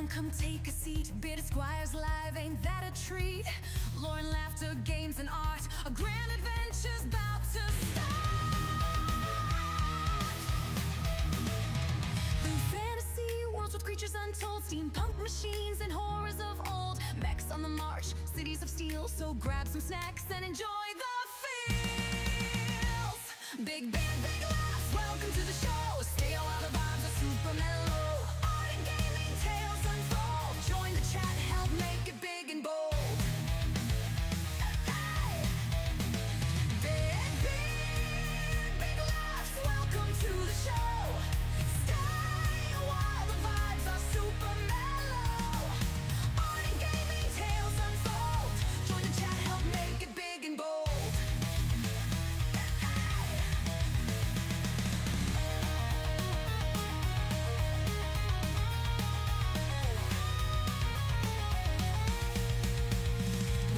down, come take a seat. Bearded Squires live, ain't that a treat? Lore and laughter, games and art, a grand adventure's about to start. Through fantasy worlds with creatures untold, steampunk machines and horrors of old, mechs on the march, cities of steel. So grab some snacks and enjoy the feels. Big band, big laughs, welcome to the show. Stay while the vibes are super mellow. Art and gaming tales unfold. Join the chat, help make it big and bold. Hey! Big laughs, welcome to the show. Stay while the vibes are super mellow. Art and gaming tales unfold. Join the chat, help make it big and bold.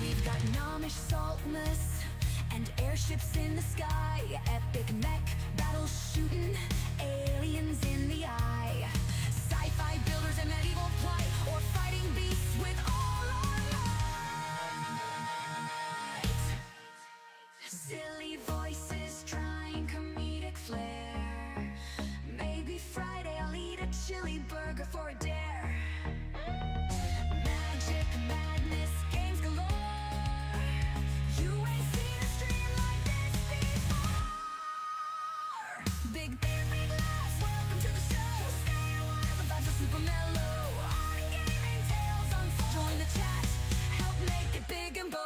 We've got Nomish saltness and airships in the sky, epic mech battle shooting, aliens in the eye, sci-fi builders and medieval plight, or fighting beasts with all our might. Silly voices trying comedic flair. Maybe Friday I'll eat a chili burger for a dare. Magic, madness, games galore. You ain't seen a stream like this before. Big laughs, welcome to the show. Stay a while, the vibes are super mellow. Art and gaming tales unfold. Join the chat, help make it big and bold.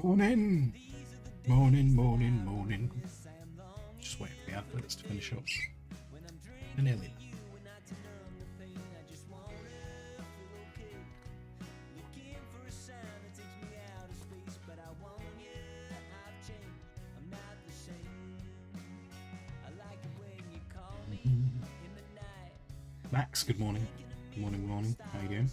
Morning! Morning. Just waiting for the adverts to finish up. They're nearly there. Max, good morning. Good morning. How you doing?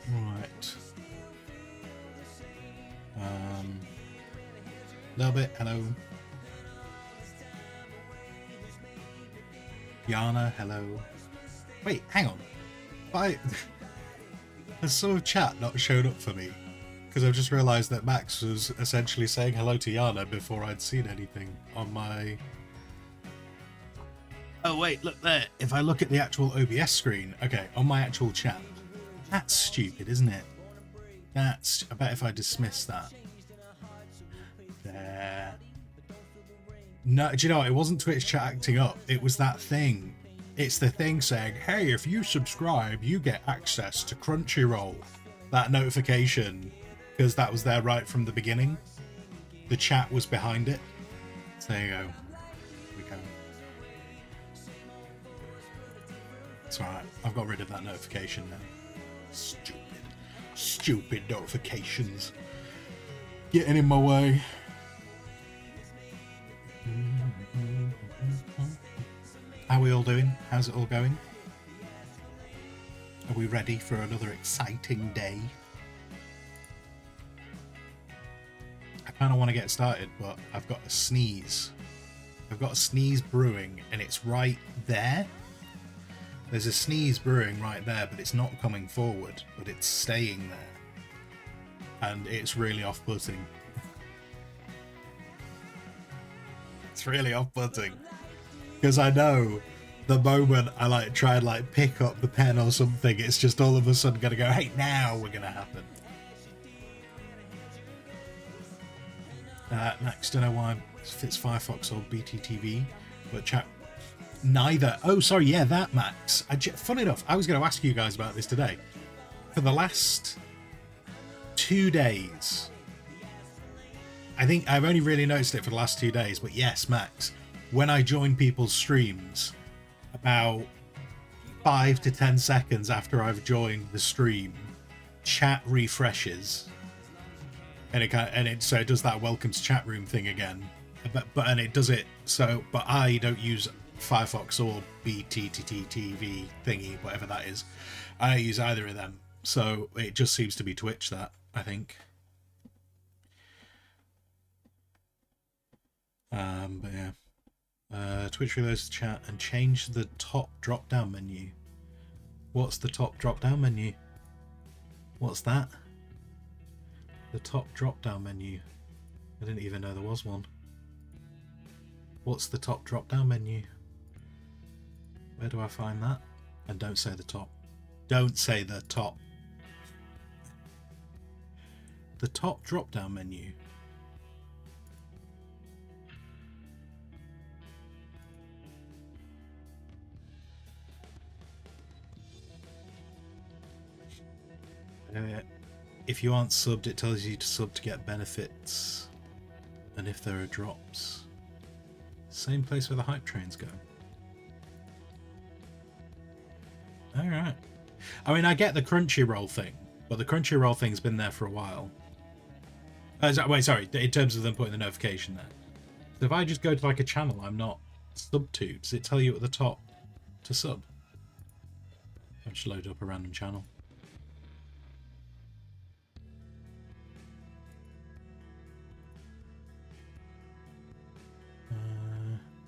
Right. Little bit. Hello. Yana, hello. Wait, hang on. Has some of chat not showed up for me? Because I've just realised that Max was essentially saying hello to Yana before I'd seen anything on my... Oh wait, look there. If I look at the actual OBS screen, okay, on my actual chat. That's stupid, isn't it? I bet if I dismiss that. There. No, do you know what? It wasn't Twitch chat acting up. It was that thing. It's the thing saying, hey, if you subscribe, you get access to Crunchyroll. That notification, because that was there right from the beginning. The chat was behind it. So there you go. We go. It's alright. I've got rid of that notification now. Stupid notifications. Getting in my way. How are we all doing? How's it all going? we ready for another exciting day? I kind of want to get started, but I've got a sneeze. I've got a sneeze brewing, and it's right there. There's a sneeze brewing right there, but it's not coming forward, but it's staying there. And it's really off-putting. It's really off-putting. Because I know the moment I like try and like pick up the pen or something, it's just all of a sudden gonna go, hey, now we're gonna happen. Next, don't know why if it's Firefox or BTTV, but chat neither. Oh, sorry, yeah, that Max. Funny enough, I was going to ask you guys about this today. For the last 2 days, I think I've only really noticed it for the last 2 days, but yes, Max, when I join people's streams, about 5 to 10 seconds after I've joined the stream, chat refreshes. And so it does that welcome to chat room thing again, and it does it so. But I don't use Firefox or BTTTV thingy, whatever that is. I don't use either of them, so it just seems to be Twitch that I think. But yeah, Twitch reloads the chat and change the top drop-down menu. What's the top drop-down menu? What's that? The top drop-down menu. I didn't even know there was one. What's the top drop-down menu? Where do I find that? And don't say the top. Don't say the top. The top drop-down menu. If you aren't subbed, it tells you to sub to get benefits, and if there are drops. Same place where the hype trains go. Alright. I mean, I get the Crunchyroll thing, but the Crunchyroll thing's been there for a while. Wait, sorry, in terms of them putting the notification there. So if I just go to like a channel I'm not subbed to, does it tell you at the top to sub? I'll just load up a random channel.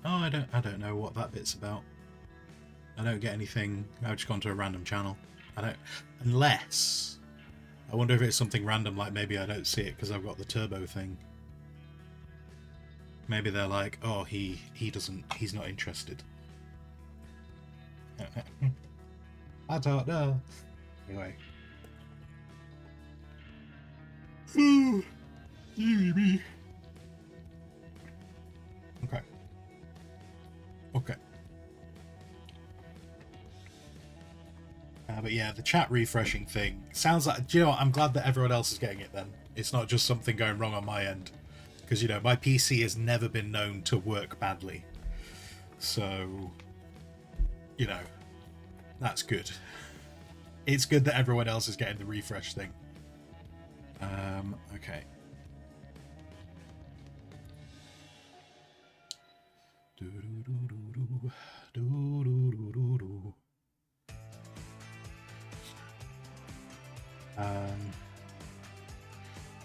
Oh, I don't know what that bit's about. I don't get anything. I've just gone to a random channel. Unless I wonder if it's something random, like maybe I don't see it because I've got the turbo thing. Maybe they're like, oh, he's not interested. I don't know. Anyway. Okay. Okay. But yeah, the chat refreshing thing sounds like, do you know what? I'm glad that everyone else is getting it then. It's not just something going wrong on my end. Because, you know, my PC has never been known to work badly. So, you know, that's good. It's good that everyone else is getting the refresh thing. Okay.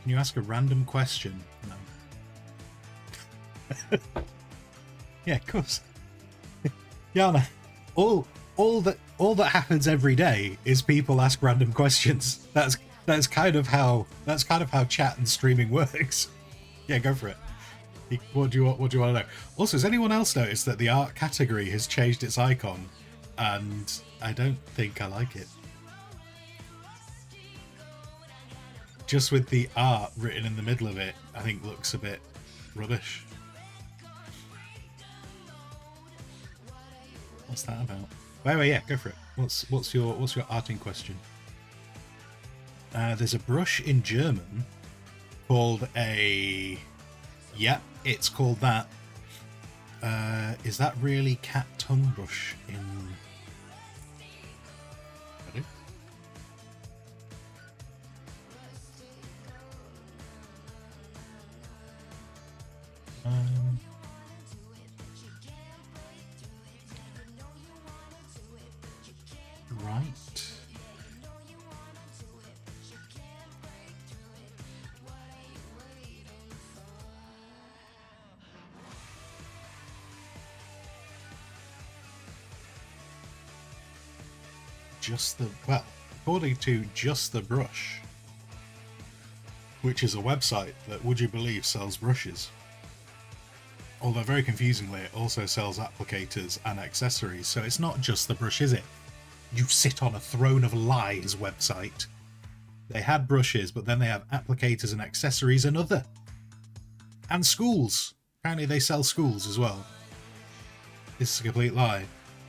Can you ask a random question? No. Yeah, of course. Yana, all that happens every day is people ask random questions. That's kind of how chat and streaming works. Yeah, go for it. What do you want to know? Also, has anyone else noticed that the art category has changed its icon? And I don't think I like it. Just with the art written in the middle of it, I think looks a bit rubbish. What's that about? Wait, yeah, go for it. What's your arting question? There's a brush in German called a... Yep, it's called that. Is that really cat tongue brush in... Ready? Right. Just the, well, according to Just the Brush, which is a website that, would you believe, sells brushes. Although very confusingly, it also sells applicators and accessories, so it's not just the brush, is it? You sit on a throne of lies website. They had brushes, but then they have applicators and accessories and other. And schools. Apparently they sell schools as well. This is a complete lie.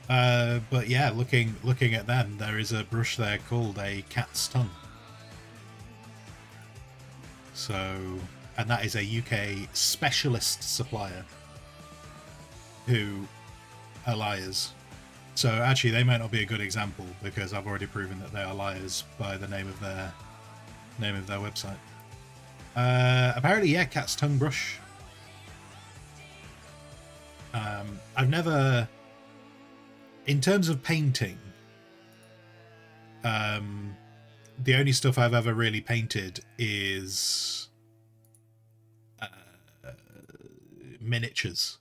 But yeah, looking at them, there is a brush there called a cat's tongue. So, and that is a UK specialist supplier who are liars. So actually they might not be a good example because I've already proven that they are liars by the name of their website. Apparently, yeah, cat's tongue brush. I've never, in terms of painting, the only stuff I've ever really painted is miniatures.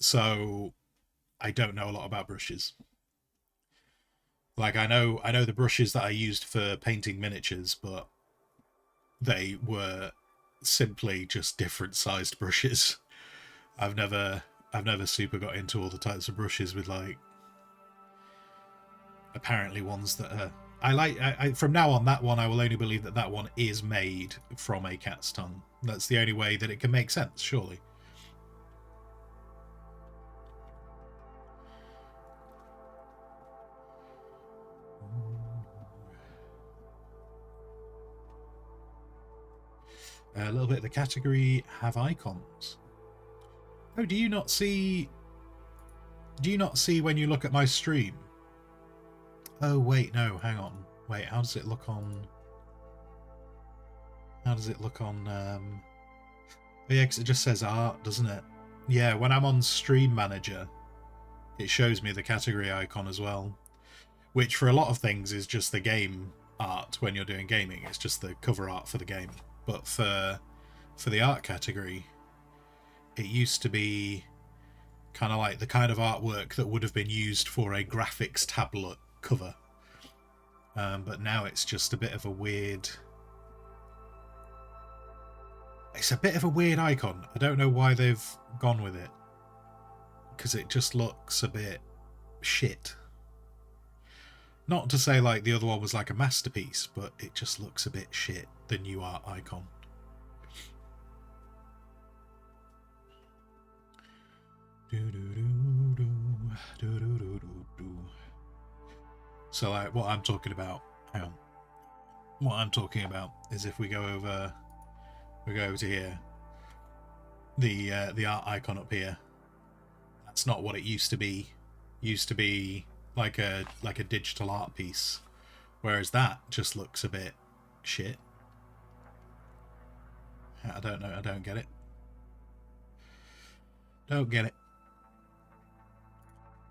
So I don't know a lot about brushes. Like I know the brushes that I used for painting miniatures, but they were simply just different sized brushes. I've never super got into all the types of brushes with, like, apparently ones that are, I from now on, that one I will only believe that one is made from a cat's tongue. That's the only way that it can make sense, surely. A little bit of the category have icons. Oh, do you not see when you look at my stream? Oh wait, no, hang on. Wait, how does it look on oh yeah, because it just says art, doesn't it? Yeah, when I'm on Stream Manager, it shows me the category icon as well, which for a lot of things is just the game art. When you're doing gaming, it's just the cover art for the game. But for the art category, it used to be kind of like the kind of artwork that would have been used for a graphics tablet cover. But now it's just a bit of a weird... It's a bit of a weird icon. I don't know why they've gone with it, because it just looks a bit shit. Not to say like the other one was like a masterpiece, but it just looks a bit shit, the new art icon. So like what I'm talking about, hang on. What I'm talking about is if we go over to here, the art icon up here, that's not what it used to be. Used to be like a digital art piece, whereas that just looks a bit shit. I don't know, I don't get it. Don't get it.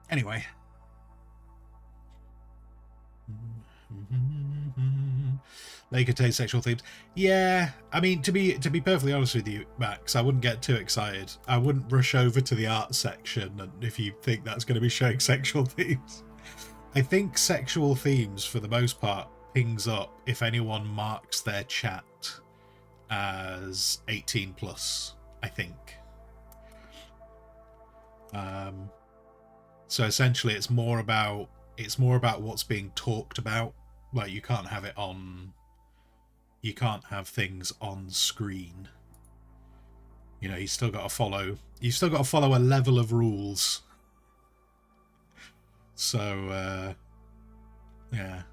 Anyway. They contain sexual themes. Yeah, I mean, to be perfectly honest with you, Max, I wouldn't get too excited. I wouldn't rush over to the art section and if you think that's going to be showing sexual themes. I think sexual themes, for the most part, pings up if anyone marks their chat as 18 plus, I think. So essentially it's more about what's being talked about. Like you can't have things on screen. You know, you've still got to follow a level of rules. So yeah.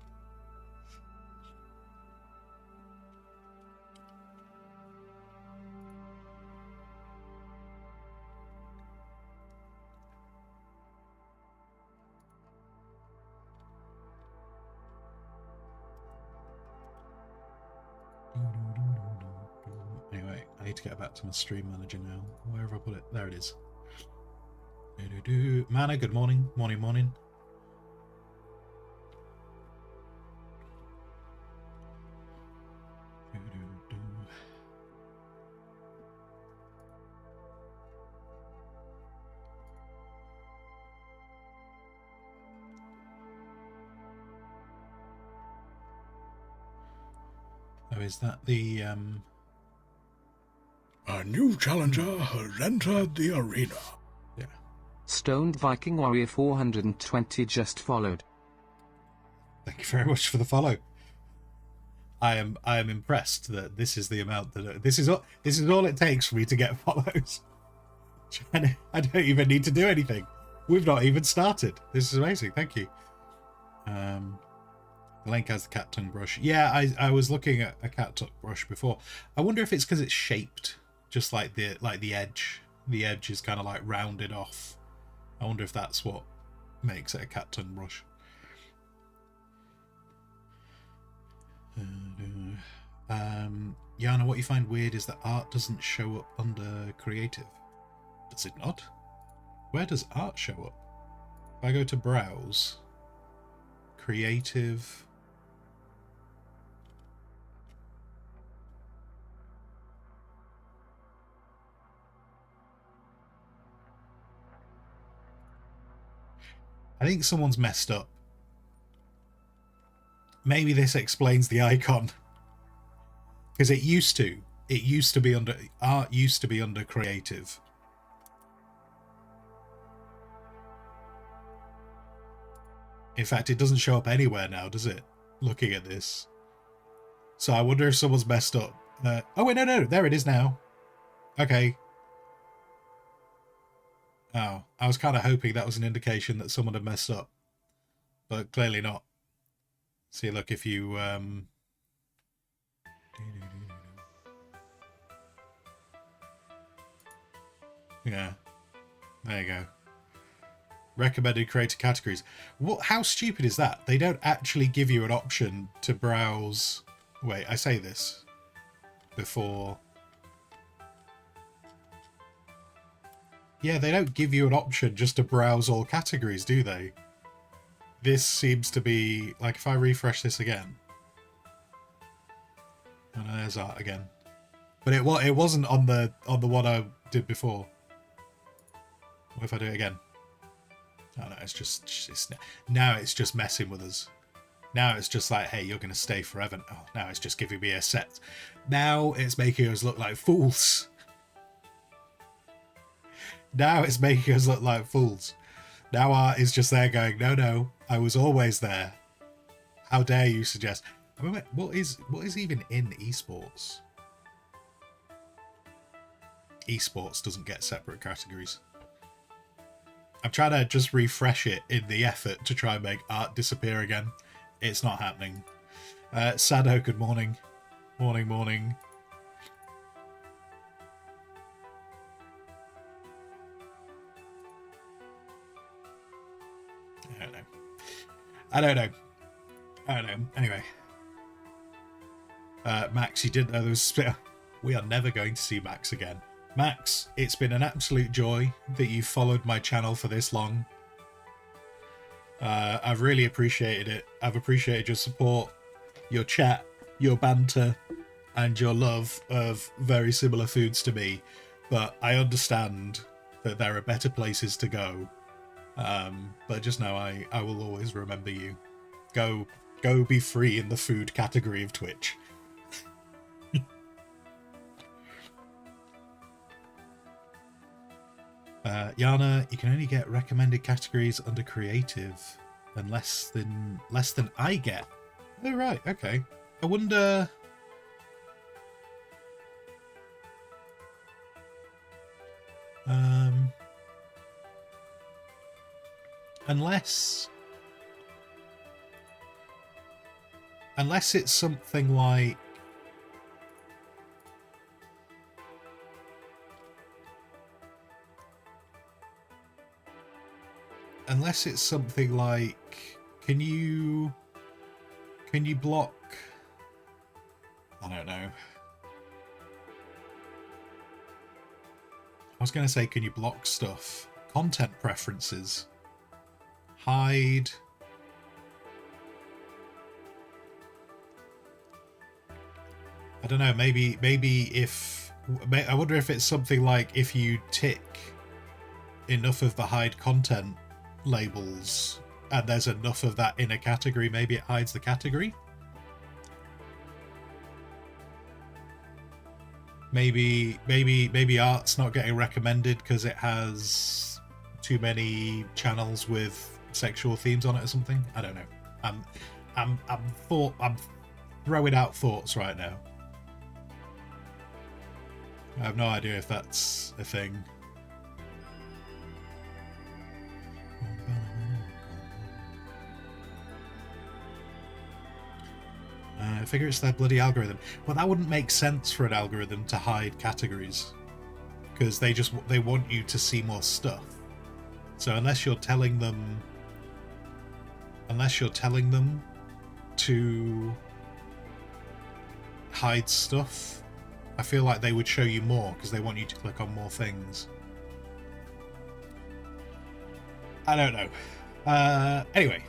Anyway, I need to get back to my stream manager now. Where have I put it? There it is. Mana, good morning. Morning. is that the A new challenger has entered the arena. yeah. Stoned Viking Warrior 420 just followed. Thank you very much for the follow. I am impressed that this is the amount that this is all it takes for me to get follows. And I don't even need to do anything. We've not even started. This is amazing. Thank you. The link has the cat tongue brush. Yeah, I was looking at a cat tongue brush before. I wonder if it's because it's shaped just like the edge. The edge is kind of like rounded off. I wonder if that's what makes it a cat tongue brush. Yana, what you find weird is that art doesn't show up under creative. Does it not? Where does art show up? If I go to browse, creative, I think someone's messed up. Maybe this explains the icon. Because it used to be under, art used to be under creative. In fact, it doesn't show up anywhere now, does it? Looking at this. So I wonder if someone's messed up. Oh, wait, no, there it is now. Okay. Oh, I was kind of hoping that was an indication that someone had messed up. But clearly not. See, look, if you... Yeah. There you go. Recommended creator categories. What? How stupid is that? They don't actually give you an option to browse... Wait, I say this before... Yeah, they don't give you an option just to browse all categories, do they? This seems to be... Like, if I refresh this again... Oh, no, there's art again. But it wasn't on the one I did before. What if I do it again? Oh no, now it's just messing with us. Now it's just like, hey, you're going to stay forever. Oh, now it's just giving me a set. Now it's making us look like fools. Now it's making us look like fools. Now art is just there going, no, I was always there. How dare you suggest... I mean, what is even in esports? Esports doesn't get separate categories. I'm trying to just refresh it in the effort to try and make art disappear again. It's not happening. Sado, good morning. Morning. I don't know. Anyway. Max, you didn't know there was... We are never going to see Max again. Max, it's been an absolute joy that you've followed my channel for this long. I've really appreciated it. I've appreciated your support, your chat, your banter, and your love of very similar foods to me. But I understand that there are better places to go. But just know I will always remember you. Go be free in the food category of Twitch. Yana, you can only get recommended categories under creative and less than I get. Oh right, okay. I wonder. Unless it's something like can you block, I don't know. I was going to say, can you block stuff? Content preferences. Hide. I don't know, maybe if... I wonder if it's something like if you tick enough of the hide content labels and there's enough of that in a category, maybe it hides the category. Maybe art's not getting recommended because it has too many channels with sexual themes on it or something. I don't know. I'm throwing out thoughts right now. I have no idea if that's a thing. I figure it's their bloody algorithm. Well, that wouldn't make sense for an algorithm to hide categories, because they want you to see more stuff. So unless you're telling them to hide stuff, I feel like they would show you more because they want you to click on more things. I don't know. Anyway.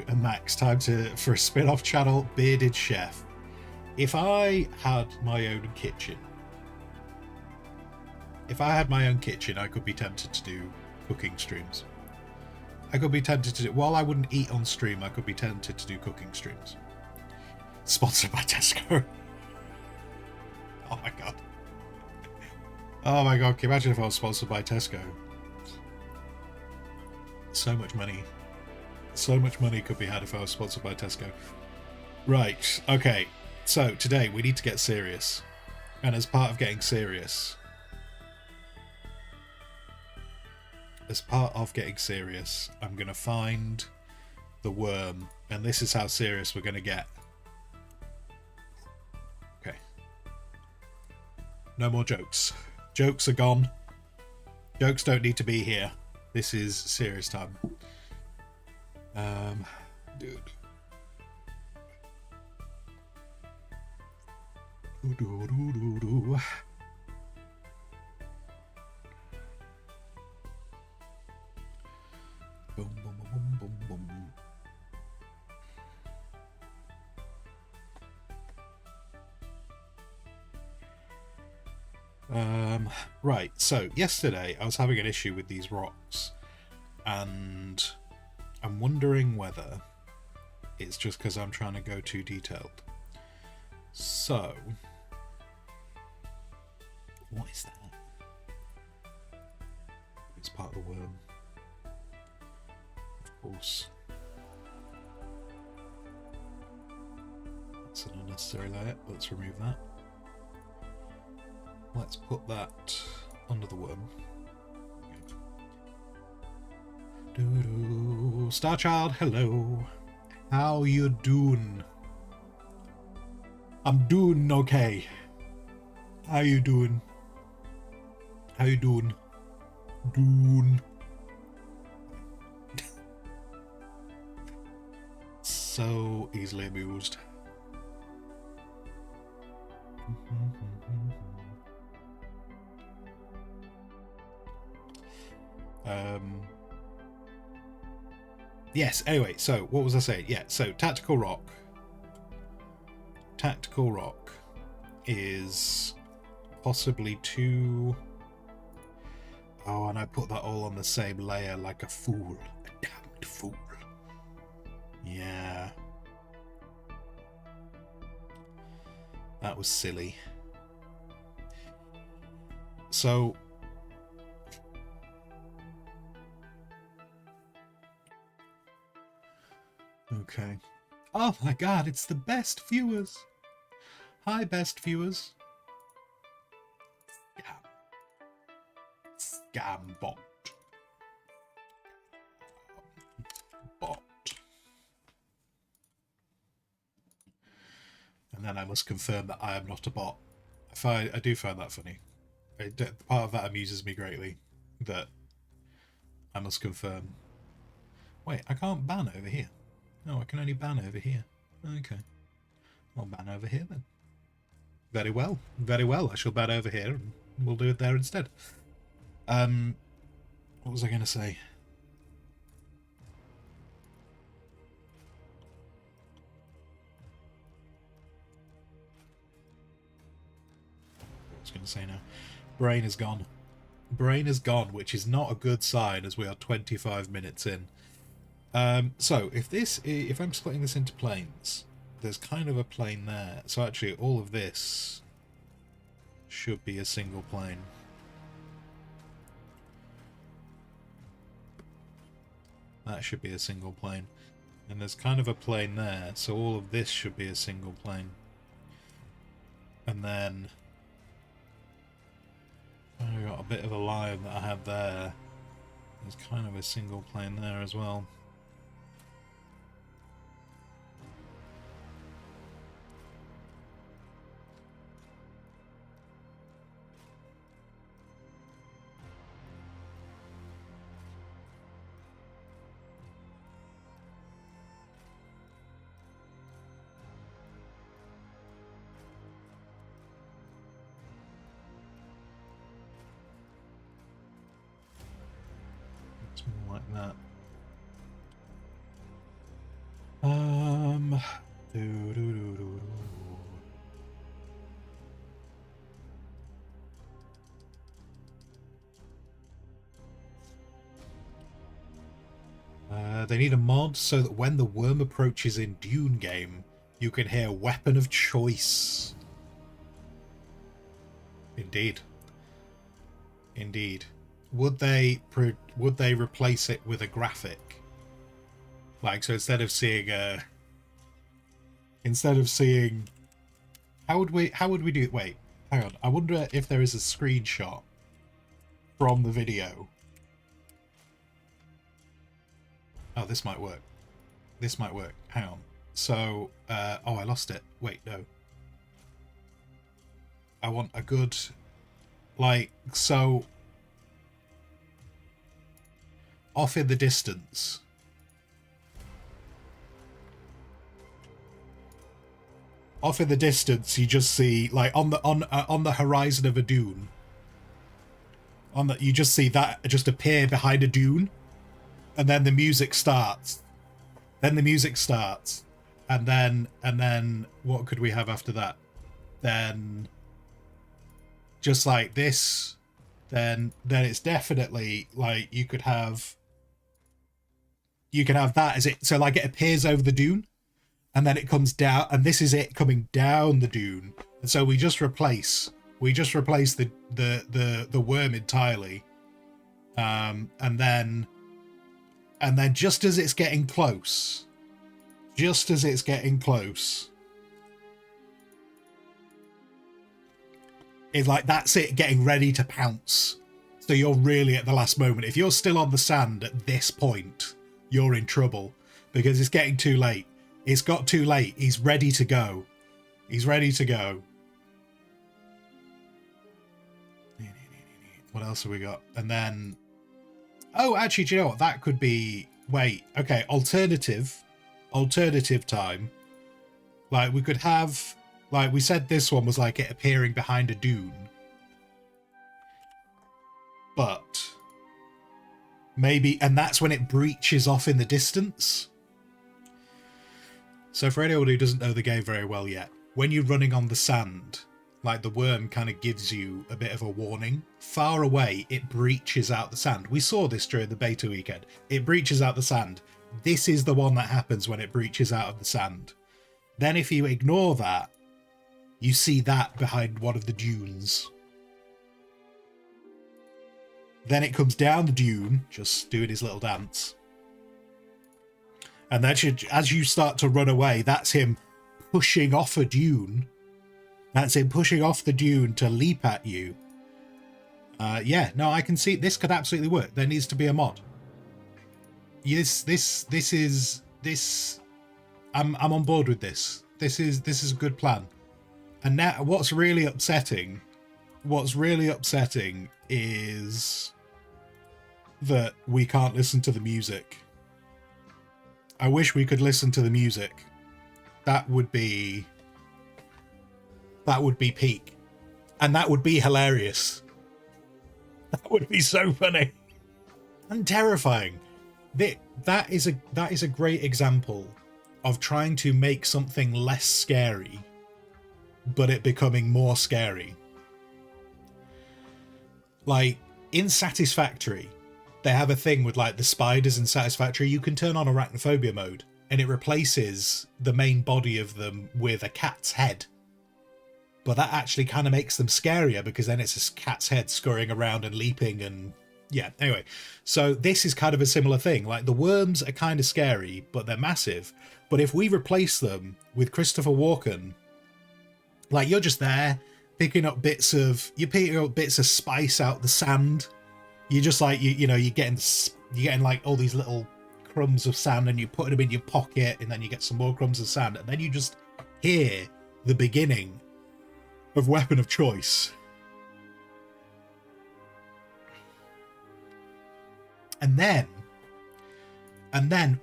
And Max, time for a spin-off channel, Bearded Chef. If I had my own kitchen, I could be tempted to do cooking streams. I could be tempted to do, while I wouldn't eat on stream, I could be tempted to do cooking streams. Sponsored by Tesco. Oh my god. Oh my god, can you imagine if I was sponsored by Tesco? So much money. So much money could be had if I was sponsored by Tesco. Right, okay. So, today we need to get serious. And as part of getting serious... I'm going to find the worm. And this is how serious we're going to get. Okay. No more jokes. Jokes are gone. Jokes don't need to be here. This is serious time. Dude. Boom, boom, boom, boom, boom. Right, so yesterday I was having an issue with these rocks, and I'm wondering whether it's just because I'm trying to go too detailed. So, what is that? It's part of the worm. Of course. That's an unnecessary layer. Let's remove that. Let's put that under the worm. Starchild, hello. How you doing? I'm doing okay. How you doing? How you doing? Doing. So easily amused. Yes, anyway, so what was I saying? Yeah, so Tactical Rock. Tactical Rock is possibly too... Oh, and I put that all on the same layer like a fool. A damned fool. Yeah. That was silly. So... Okay. Oh my god, it's the best viewers. Hi, best viewers. Scam bot. Bot. And then I must confirm that I am not a bot. I do find that funny. Part of that amuses me greatly. That I must confirm. Wait, I can't ban over here. No, I can only ban over here. Okay. I'll ban over here then. Very well. Very well. I shall ban over here and we'll do it there instead. What was I going to say? What was I going to say now? Brain is gone. Brain is gone, which is not a good sign as we are 25 minutes in. So if I'm splitting this into planes, there's kind of a plane there. So actually all of this should be a single plane. That should be a single plane. And there's kind of a plane there, so all of this should be a single plane. And then I got a bit of a line that I had there. There's kind of a single plane there as well. Like that. They need a mod so that when the worm approaches in Dune game, you can hear Weapon of Choice. Indeed. Indeed. Would they replace it with a graphic? Like, so instead of seeing how would we do it? Wait, hang on. I wonder if there is a screenshot from the video. Oh, this might work. This might work. Hang on. So, oh, I lost it. Wait, no. I want a good, like, so off in the distance. Off in the distance, you just see, like, on the horizon of a dune. You just see that just appear behind a dune, and then the music starts. Then the music starts, and then what could we have after that? Then just like this, then it's definitely like you could have that as it. So like it appears over the dune, and then it comes down, and this is it coming down the dune. And so we just replace the worm entirely, and then just as it's getting close, it's like that's it getting ready to pounce. So you're really at the last moment. If you're still on the sand at this point, you're in trouble because it's getting too late. It's got too late. He's ready to go. He's ready to go. What else have we got? And then, oh, actually, do you know what? That could be, wait, okay, alternative time. Like, we could have, like, we said this one was like it appearing behind a dune. But maybe, and that's when it breaches off in the distance. So for anyone who doesn't know the game very well yet, when you're running on the sand, like the worm kind of gives you a bit of a warning. Far away, it breaches out the sand. We saw this during the beta weekend. It breaches out the sand. This is the one that happens when it breaches out of the sand. Then if you ignore that, you see that behind one of the dunes. Then it comes down the dune, just doing his little dance. And then as you start to run away, that's him pushing off a dune. That's him pushing off the dune to leap at you. Yeah, no, I can see this could absolutely work. There needs to be a mod. Yes, this is I'm on board with this. This is a good plan. And now what's really upsetting is that we can't listen to the music. I wish we could listen to the music. That would be peak. And that would be hilarious. That would be so funny. And terrifying. That is a great example of trying to make something less scary, but it becoming more scary. Like, in Satisfactory, they have a thing with, like, the spiders in Satisfactory. You can turn on arachnophobia mode, and it replaces the main body of them with a cat's head. But that actually kind of makes them scarier, because then it's a cat's head scurrying around and leaping and yeah, anyway. So this is kind of a similar thing. Like, the worms are kind of scary, but they're massive. But if we replace them with Christopher Walken, like, you're just there picking up bits of spice out the sand. You're just like, you're getting like all these little crumbs of sand, and you put them in your pocket, and then you get some more crumbs of sand, and then you just hear the beginning of Weapon of Choice. And then,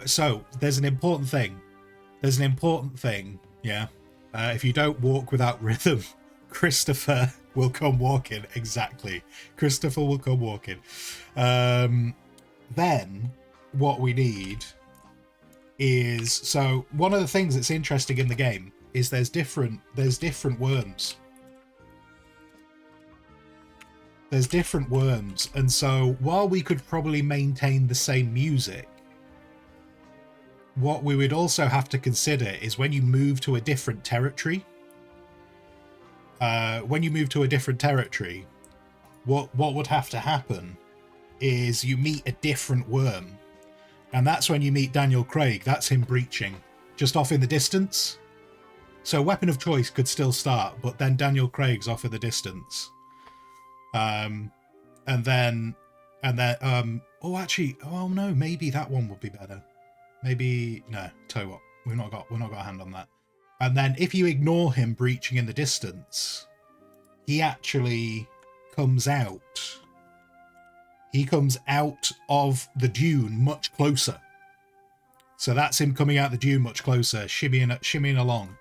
so there's an important thing. Yeah. If you don't walk without rhythm, Christopher will come walking. Exactly. Christopher will come walking. Then what we need is, so one of the things that's interesting in the game is there's different worms. There's different worms, and so while we could probably maintain the same music, what we would also have to consider is when you move to a different territory. What would have to happen is you meet a different worm, and that's when you meet Daniel Craig. That's him breaching just off in the distance. So Weapon of Choice could still start, but then Daniel Craig's off in the distance. And then, maybe that one would be better. Maybe, no, tell you what, we've not got a hand on that. And then if you ignore him breaching in the distance, he actually comes out. He comes out of the dune much closer. So that's him coming out the dune much closer, shimmying along.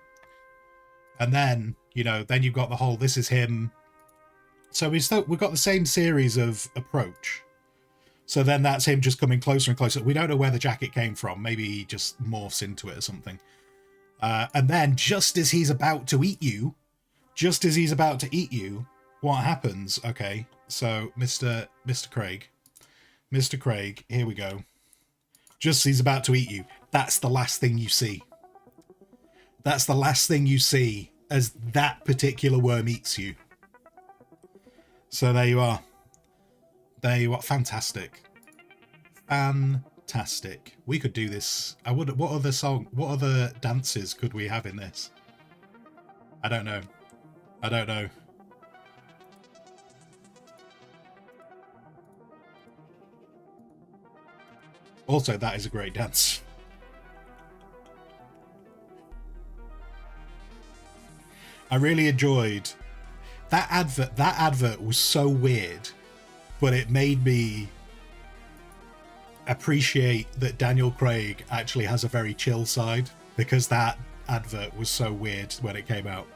And then, then you've got the whole, this is him. So we've got the same series of approach. So then that's him just coming closer and closer. We don't know where the jacket came from. Maybe he just morphs into it or something. And then just as he's about to eat you, what happens? Okay, so Mr. Craig, here we go. Just as he's about to eat you, that's the last thing you see. That's the last thing you see as that particular worm eats you. So there you are. Fantastic. We could do this. What other dances could we have in this? I don't know. Also, that is a great dance. I really enjoyed that advert. That advert was so weird, but it made me appreciate that Daniel Craig actually has a very chill side, because that advert was so weird when it came out.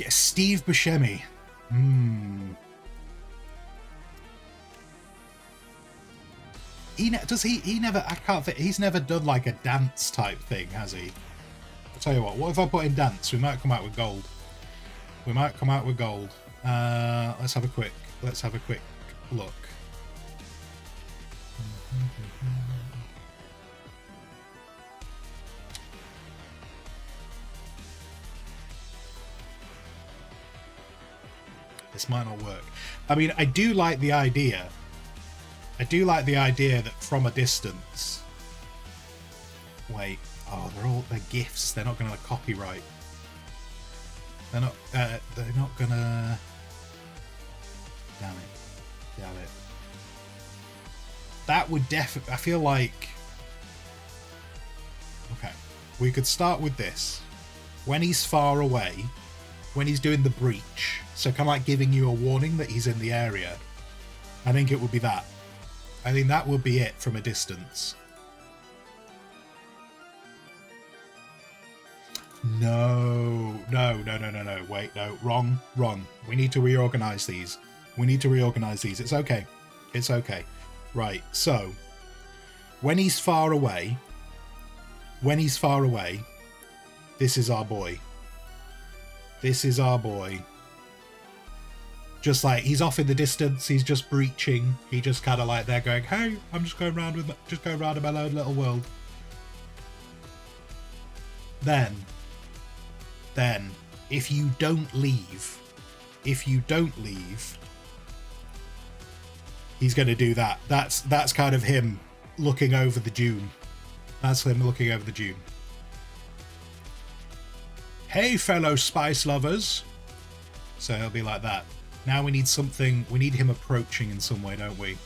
Steve Buscemi. He's never done like a dance type thing, has he? I'll tell you what if I put in dance? We might come out with gold. Let's have a quick look. This might not work. I mean, I do like the idea that from a distance. Wait, they're GIFs. They're not going to copyright. They're not gonna. Damn it. That would definitely. I feel like. Okay, we could start with this. When he's far away, when he's doing the breach, so kind of like giving you a warning that he's in the area. I think it would be that. I think that would be it from a distance. No. Wait, no. Wrong. We need to reorganize these. It's okay. Right, so when he's far away, this is our boy. Just like he's off in the distance, he's just breaching. He just kind of like they're going, hey, I'm just going around in my own little world. then if you don't leave, he's going to do that. That's kind of him looking over the dune. That's him looking over the dune. Hey, fellow spice lovers. So he'll be like that. Now we need something. We need him approaching in some way, don't we?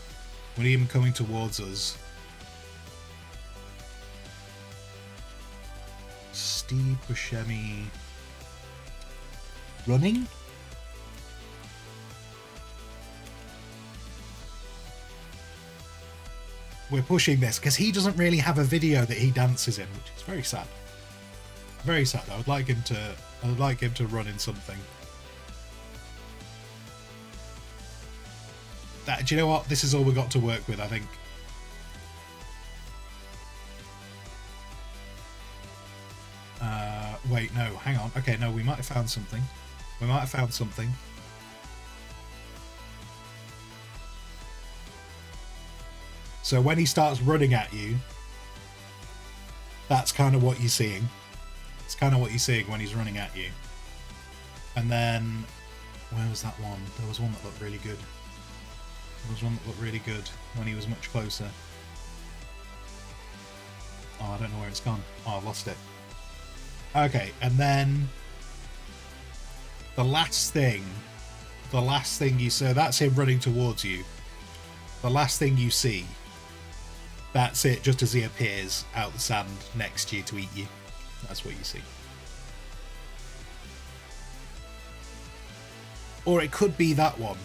We need him coming towards us. Steve Buscemi running? We're pushing this because he doesn't really have a video that he dances in, which is very sad. Very sad. I would like him to run in something. Do you know what? This is all we got to work with, I think. Wait, no, hang on. Okay, no, we might have found something. We might have found something. So when he starts running at you, that's kind of what you're seeing. It's kind of what you're seeing when he's running at you. And then, where was that one? There was one that looked really good. There was one that looked really good when he was much closer. Oh, I don't know where it's gone. Oh, I've lost it. Okay, and then the last thing you see, that's him running towards you. The last thing you see, that's it, just as he appears out the sand next to you to eat you. That's what you see. Or it could be that one.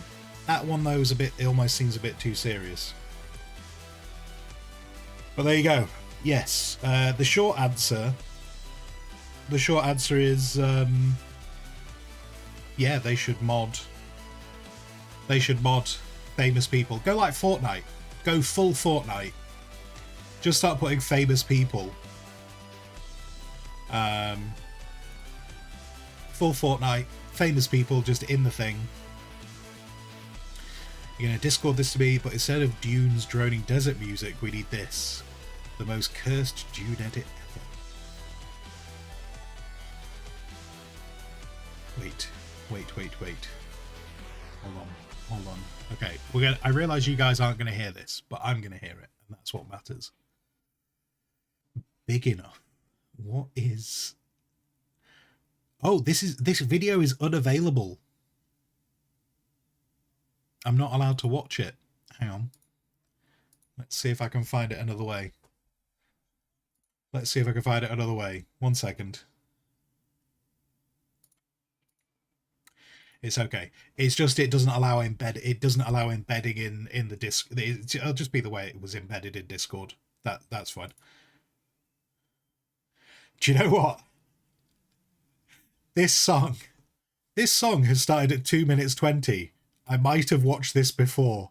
That one, though, is a bit, it almost seems a bit too serious. But there you go. Yes, the short answer is, yeah, they should mod famous people. Go like Fortnite. Go full Fortnite. Just start putting famous people. Full Fortnite, famous people just in the thing. You're gonna Discord this to me, but instead of Dune's droning desert music, we need this. The most cursed Dune edit ever. Wait. Hold on. Okay, I realise you guys aren't gonna hear this, but I'm gonna hear it, and that's what matters. Big enough. What is... Oh, this video is unavailable. I'm not allowed to watch it. Hang on. Let's see if I can find it another way. One second. It's okay. It's just it doesn't allow embedding in the disc. It'll just be the way it was embedded in Discord. That's fine. Do you know what? This song has started at 2 minutes 20. I might have watched this before.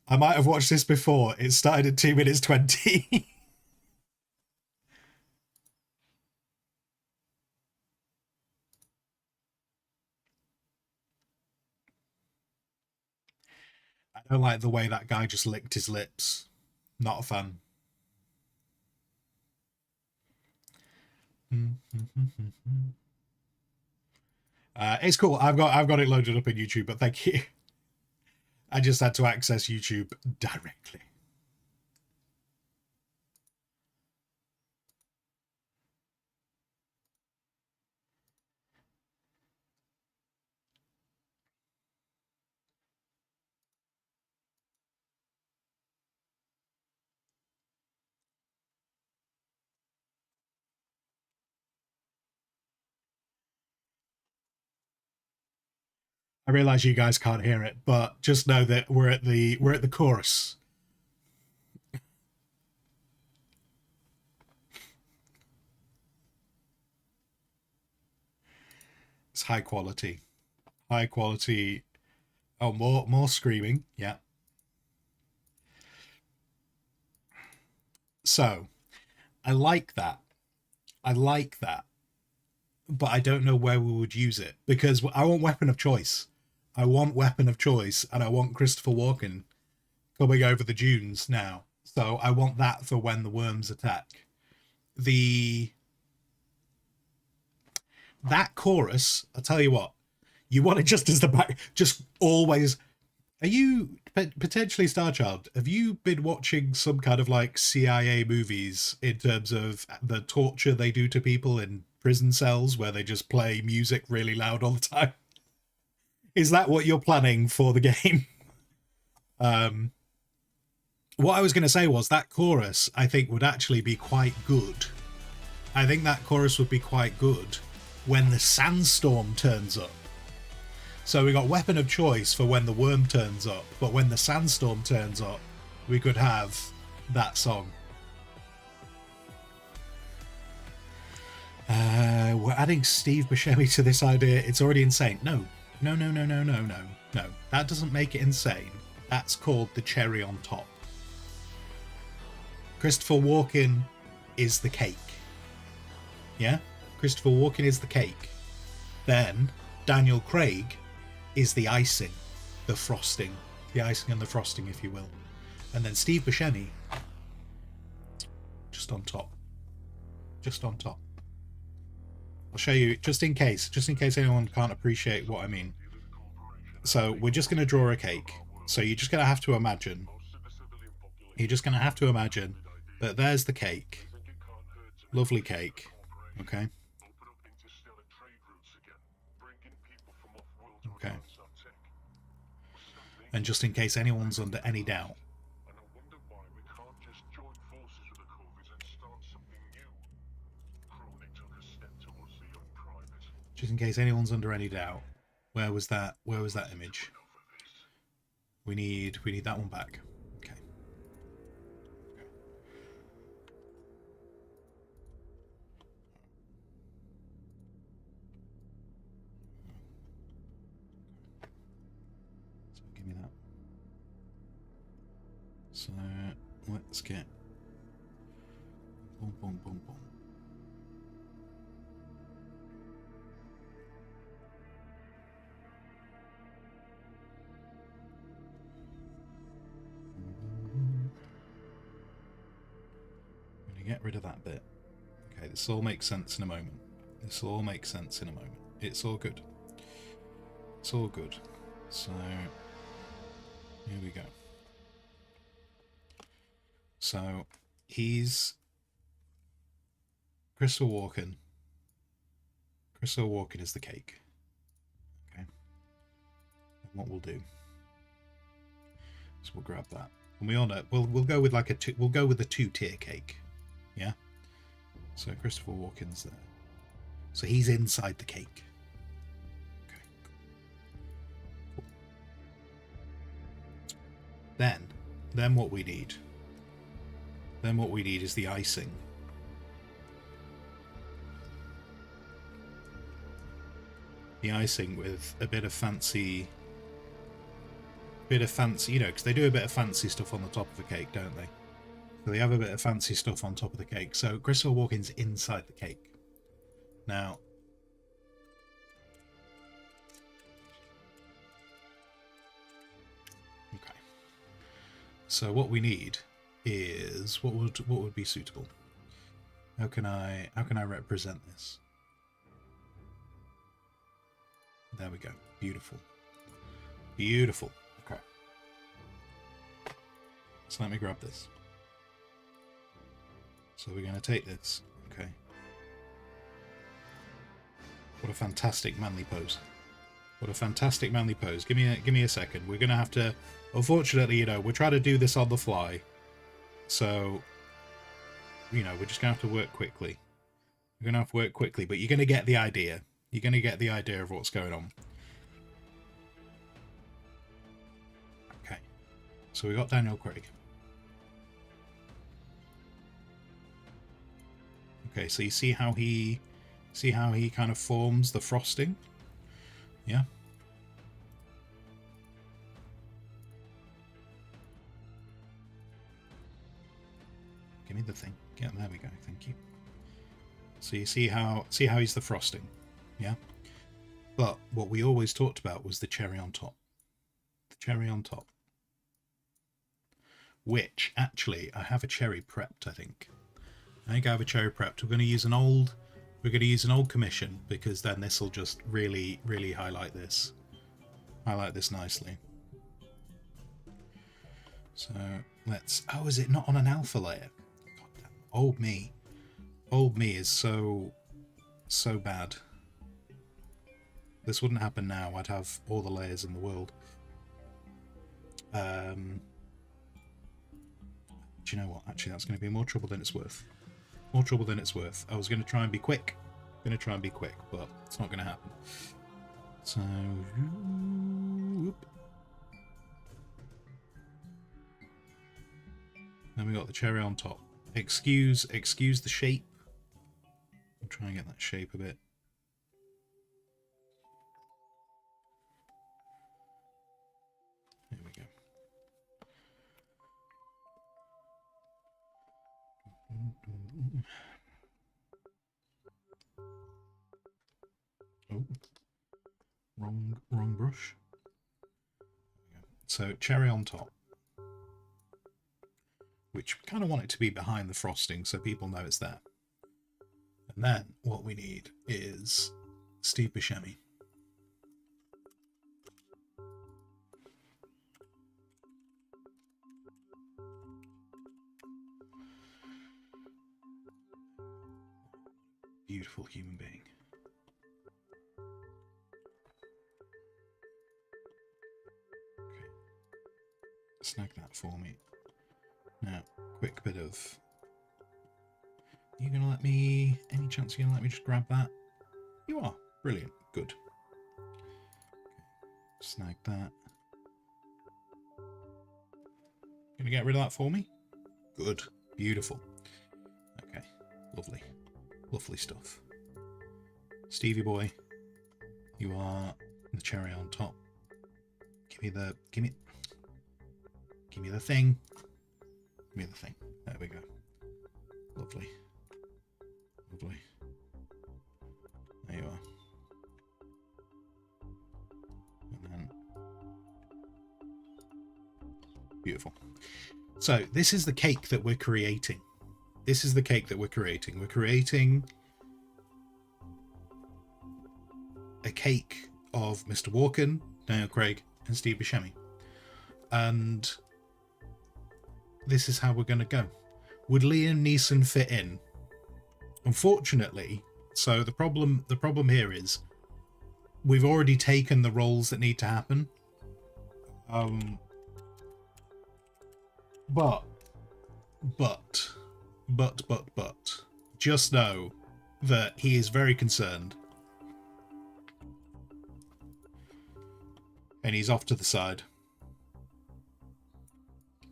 It started at 2 minutes 20. I don't like the way that guy just licked his lips. Not a fan. It's cool. I've got it loaded up in YouTube, but thank you. I just had to access YouTube directly. I realize you guys can't hear it, but just know that we're at the chorus. It's high quality. High quality. Oh, more screaming. Yeah. So, I like that. But I don't know where we would use it, because I want weapon of choice. And I want Christopher Walken coming over the dunes now. So I want that for when the worms attack. The that chorus, I'll tell you what, you want it just as the back, just always. Are you potentially Starchild? Have you been watching some kind of like CIA movies in terms of the torture they do to people in prison cells where they just play music really loud all the time? Is that what you're planning for the game? What I was going to say was that chorus, I think, would actually be quite good. I think that chorus would be quite good when the sandstorm turns up. So we got weapon of choice for when the worm turns up, but when the sandstorm turns up, we could have that song. We're adding Steve Buscemi to this idea. It's already insane. No. That doesn't make it insane. That's called the cherry on top. Christopher Walken is the cake. Yeah? Christopher Walken is the cake. Then Daniel Craig is the icing, the frosting. The icing and the frosting, if you will. And then Steve Buscemi, just on top. Just on top. I'll show you, just in case anyone can't appreciate what I mean. So we're just going to draw a cake. So you're just going to have to imagine. You're just going to have to imagine that there's the cake. Lovely cake. Okay. Okay. And just in case anyone's under any doubt. Just in case anyone's under any doubt. Where was that image? We need that one back. Okay. So give me that. So let's get boom boom boom boom. Get rid of that bit. Okay, this all makes sense in a moment. This all makes sense in a moment. It's all good. It's all good. So, here we go. So, he's Christopher Walken. Christopher Walken is the cake. Okay. And what we'll do is we'll grab that. And we all know we'll go with like we'll go with the 2-tier cake. Yeah. So Christopher Walken's there. So he's inside the cake. Okay. Cool. Then what we need. Then what we need is the icing. The icing with a bit of fancy, you know, because they do a bit of fancy stuff on the top of the cake, don't they? So they have a bit of fancy stuff on top of the cake. So Christopher Walken's inside the cake. Now, okay. So what we need is what would be suitable. How can I represent this? There we go. Beautiful. Beautiful. Okay. So let me grab this. So we're going to take this. Okay. What a fantastic manly pose. What a fantastic manly pose. Give me a second. We're going to have to, unfortunately, you know, we're trying to do this on the fly. So, you know, we're just going to have to work quickly. We're going to have to work quickly, but you're going to get the idea. You're going to get the idea of what's going on. Okay. So we got Daniel Craig. Okay, so you see how he kind of forms the frosting? Yeah. Give me the thing. Yeah, there we go. Thank you. So you see how he's the frosting? Yeah. But what we always talked about was the cherry on top. The cherry on top. Which actually I have a cherry prepped, I think. I have a cherry prepped. We're going to use an old We're going to use an old commission because then this will just really, really highlight this. Highlight this nicely. So let's... Oh, is it not on an alpha layer? God damn. Old me. Old me is so bad. This wouldn't happen now. I'd have all the layers in the world. Do you know what? Actually, that's going to be more trouble than it's worth. More trouble than it's worth. I was going to try and be quick. But it's not going to happen. So, whoop. Then we got the cherry on top. Excuse the shape. I'll try and get that shape a bit. There we go. Oh, wrong brush. So cherry on top, which we kind of want it to be behind the frosting so people know it's there. And then what we need is Steve Buscemi. Beautiful human being. Okay. Snag that for me. Now, quick bit of... Are you going to let me... Any chance you're going to let me just grab that? You are. Brilliant. Good. Okay. Snag that. Going to get rid of that for me? Good. Beautiful. Okay. Lovely. Lovely stuff. Stevie boy, you are the cherry on top. Give me the thing. Give me the thing. There we go. Lovely. Lovely. There you are. And then beautiful. So this is the cake that we're creating. This is the cake that we're creating. We're creating a cake of Mr. Walken, Daniel Craig, and Steve Buscemi. And this is how we're going to go. Would Liam Neeson fit in? Unfortunately, so the problem here is we've already taken the roles that need to happen. But just know that he is very concerned. And he's off to the side.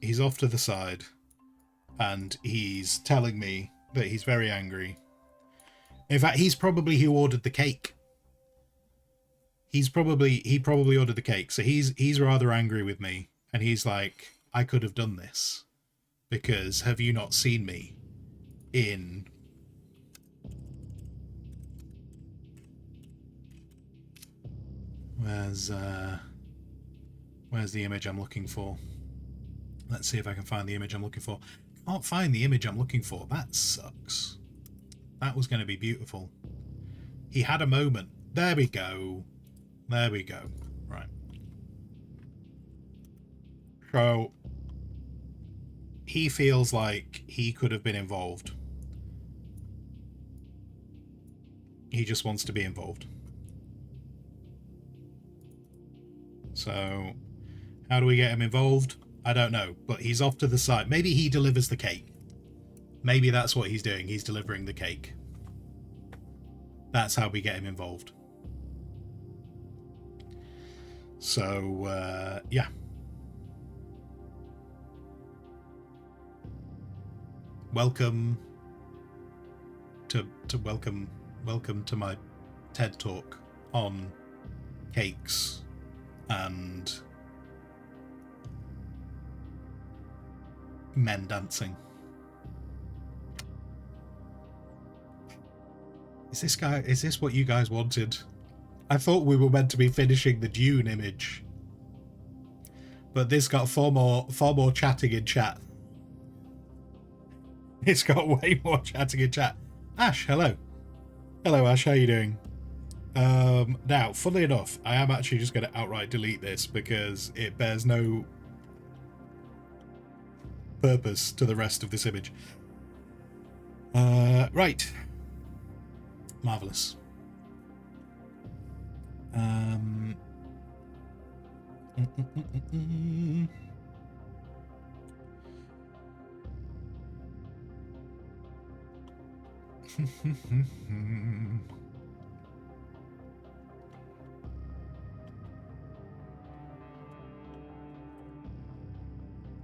He's off to the side. And he's telling me that he's very angry. In fact, he's probably who ordered the cake. He probably ordered the cake. So he's rather angry with me. And he's like, I could have done this. Because have you not seen me in... Where's the image I'm looking for? Let's see if I can find the image I'm looking for. Can't find the image I'm looking for. That sucks. That was going to be beautiful. He had a moment. There we go. There we go. Right. So... he feels like he could have been involved. He just wants to be involved. So, how do we get him involved? I don't know, but he's off to the side. Maybe he delivers the cake. Maybe that's what he's doing. He's delivering the cake. That's how we get him involved. So, yeah. Welcome to my TED Talk on cakes and men dancing. Is this what you guys wanted? I thought we were meant to be finishing the Dune image, but this got far more chatting in chat. It's got way more chatting in chat. Ash, hello. Hello Ash, how you doing? Now, funnily enough, I am actually just going to outright delete this because it bears no purpose to the rest of this image. Right. Marvellous.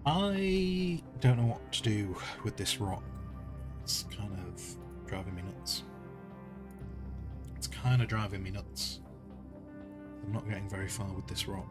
I don't know what to do with this rock. It's kind of driving me nuts. It's kind of driving me nuts. I'm not getting very far with this rock.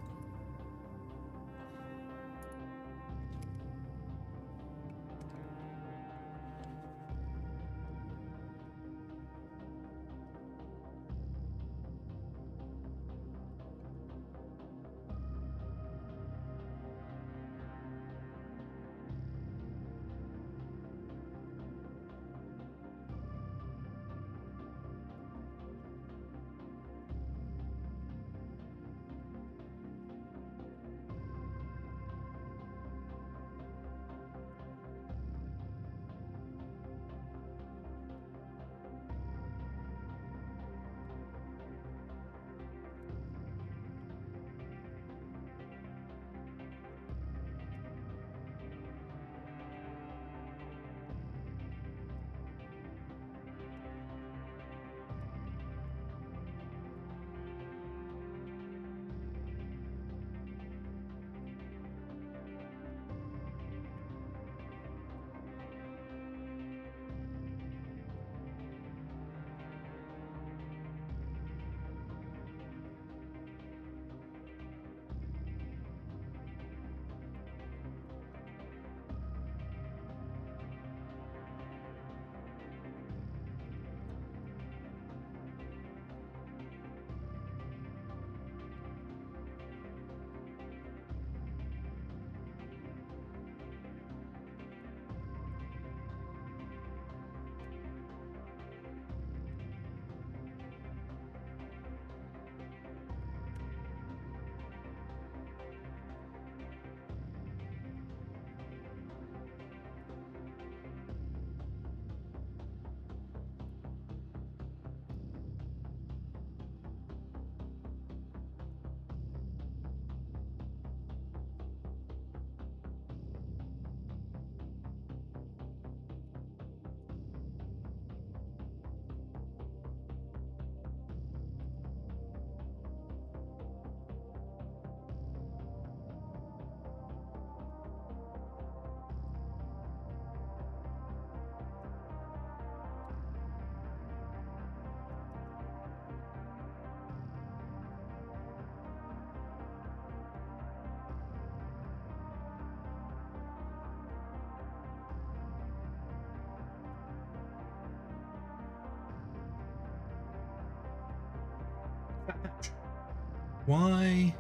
Why?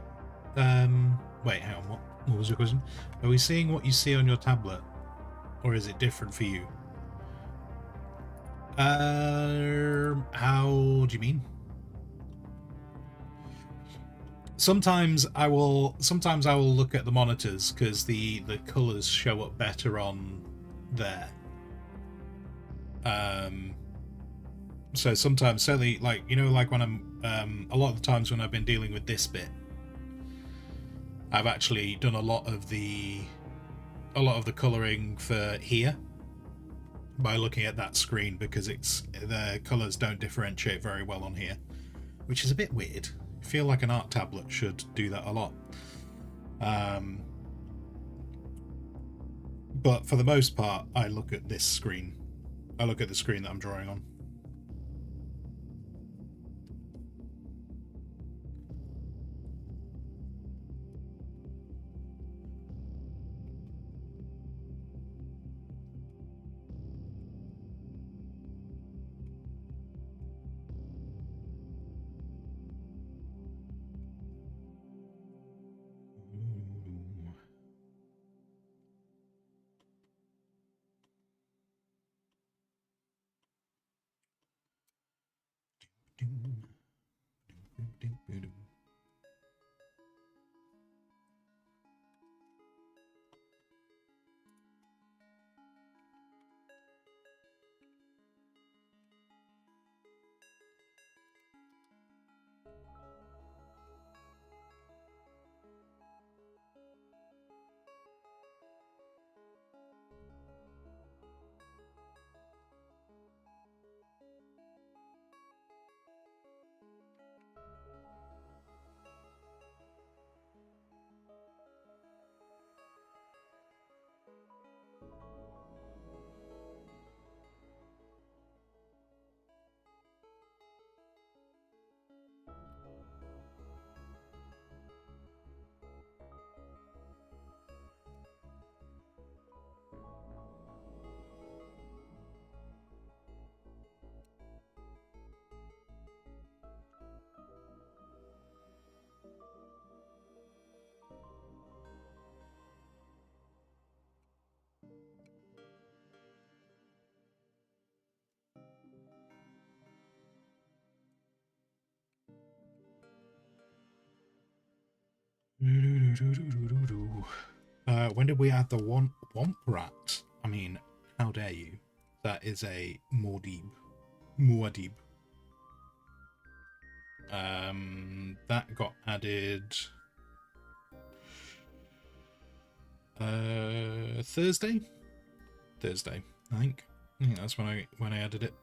Wait, hang on. What was your question? Are we seeing what you see on your tablet, or is it different for you? How do you mean? Sometimes I will look at the monitors because the colors show up better on there. So sometimes, certainly, like, you know, like when I'm a lot of the times when I've been dealing with this bit, I've actually done a lot of the coloring for here by looking at that screen because the colors don't differentiate very well on here, which is a bit weird. I feel like an art tablet should do that a lot. But for the most part, I look at this screen. I look at the screen that I'm drawing on. When did we add the Womp Rat? I mean, how dare you? That is a Muad'Dib. That got added Thursday, I think. That's when I added it.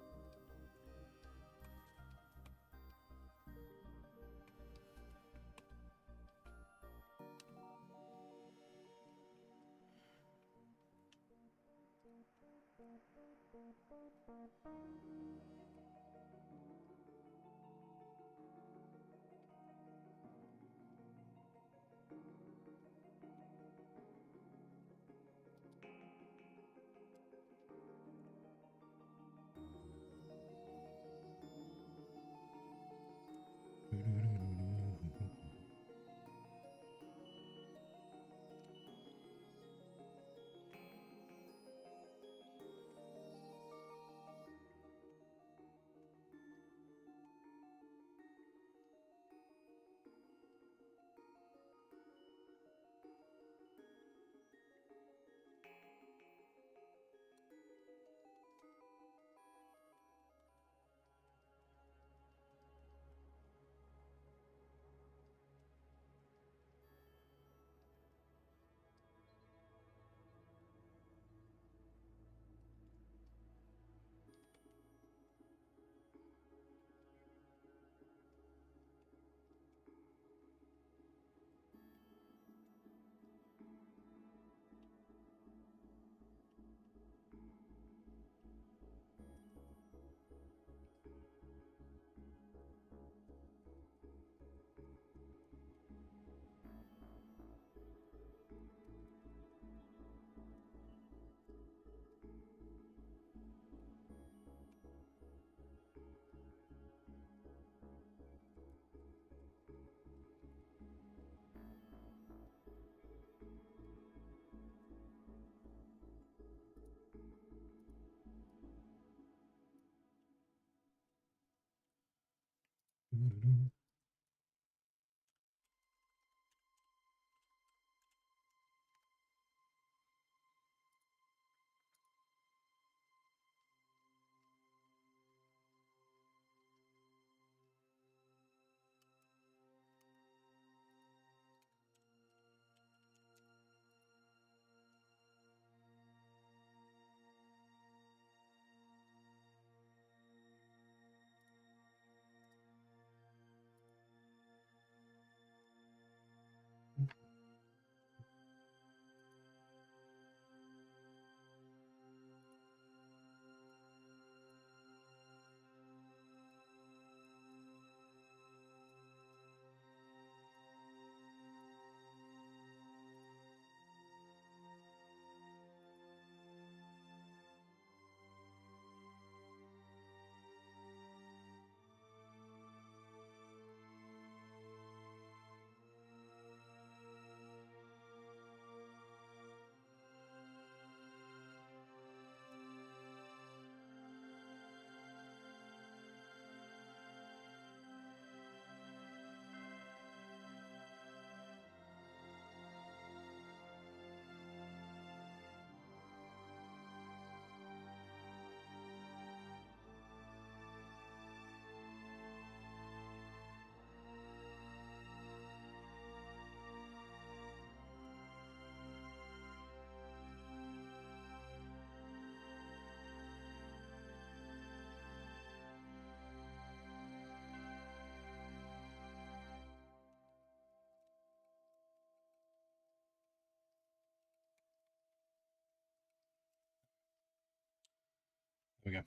There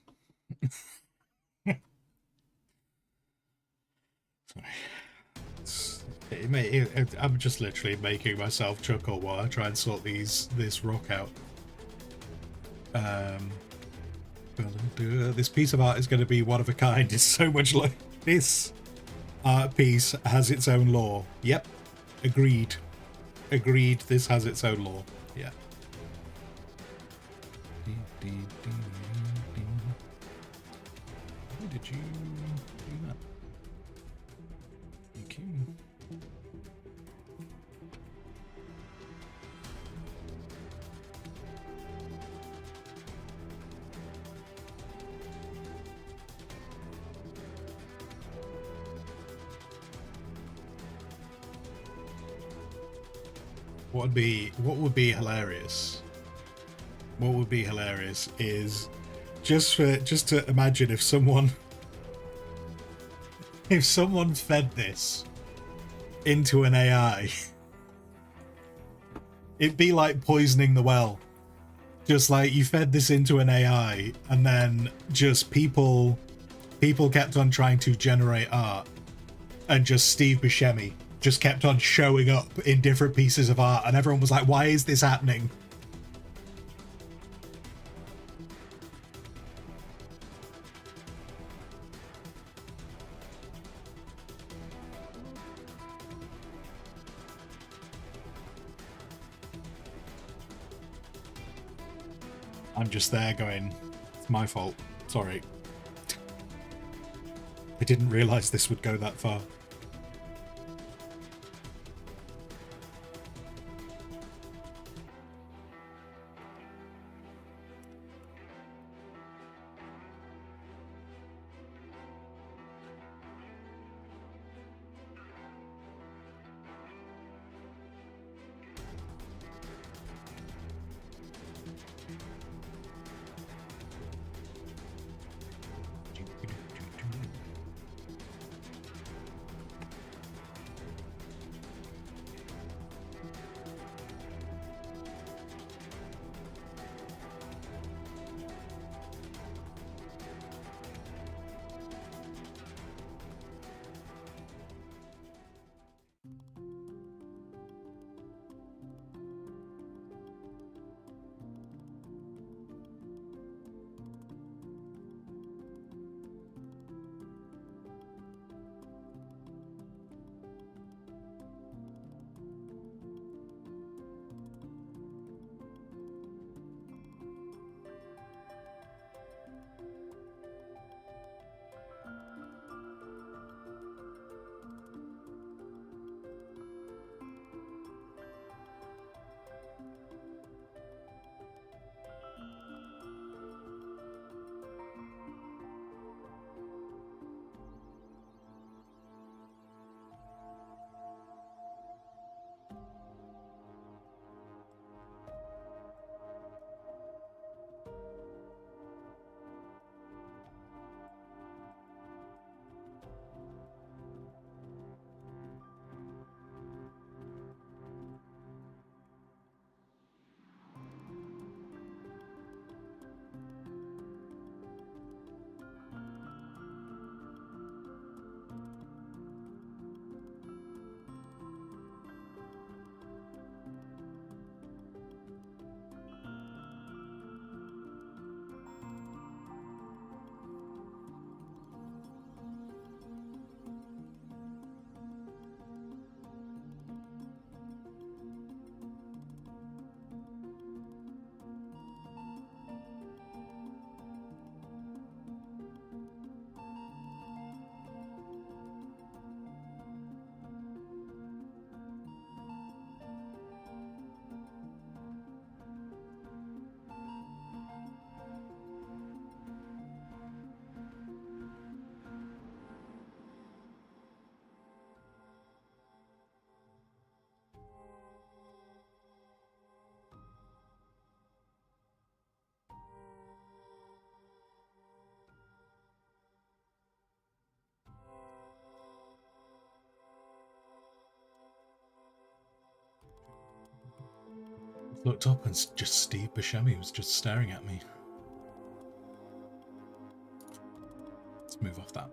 we go. Sorry. I'm just literally making myself chuckle while I try and sort this rock out. This piece of art is going to be one of a kind. It's so much like this art piece has its own lore. Yep, agreed. Agreed. This has its own lore. Yeah. Why did you do that? Thank you. What would be hilarious? What would be hilarious is just to imagine if someone fed this into an AI. It'd be like poisoning the well. Just like you fed this into an AI and then just people kept on trying to generate art, and just Steve Buscemi just kept on showing up in different pieces of art, and everyone was like, why is this happening? I'm just there going, it's my fault. Sorry. I didn't realize this would go that far. Looked up and just Steve Buscemi was just staring at me. move off that.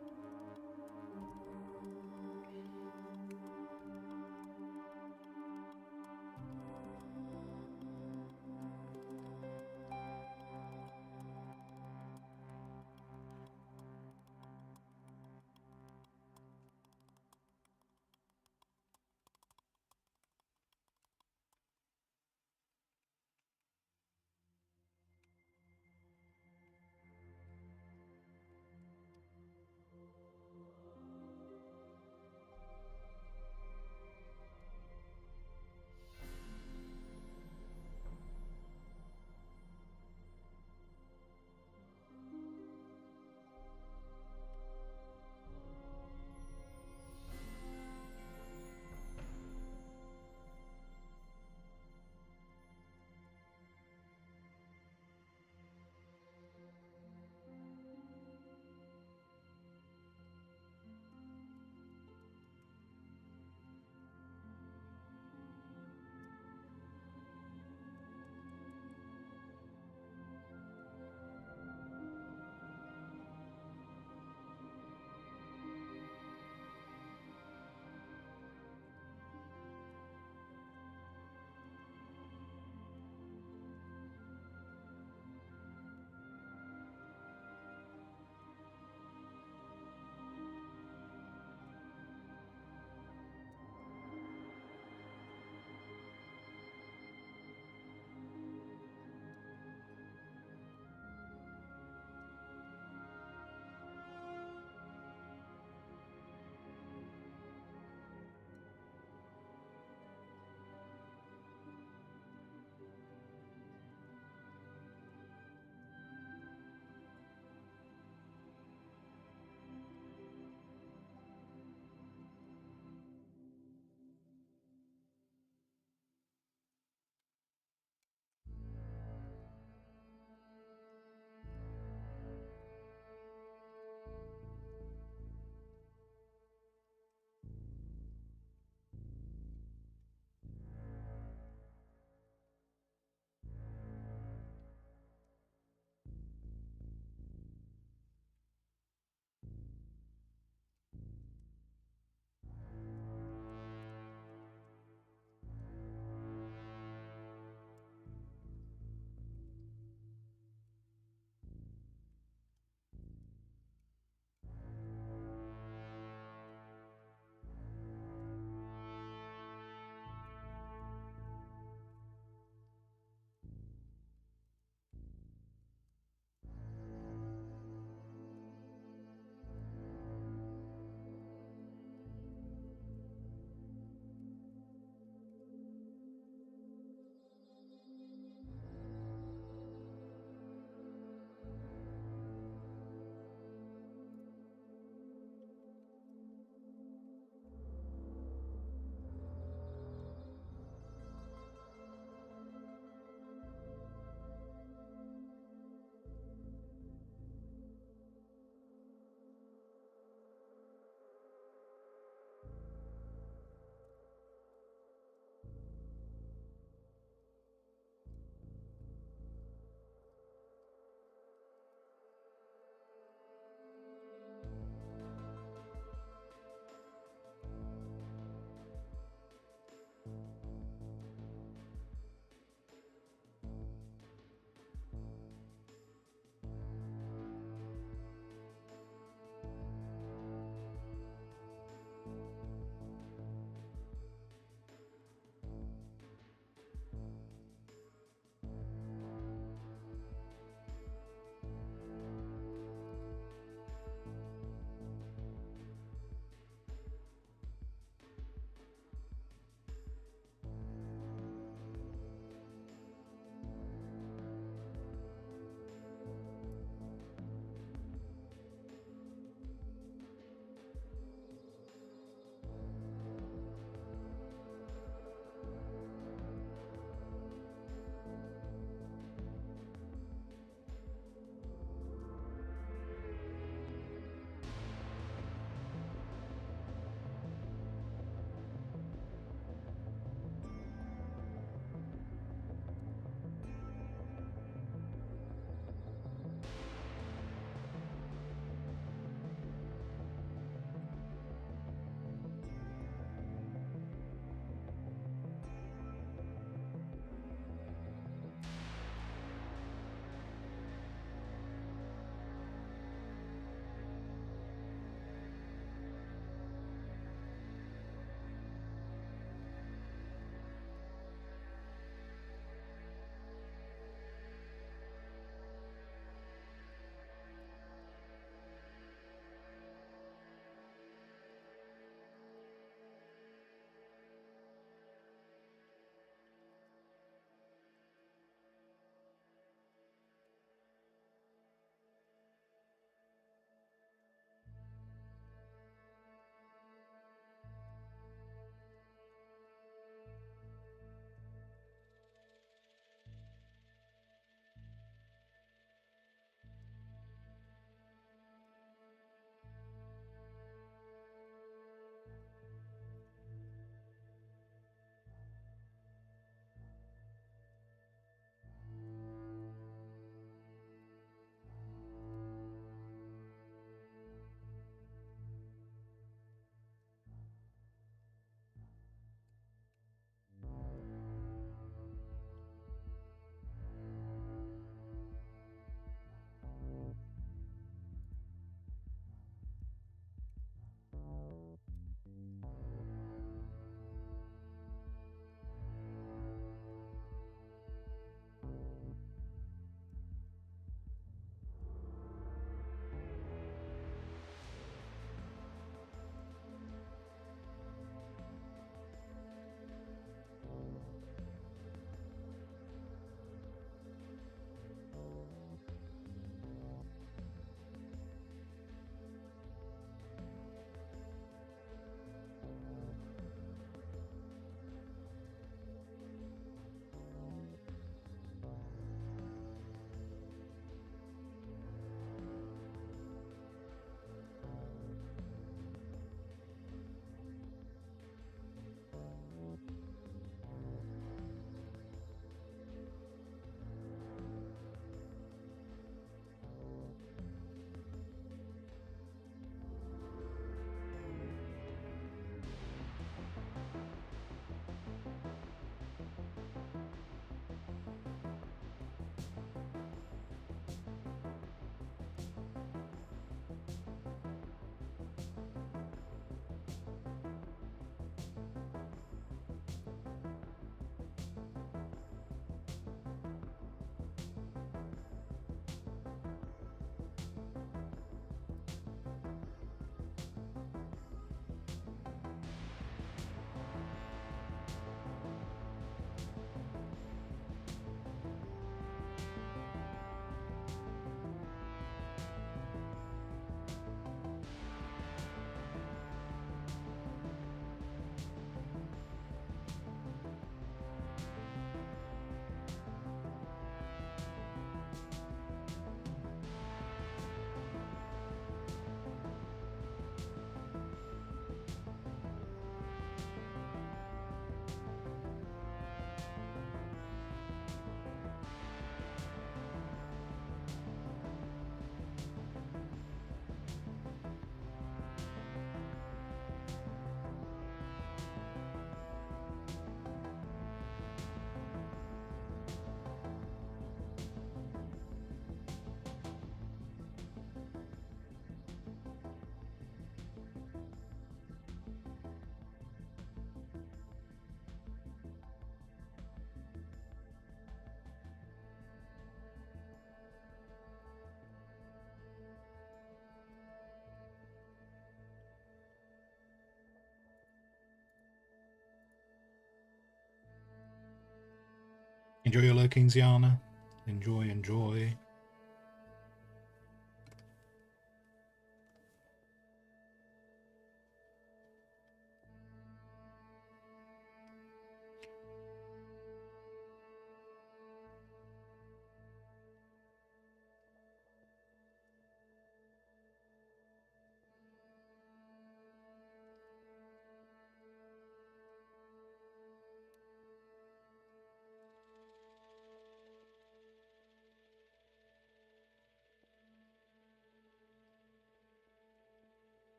Enjoy your lurkings, Yana. Enjoy, enjoy.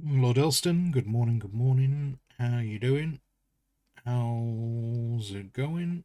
Lord Elston, good morning, good morning. How you doing? How's it going?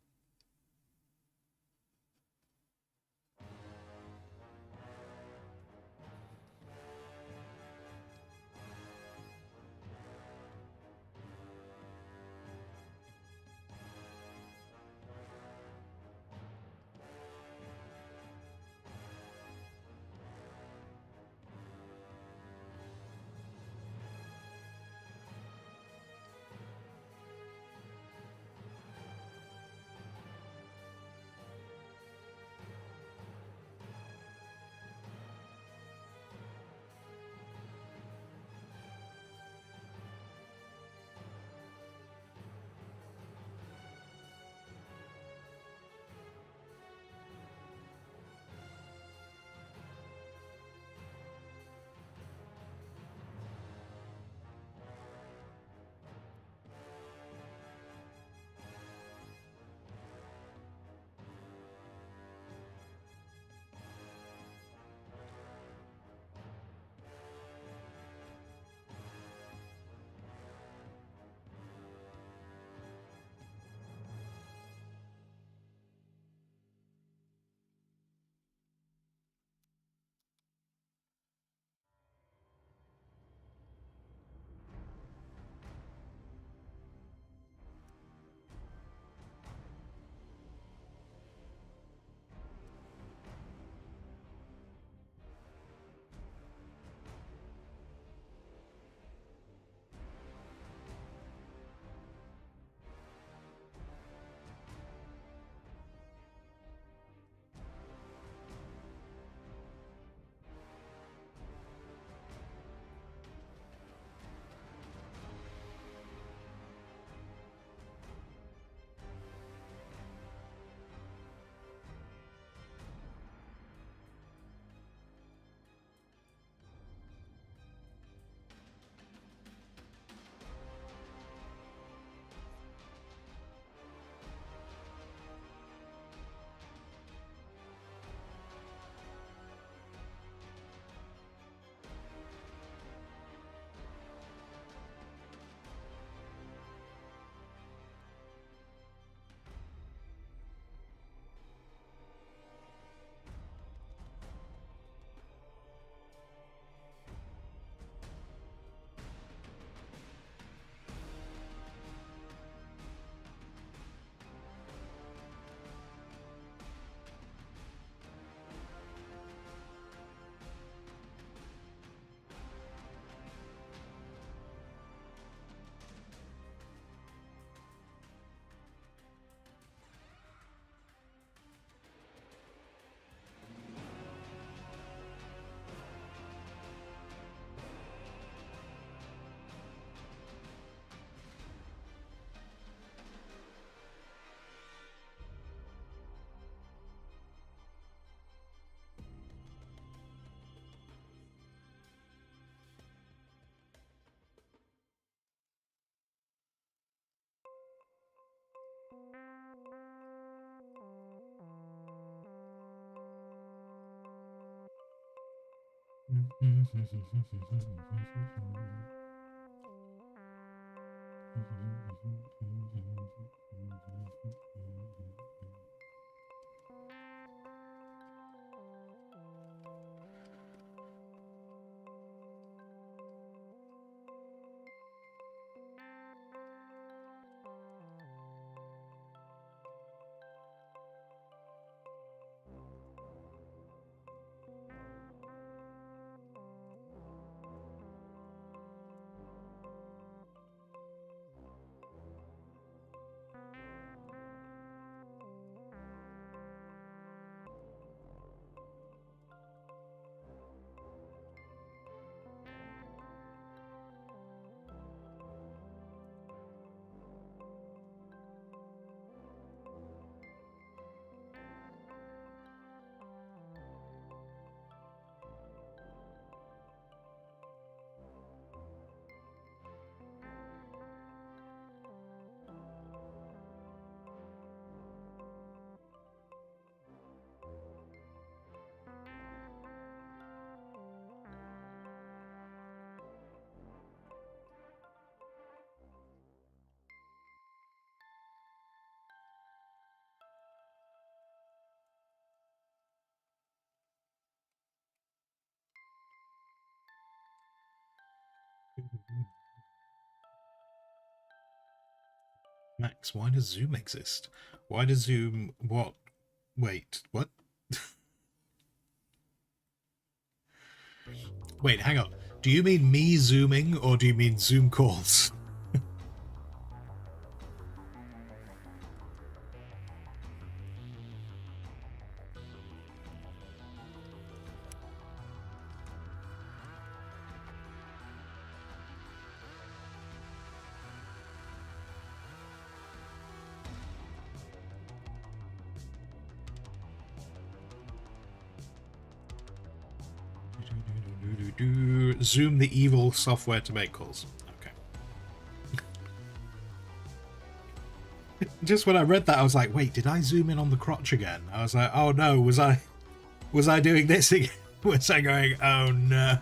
Max, why does Zoom exist? Why does Zoom... What? Wait, what? Wait, hang on. Do you mean me zooming, or do you mean Zoom calls? Zoom the evil software to make calls. Okay. Just when I read that, I was like, wait, did I zoom in on the crotch again? I was like, oh no, was I doing this again? Was I going, oh no?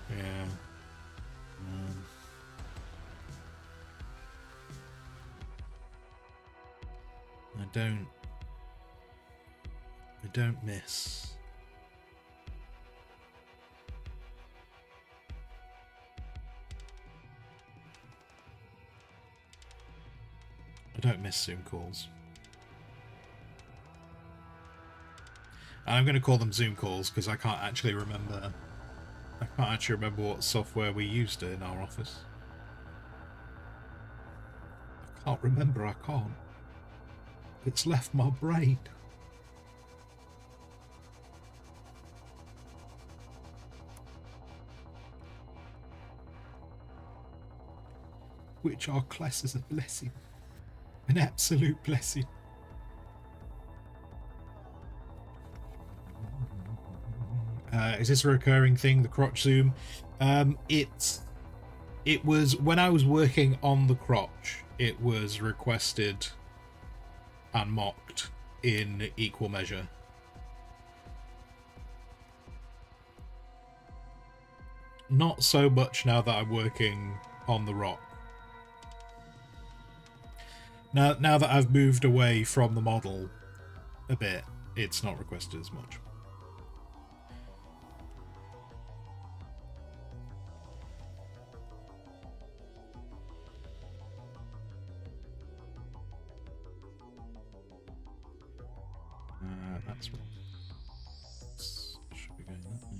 Yeah. I don't miss. I don't miss Zoom calls. I'm going to call them Zoom calls because I can't actually remember. I can't actually remember what software we used in our office. I can't remember. I can't. It's left my brain. Which our class is a blessing. An absolute blessing. Is this a recurring thing, the crotch zoom? It was when I was working on the crotch, it was requested and mocked in equal measure. Not so much now that I'm working on the rock. Now that I've moved away from the model a bit, it's not requested as much. That's wrong. Should be going that way.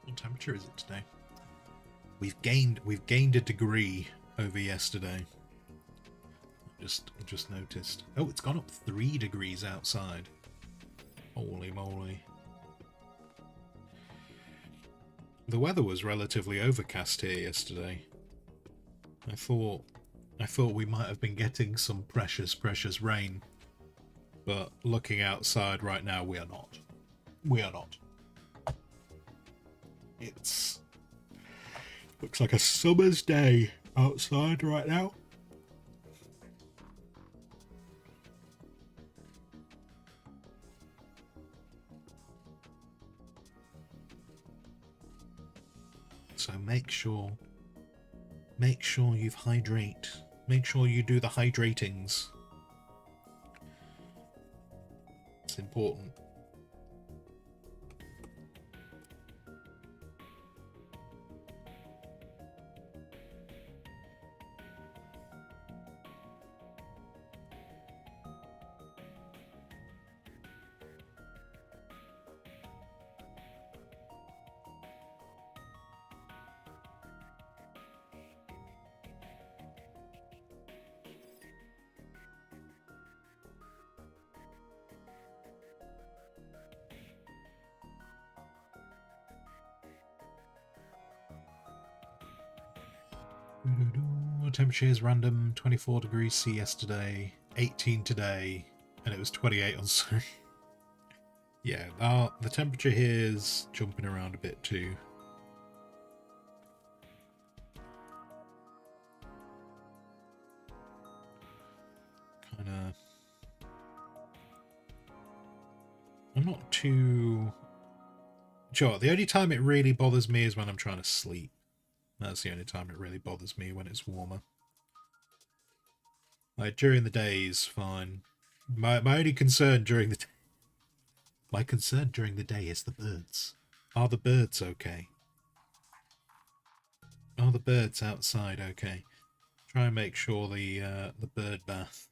What temperature is it today? We've gained a degree over yesterday. Just noticed. Oh, it's gone up 3 degrees outside. Holy moly. The weather was relatively overcast here yesterday. I thought we might have been getting some precious rain. But looking outside right now, we are not. We are not. It's looks like a summer's day outside right now. So make sure you hydrate. Make sure you do the hydratings. It's important. Temperature is random. 24 degrees C yesterday, 18 today, and it was 28 on Sunday. Yeah, the temperature here is jumping around a bit too. Kinda... I'm not too... Sure, the only time it really bothers me is when I'm trying to sleep. That's the only time it really bothers me, when it's warmer. Like, during the day is fine. My only concern during the day... My concern during the day is the birds. Are the birds okay? Are the birds outside okay? Try and make sure the bird bath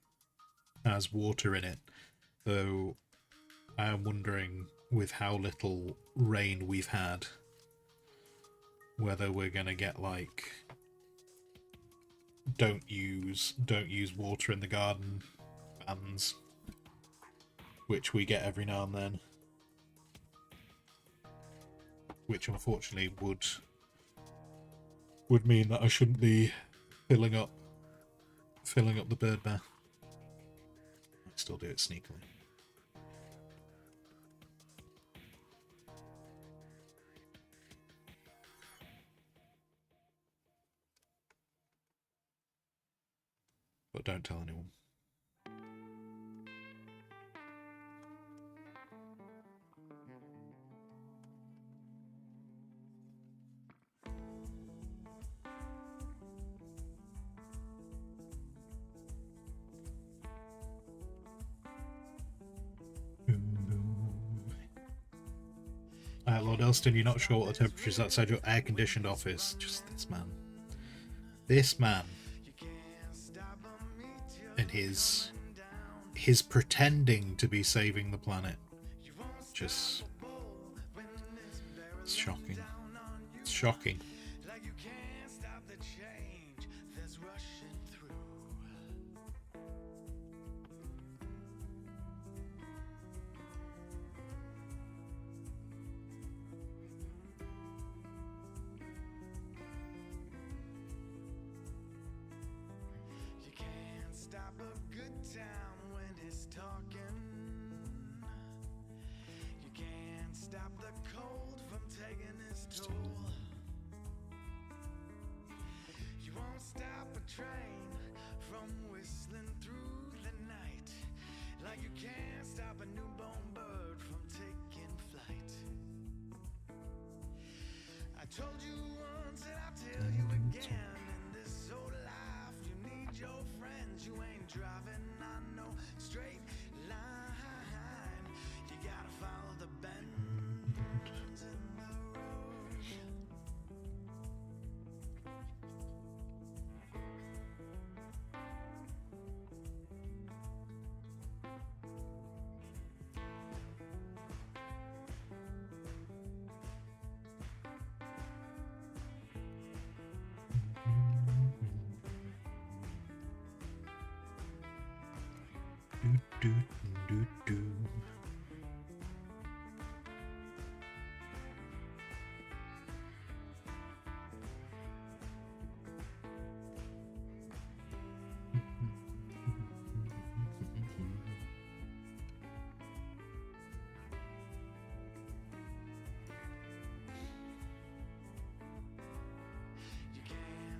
has water in it. Though I am wondering, with how little rain we've had, whether we're gonna get like don't use water in the garden bans, which we get every now and then, which unfortunately would mean that I shouldn't be filling up the bird bath. I still do it sneakily. But don't tell anyone. Lord Elston, you're not sure what the temperature is outside your air-conditioned office. Just this man. This man. And his pretending to be saving the planet. Just... It's shocking. It's shocking.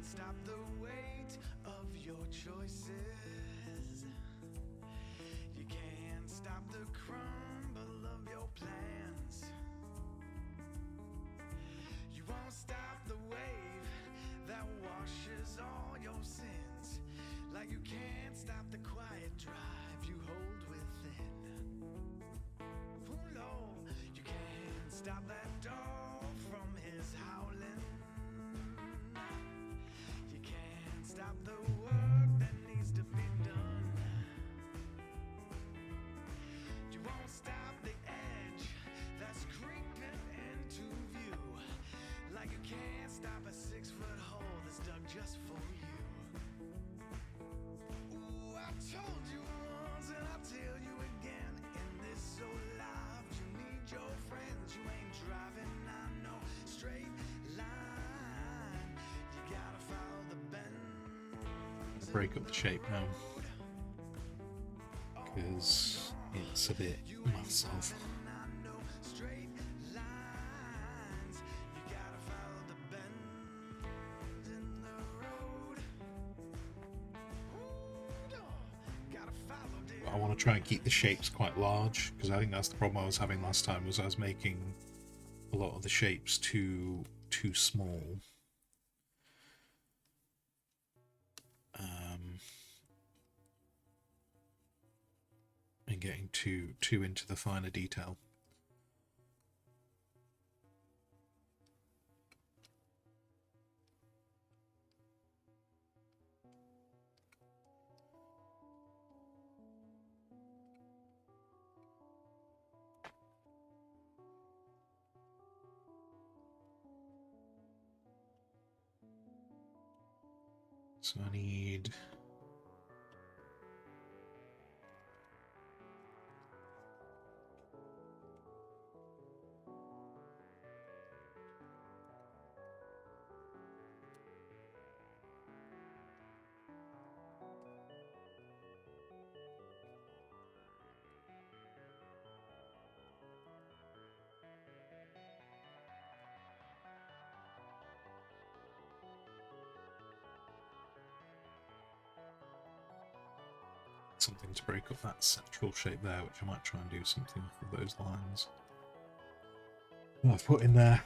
Stop the weight of your choices. You can't stop the crumble of your plans. You won't stop the wave that washes all your sins. Like you can't stop the quiet drive you hold within. Oh no, you can't stop that dog from his howling. Stop the work that needs to be done. You break up the shape now, because it's a bit massive. I want to try and keep the shapes quite large, because I think that's the problem I was having last time, was I was making a lot of the shapes too small. And getting too into the finer detail. So I need something to break up that central shape there, which I might try and do something with those lines. I've put in there.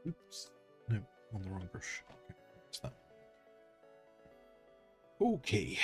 Oops. No, on the wrong brush. Okay, what's that? Okay.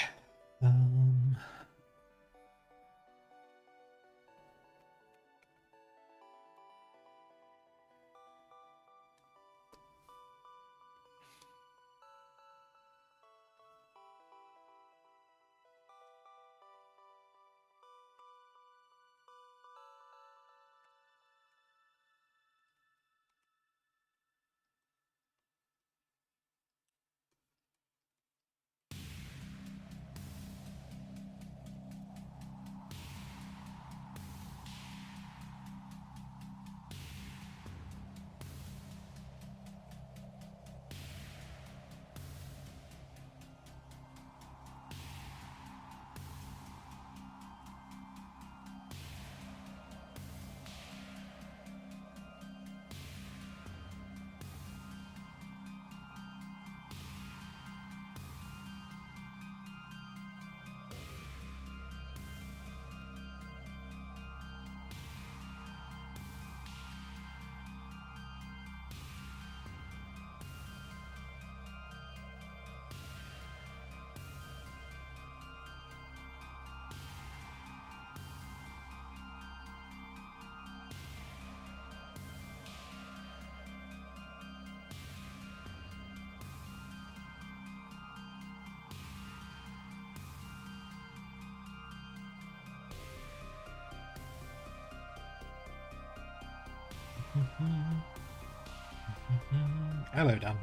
Hello, Dan.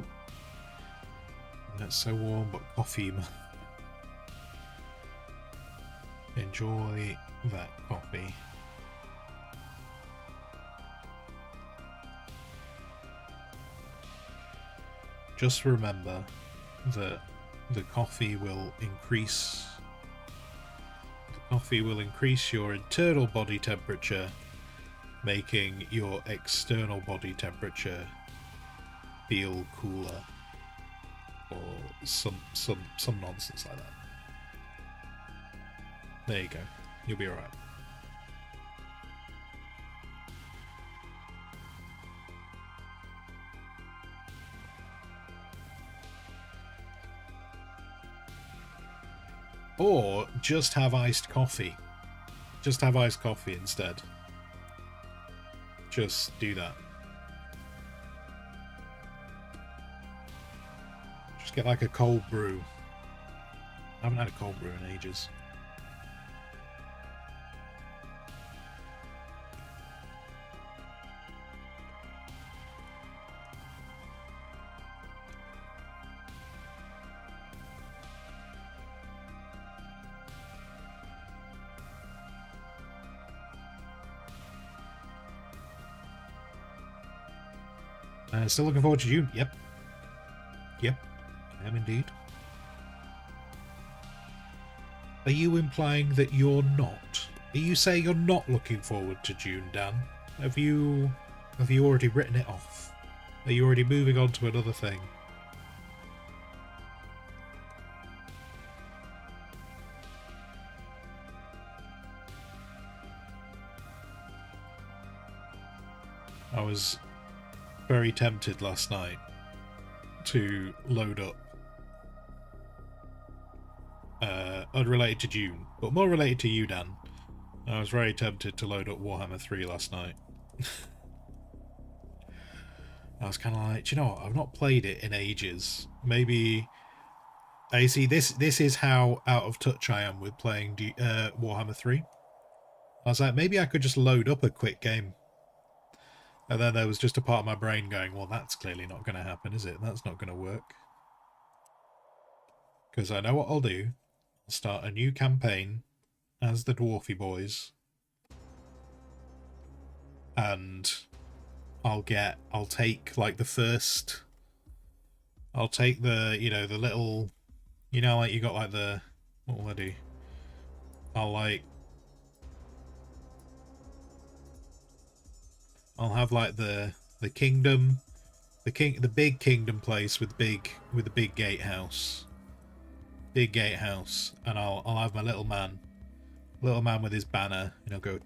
It's so warm, but coffee. Enjoy that coffee. Just remember that the coffee will increase your internal body temperature, making your external body temperature feel cooler, or some nonsense like that. There you go. You'll be alright. Or just have iced coffee. Just have iced coffee instead. Just do that. Just get like a cold brew. I haven't had a cold brew in ages. Still looking forward to June. Yep. Yep. I am indeed. Are you implying that you're not? Are you saying you're not looking forward to June, Dan? Have you already written it off? Are you already moving on to another thing? I was very tempted last night to load up unrelated to June, but more related to you, Dan. I was very tempted to load up Warhammer 3 last night. I was kind of like, do you know what? I've not played it in ages. Maybe I see this is how out of touch I am with playing Warhammer 3. I was like, maybe I could just load up a quick game. And then there was just a part of my brain going, well, that's clearly not going to happen, is it? That's not going to work. Because I know what I'll do. I'll start a new campaign as the Dwarfy Boys. And I'll take, like, the first... I'll take the, you know, the little... You know, like, you got, like, the... What will I do? I'll have like the kingdom, the big kingdom place with the big gatehouse, and I'll have my little man with his banner, and he'll go,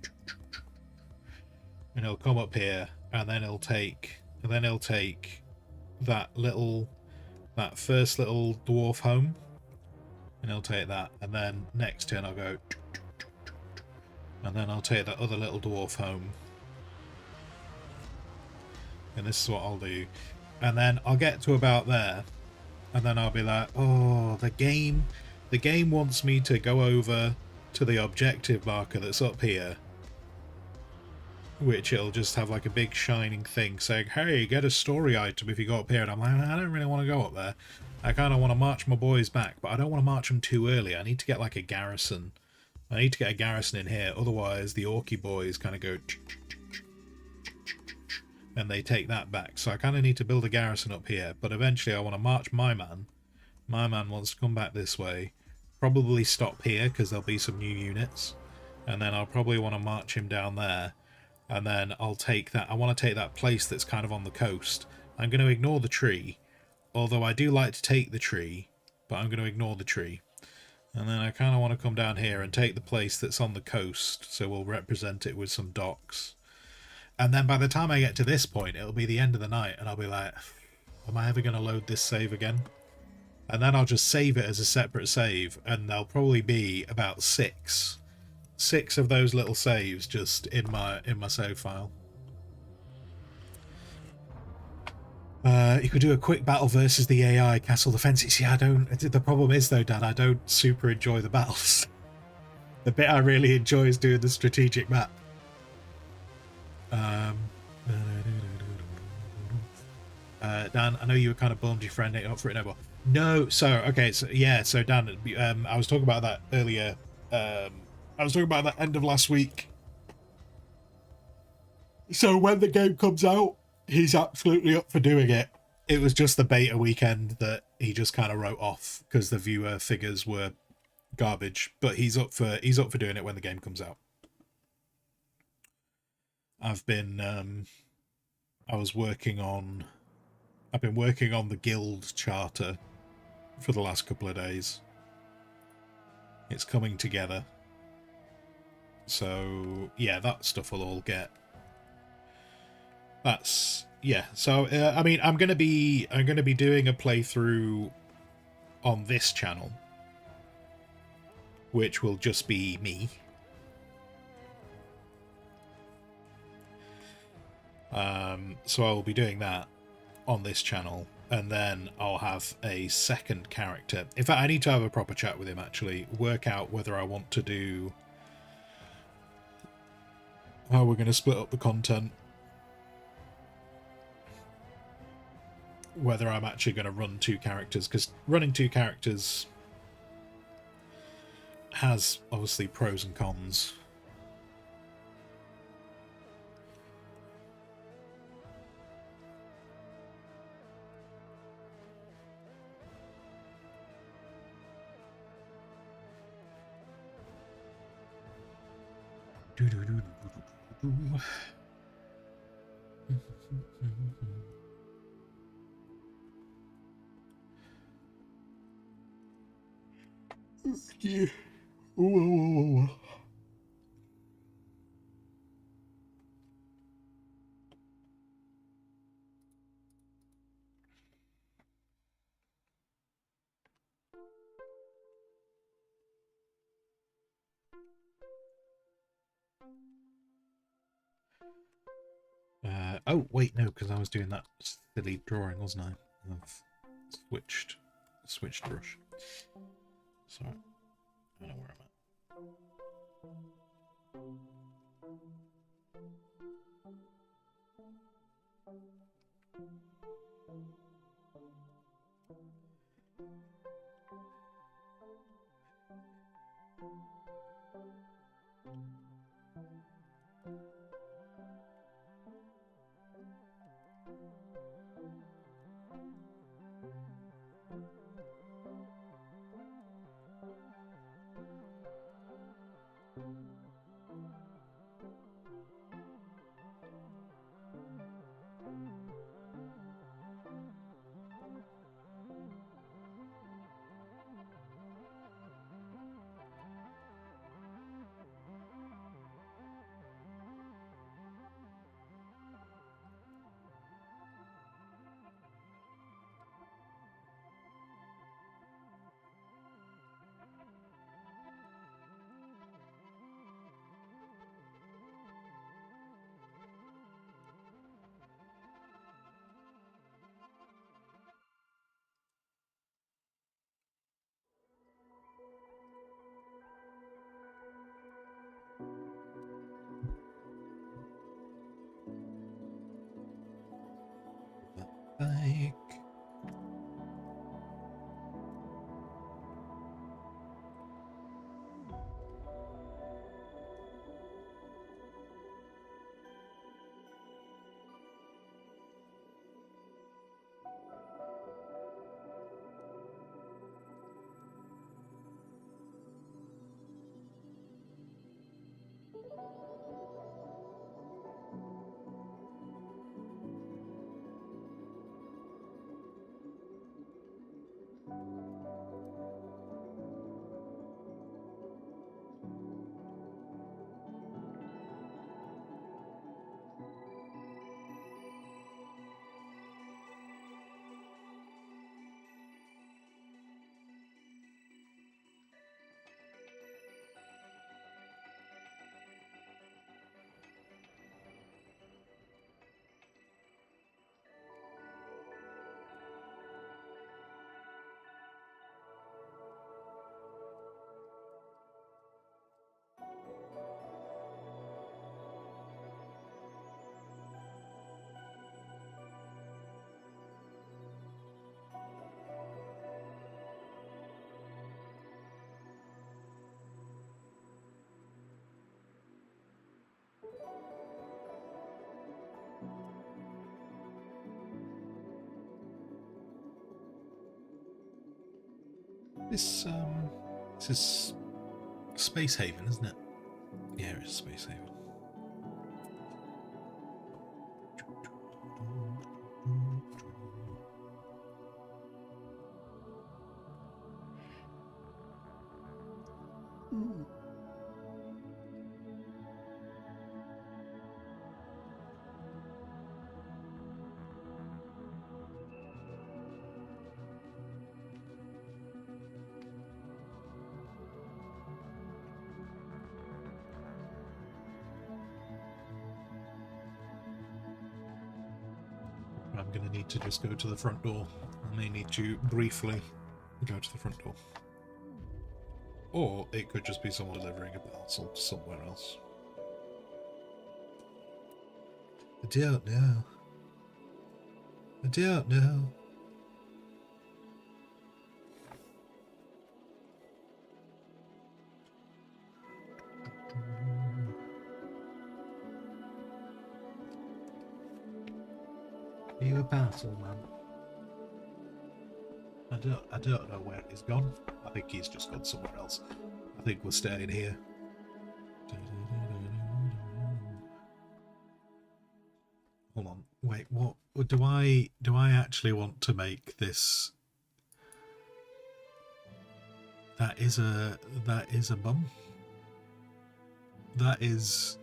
and he'll come up here, and then he'll take that first little dwarf home, and he'll take that, and then next turn I'll go, and then I'll take that other little dwarf home. And this is what I'll do. And then I'll get to about there. And then I'll be like, oh, the game wants me to go over to the objective marker that's up here. Which it'll just have like a big shining thing saying, hey, get a story item if you go up here. And I'm like, I don't really want to go up there. I kind of want to march my boys back, but I don't want to march them too early. I need to get like a garrison. I need to get a garrison in here. Otherwise, the Orky boys kind of go... and they take that back. So I kind of need to build a garrison up here, but eventually I want to march my man. My man wants to come back this way, probably stop here because there'll be some new units, and then I'll probably want to march him down there, and then I'll take that. I want to take that place that's kind of on the coast. I'm going to ignore the tree, although I do like to take the tree, but I'm going to ignore the tree. And then I kind of want to come down here and take the place that's on the coast, so we'll represent it with some docks. And then by the time I get to this point, it'll be the end of the night, and I'll be like, am I ever going to load this save again? And then I'll just save it as a separate save, and there'll probably be about six of those little saves just in my save file. You could do a quick battle versus the AI castle defenses. Yeah, I don't... The problem is, though, Dan, I don't super enjoy the battles. The bit I really enjoy is doing the strategic map. Dan, I know you were kind of bummed your friend ain't up for it no more. No, so okay, so yeah, so Dan, I was talking about that earlier. I was talking about that end of last week. So when the game comes out, he's absolutely up for doing it. It was just the beta weekend that he just kind of wrote off because the viewer figures were garbage. But he's up for doing it when the game comes out. I've been working on the guild charter for the last couple of days. It's coming together. So yeah, that stuff will all get. That's yeah. So I mean, I'm gonna be doing a playthrough on this channel, which will just be me. So I'll be doing that on this channel, and then I'll have a second character. In fact, I need to have a proper chat with him, actually, work out whether I want to do how we're going to split up the content, whether I'm actually going to run two characters, because running two characters has obviously pros and cons. Yeah. Whoa. Oh wait, no, because I was doing that silly drawing, wasn't I? I've switched brush. Sorry, I don't know where I'm at. This is Space Haven, isn't it? Yeah, it's Space Haven. I'm going to need to just go to the front door. I may need to briefly go to the front door. Or it could just be someone delivering a parcel to somewhere else. I don't know. I don't know. Are you a parcel man? I don't know where he's gone. I think he's just gone somewhere else. I think we're staying here. Hold on. Wait, what do I actually want to make this? That is a bum. That is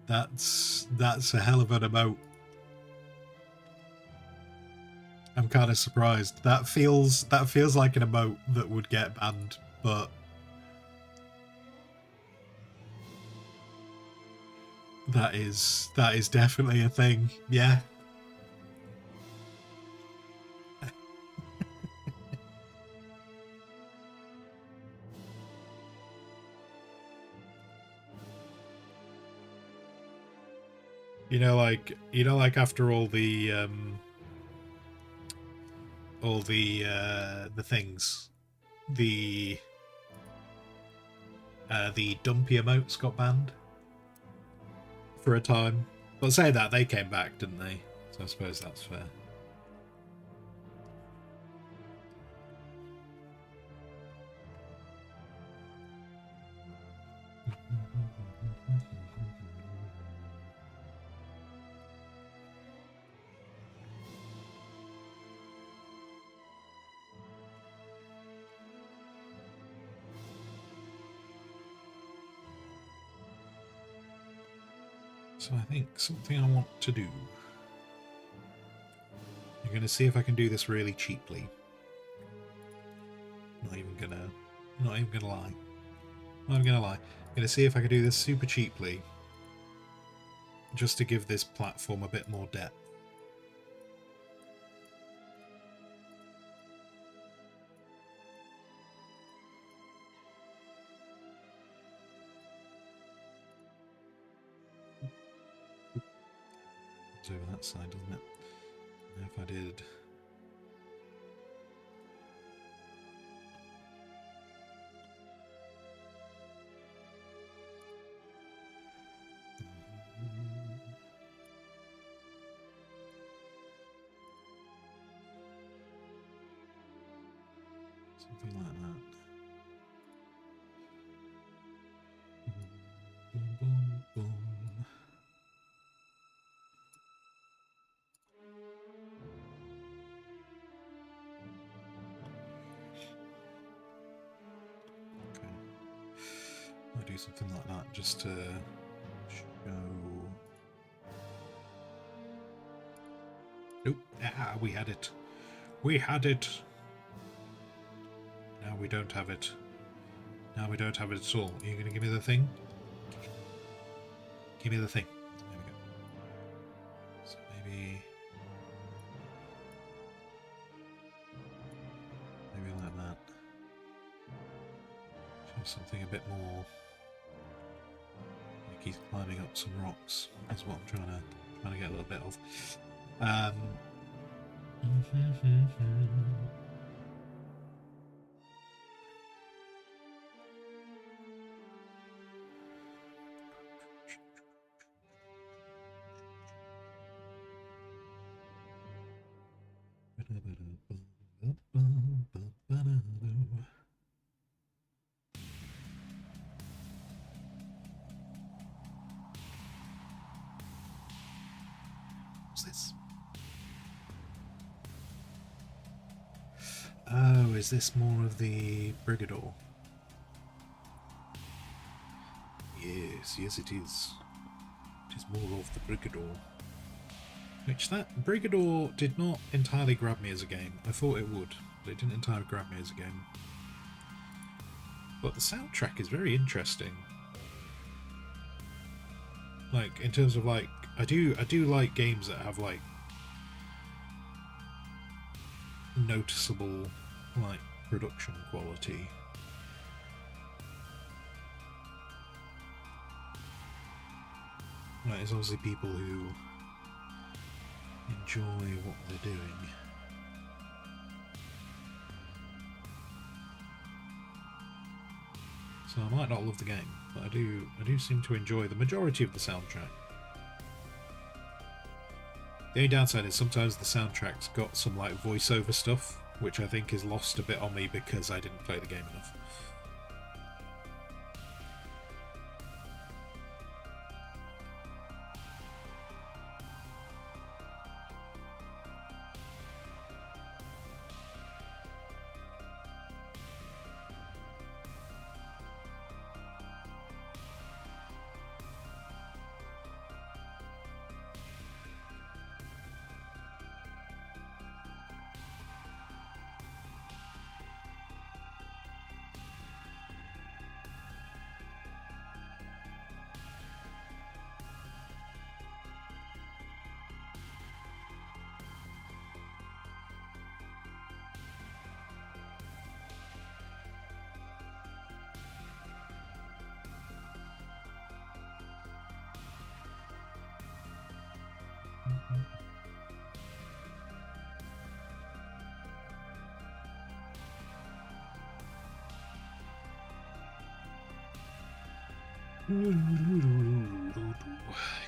that's a hell of an emote. I'm kind of surprised. That feels like an emote that would get banned, but that is definitely a thing. Yeah. You know, like after all the things, the dumpy emotes got banned for a time. But say that they came back, didn't they? So I suppose that's fair. So I think something I want to do. I'm gonna see if I can do this really cheaply. Not even gonna lie. Not even gonna lie. I'm gonna see if I can do this super cheaply, just to give this platform a bit more depth. It's over that side, doesn't it? Now if I did... something like that. Boom, boom, boom. Okay. I'll do something like that just to show... Nope. Ah, we had it. We had it. Now we don't have it. Now we don't have it at all. Are you going to give me the thing? Give me the thing. There we go. So maybe like that. Show something a bit more. Like he's climbing up some rocks. That's what I'm trying to get a little bit of. What's this? Oh, is this more of the Brigador? Yes, it is. It is more of the Brigador. Which that Brigador did not entirely grab me as a game. I thought it would, but it didn't entirely grab me as a game. But the soundtrack is very interesting. Like, in terms of like, I do like games that have like noticeable like production quality. Like, it's obviously people who enjoy what they're doing. So I might not love the game, but I do seem to enjoy the majority of the soundtrack. The only downside is sometimes the soundtrack's got some like voiceover stuff, which I think is lost a bit on me because I didn't play the game enough.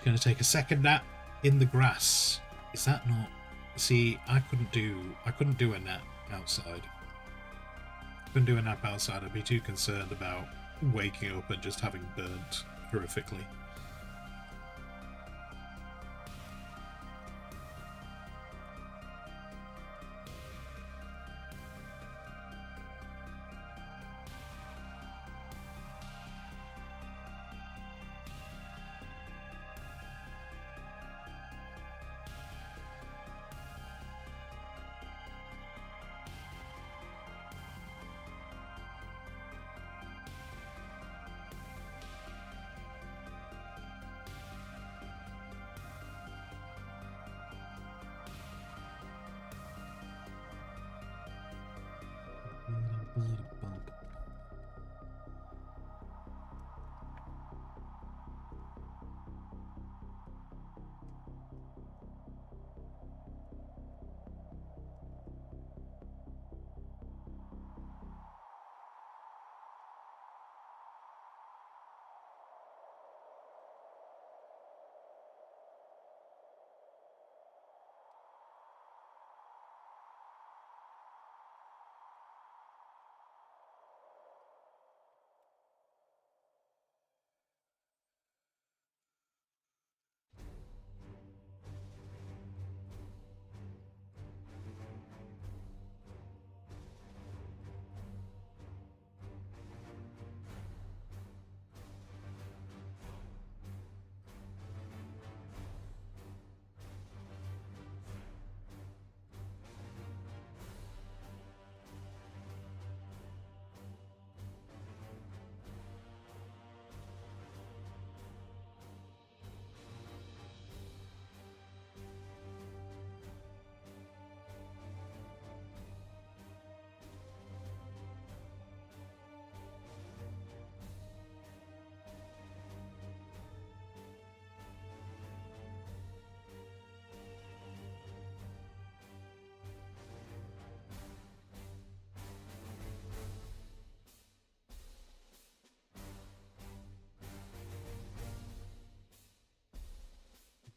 Gonna take a second nap in the grass. Is that not? See, I couldn't do a nap outside. Couldn't do a nap outside. I'd be too concerned about waking up and just having burnt horrifically.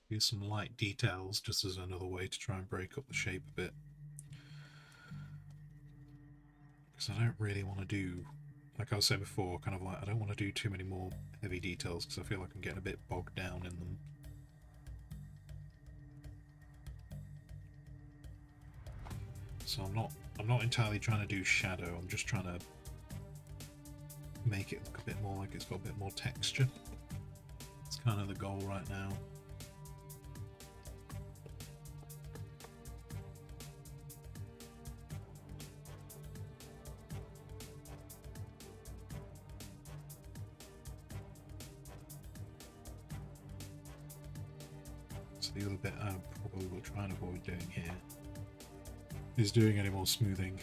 Use some light details just as another way to try and break up the shape a bit. because I don't really want to do, like I was saying before, kind of like I don't want to do too many more heavy details because I feel like I'm getting a bit bogged down in them. So I'm not entirely trying to do shadow. I'm just trying to make it look a bit more like it's got a bit more texture. It's kind of the goal right now. So the other bit I probably will try and avoid doing here is doing any more smoothing.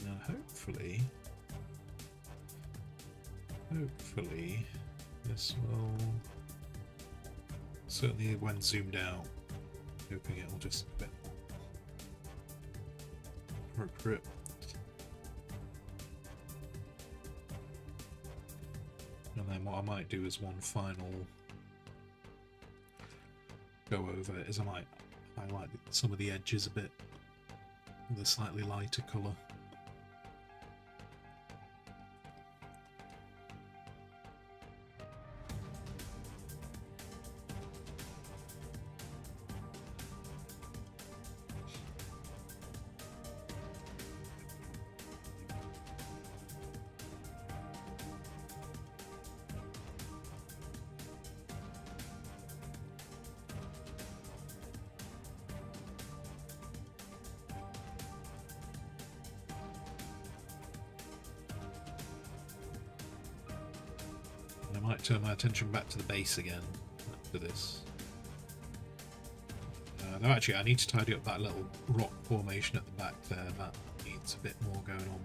Now hopefully this will, certainly when zoomed out, hoping it will just a bit more appropriate. And then what I might do is one final go over it is I might highlight some of the edges a bit with a slightly lighter colour. I might turn my attention back to the base again after this. No, actually, I need to tidy up that little rock formation at the back there. That needs a bit more going on.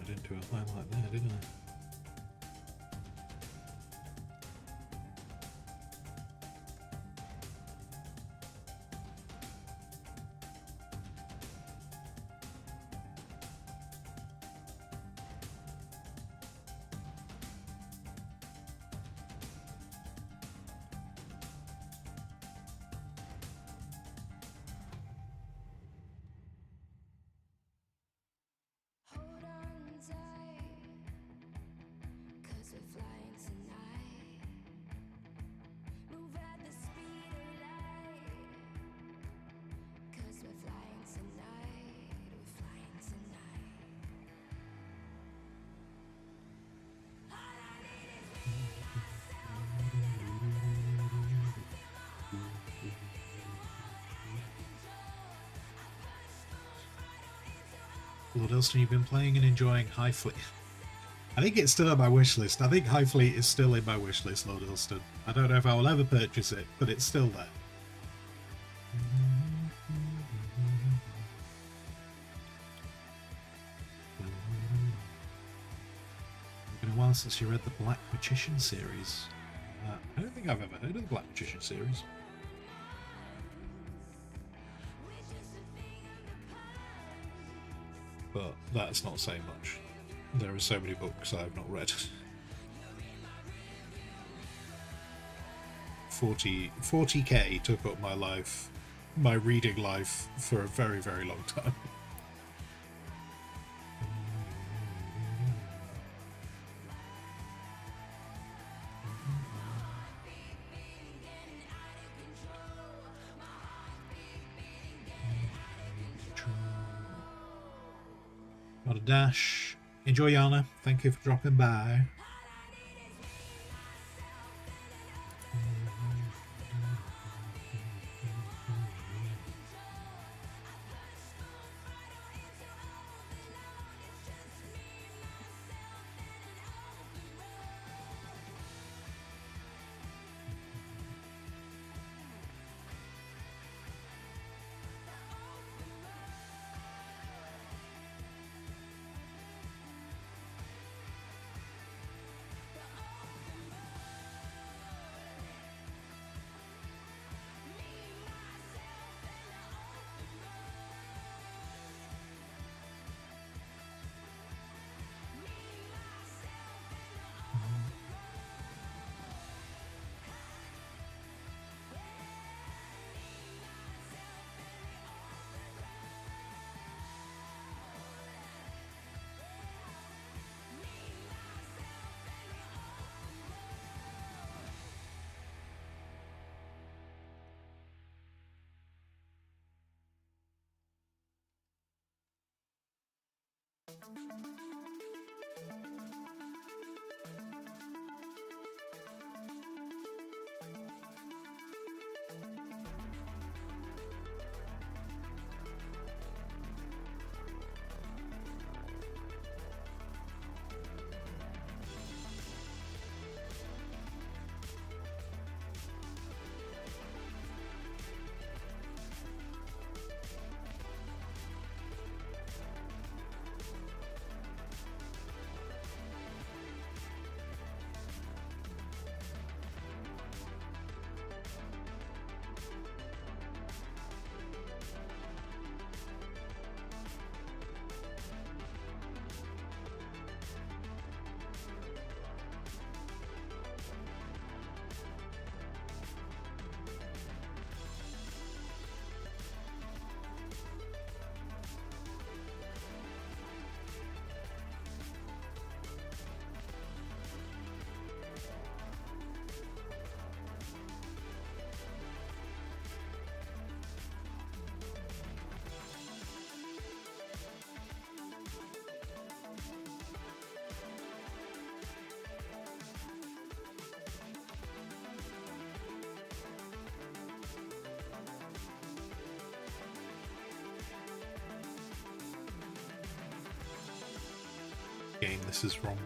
I didn't do a highlight there, did I? Hold on tight, 'cause we're flying tonight. Move at the speed of light, 'cause we're flying tonight. We're flying tonight. All I need is me, myself, and an open mind. Feel my heartbeat beating wide, out of control. I push, move right on into Lord Elston, you've been playing and enjoying High Fleet. I think it's still on my wish list. I think High Fleet is still in my wish list, Lord Elston. I don't know if I will ever purchase it, but it's still there. It's been a while since you read the Black Magician series. I don't think I've ever heard of the Black Magician series. But that's not saying much. There are so many books I've not read. 40k took up my life, my reading life, for a very, very long time. Got a dash. Enjoy, Yana. Thank you for dropping by. Game this is from.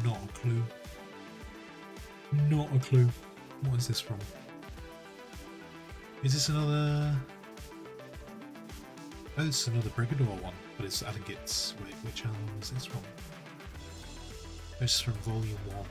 Not a clue. Not a clue. What is this from? Is this another... Oh, this is another Brigador one, but it's, I think it's... Wait, which album is this from? This is from Volume 1.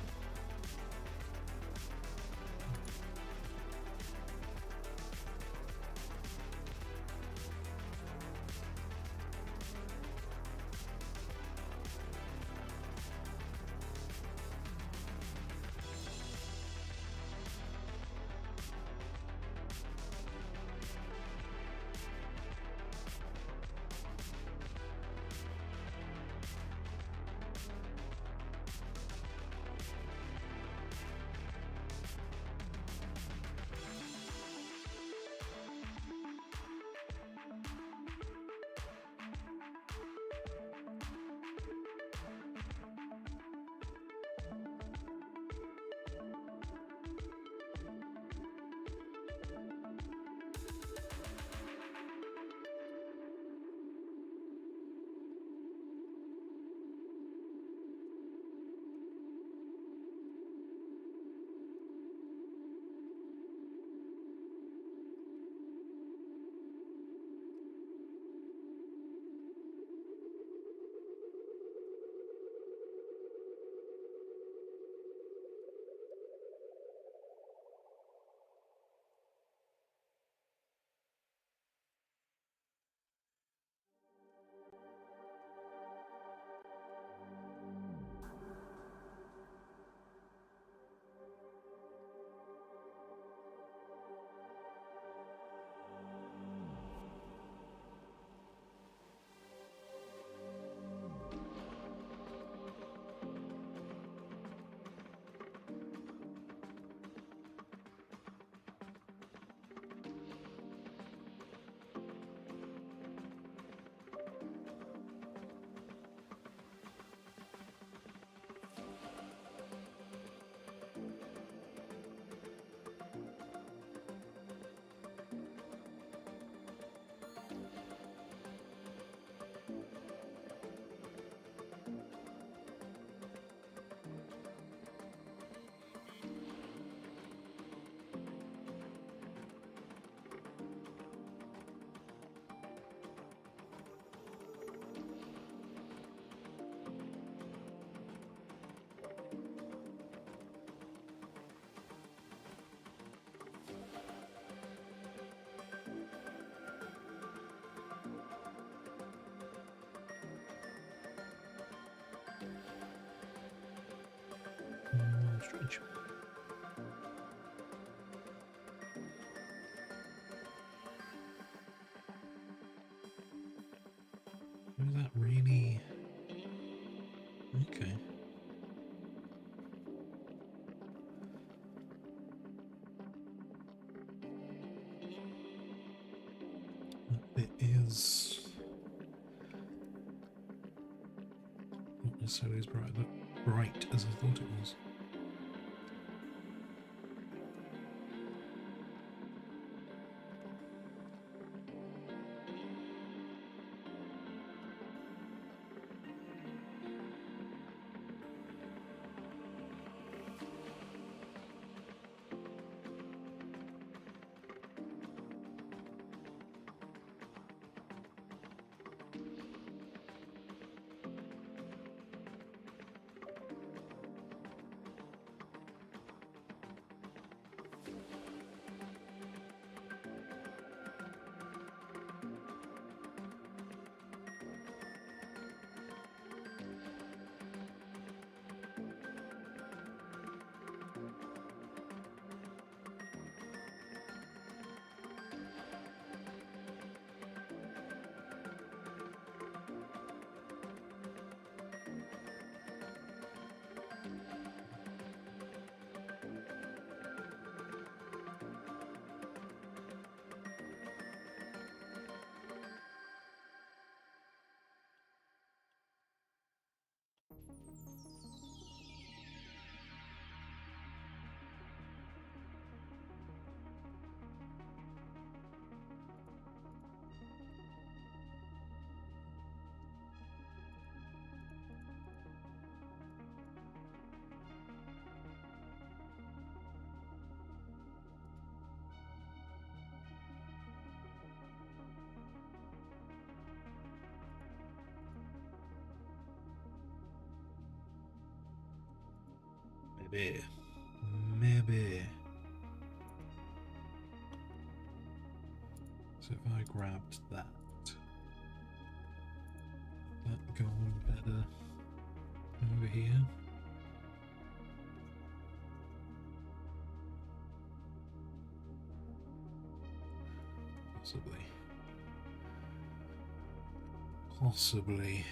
Strange. Was that really? Okay. It is necessarily as bright as I thought it was. Maybe. So if I grabbed that go on better over here. Possibly.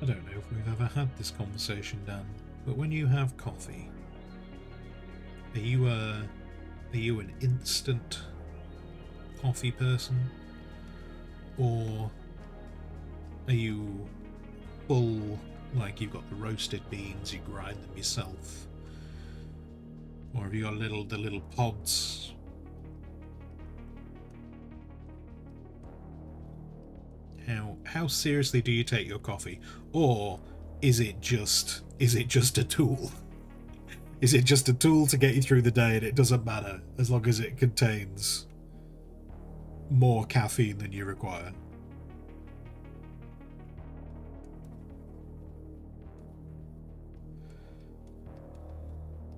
I don't know if we've ever had this conversation, Dan, but when you have coffee, are you an instant coffee person, or are you full, like you've got the roasted beans, you grind them yourself, or have you got the little pods? How seriously do you take your coffee, or is it just a tool? Is it just a tool to get you through the day, and it doesn't matter as long as it contains more caffeine than you require?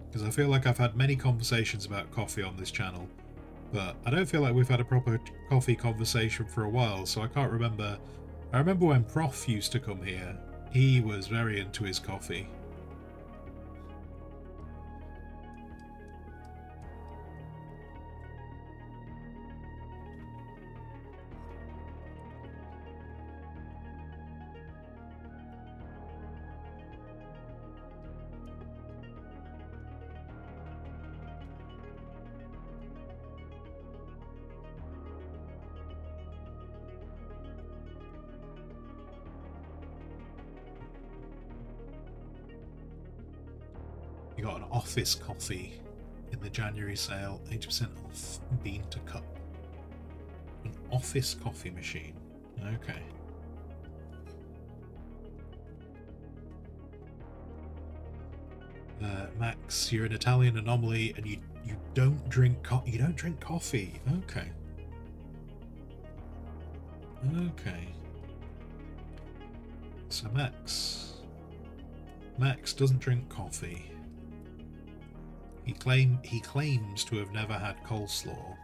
Because I feel like I've had many conversations about coffee on this channel, but I don't feel like we've had a proper coffee conversation for a while, so I can't remember. I remember when Prof used to come here, he was very into his coffee. got an office coffee in the January sale, 80% off bean to cup. An office coffee machine. Okay. Max, you're an Italian anomaly, and you don't drink coffee. Okay. Okay. So Max doesn't drink coffee. He claims to have never had coleslaw.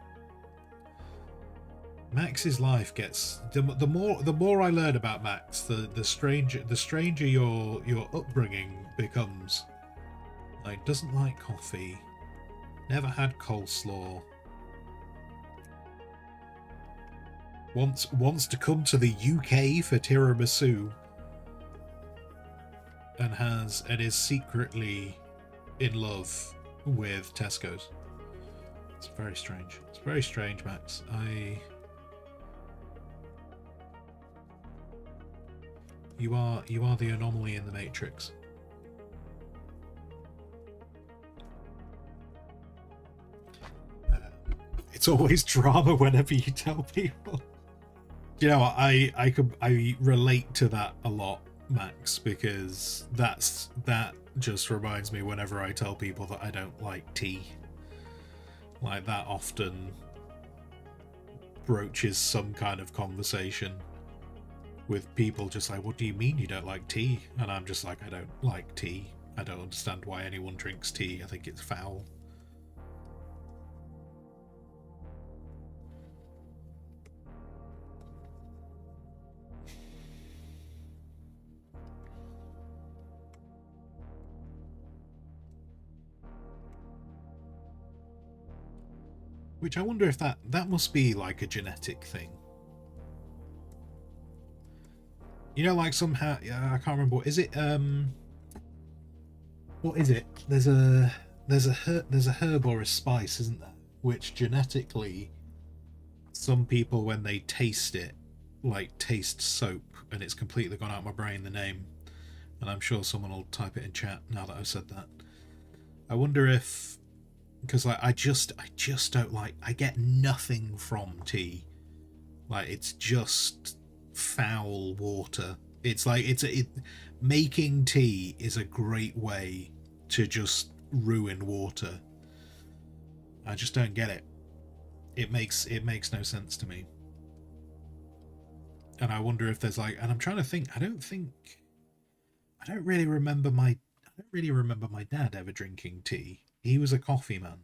Max's life gets the more I learn about Max, the stranger your upbringing becomes. Like, doesn't like coffee, never had coleslaw, wants to come to the UK for tiramisu, and is secretly in love with Tesco's. It's very strange. It's very strange, Max. You are the anomaly in the Matrix. It's always drama whenever you tell people. You know what? I relate to that a lot, Max, because that just reminds me whenever I tell people that I don't like tea. Like, that often broaches some kind of conversation with people just like, what do you mean you don't like tea? And I'm just like, I don't like tea. I don't understand why anyone drinks tea. I think it's foul. Which I wonder if that must be like a genetic thing. You know, like somehow, I can't remember. What is it? What is it? There's a herb or a spice, isn't there? Which genetically, some people when they taste it, like taste soap, and it's completely gone out of my brain, the name. And I'm sure someone will type it in chat now that I've said that. I wonder if, because like I just don't like. I get nothing from tea. Like, it's just foul water. It's like making tea is a great way to just ruin water. I just don't get it. It makes no sense to me. And I wonder if there's like, and I'm trying to think. I don't really remember my dad ever drinking tea. He was a coffee man.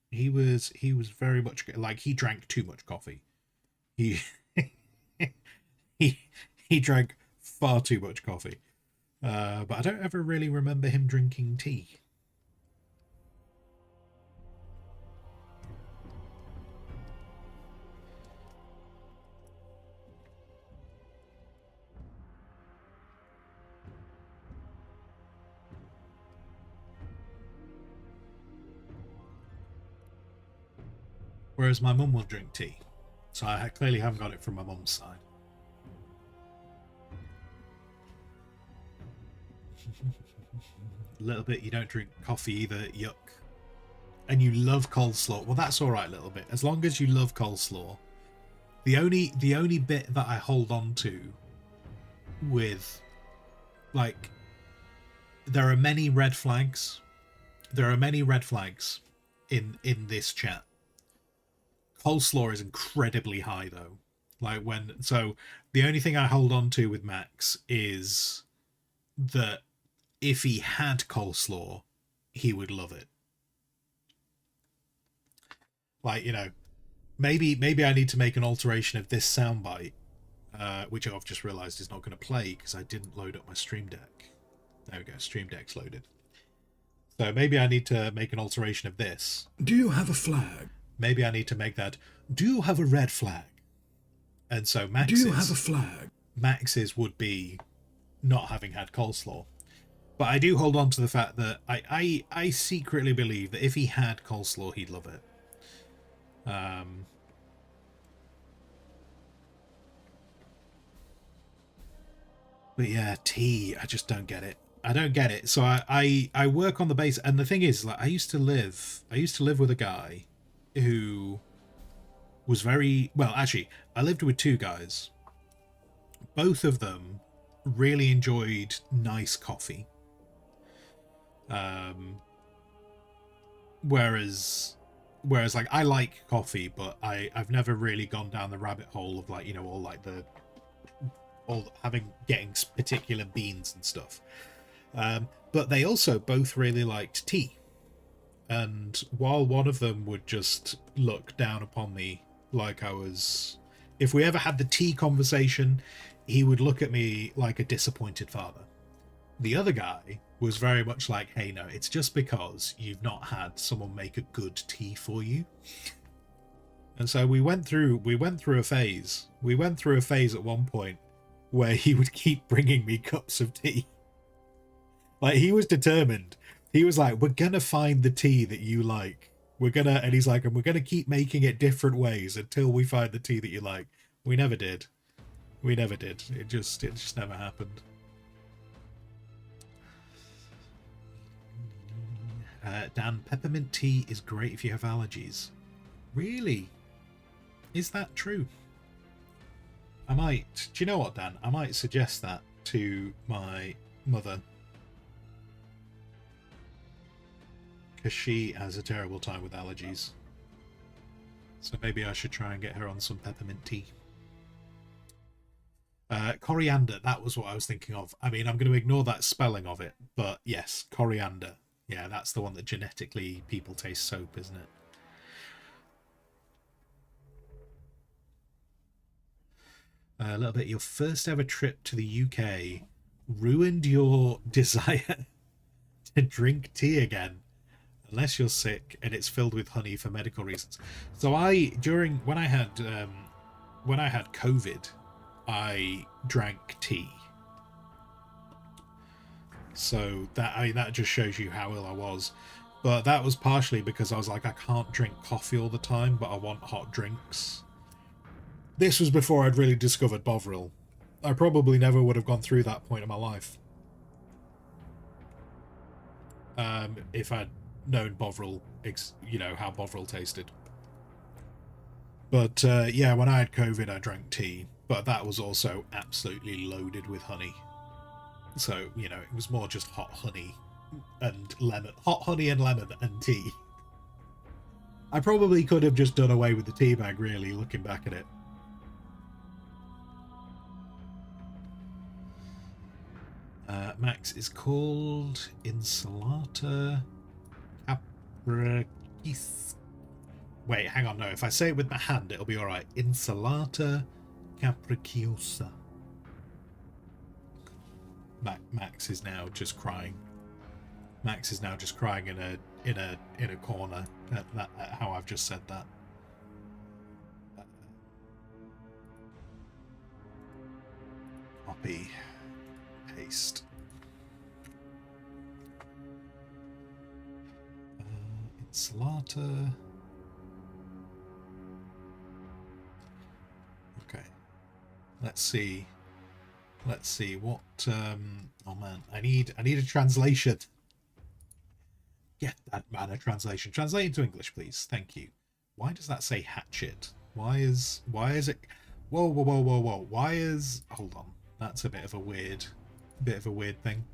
He was very much like, he drank too much coffee. He he drank far too much coffee. But I don't ever really remember him drinking tea. Whereas my mum will drink tea. So I clearly haven't got it from my mum's side. A little bit, you don't drink coffee either, yuck. And you love coleslaw. Well, that's alright, a little bit. As long as you love coleslaw. The only bit that I hold on to with, like, there are many red flags. There are many red flags in this chat. Coleslaw is incredibly high though. Like, so the only thing I hold on to with Max is that if he had coleslaw, he would love it. Like, you know, maybe I need to make an alteration of this soundbite, which I've just realized is not going to play because I didn't load up my Stream Deck. There we go, Stream Deck's loaded. So maybe I need to make an alteration of this. Do you have a flag? Maybe I need to make that, do you have a red flag? And so Max's... Do you have a flag? Max's would be not having had coleslaw. But I do hold on to the fact that I secretly believe that if he had coleslaw, he'd love it. But yeah, tea, I just don't get it. I don't get it. So I work on the base, and the thing is, like, I used to live with a guy who was very well. Actually, I lived with two guys. Both of them really enjoyed nice coffee. Whereas like I like coffee, but I've never really gone down the rabbit hole of, like, you know, all getting particular beans and stuff. But they also both really liked tea. And while one of them would just look down upon me like I was, if we ever had the tea conversation, he would look at me like a disappointed father. The other guy was very much like, hey, no, it's just because you've not had someone make a good tea for you. And so we went through a phase. We went through a phase at one point where he would keep bringing me cups of tea. Like, he was determined. He was like, we're gonna find the tea that you like. And he's like, and we're gonna keep making it different ways until we find the tea that you like. We never did. It just never happened. Dan, peppermint tea is great if you have allergies. Really? Is that true? Do you know what, Dan? I might suggest that to my mother. Because she has a terrible time with allergies. So maybe I should try and get her on some peppermint tea. Coriander, that was what I was thinking of. I mean, I'm going to ignore that spelling of it, but yes, coriander. Yeah, that's the one that genetically people taste soap, isn't it? A little bit. Your first ever trip to the UK ruined your desire to drink tea again, unless you're sick and it's filled with honey for medical reasons. So when I had COVID, I drank tea. So that just shows you how ill I was. But that was partially because I was like, I can't drink coffee all the time, but I want hot drinks. This was before I'd really discovered Bovril. I probably never would have gone through that point in my life. If I'd known Bovril, you know, how Bovril tasted. But yeah, when I had COVID, I drank tea, but that was also absolutely loaded with honey. So, you know, it was more just hot honey and lemon and tea. I probably could have just done away with the tea bag, really, looking back at it. Max is called Insalata Capriciosa. Wait, hang on, no. If I say it with my hand, it'll be alright. Insalata Capriciosa. Max is now just crying. Max is now just crying in a corner at how I've just said that. Copy. Paste. Insalata. Okay. Let's see what oh man, I need a translation. Get that man a translation. Translate into English, please. Thank you. Why does that say hatchet? Why is it? Whoa. Why is, hold on, that's a bit of a weird thing.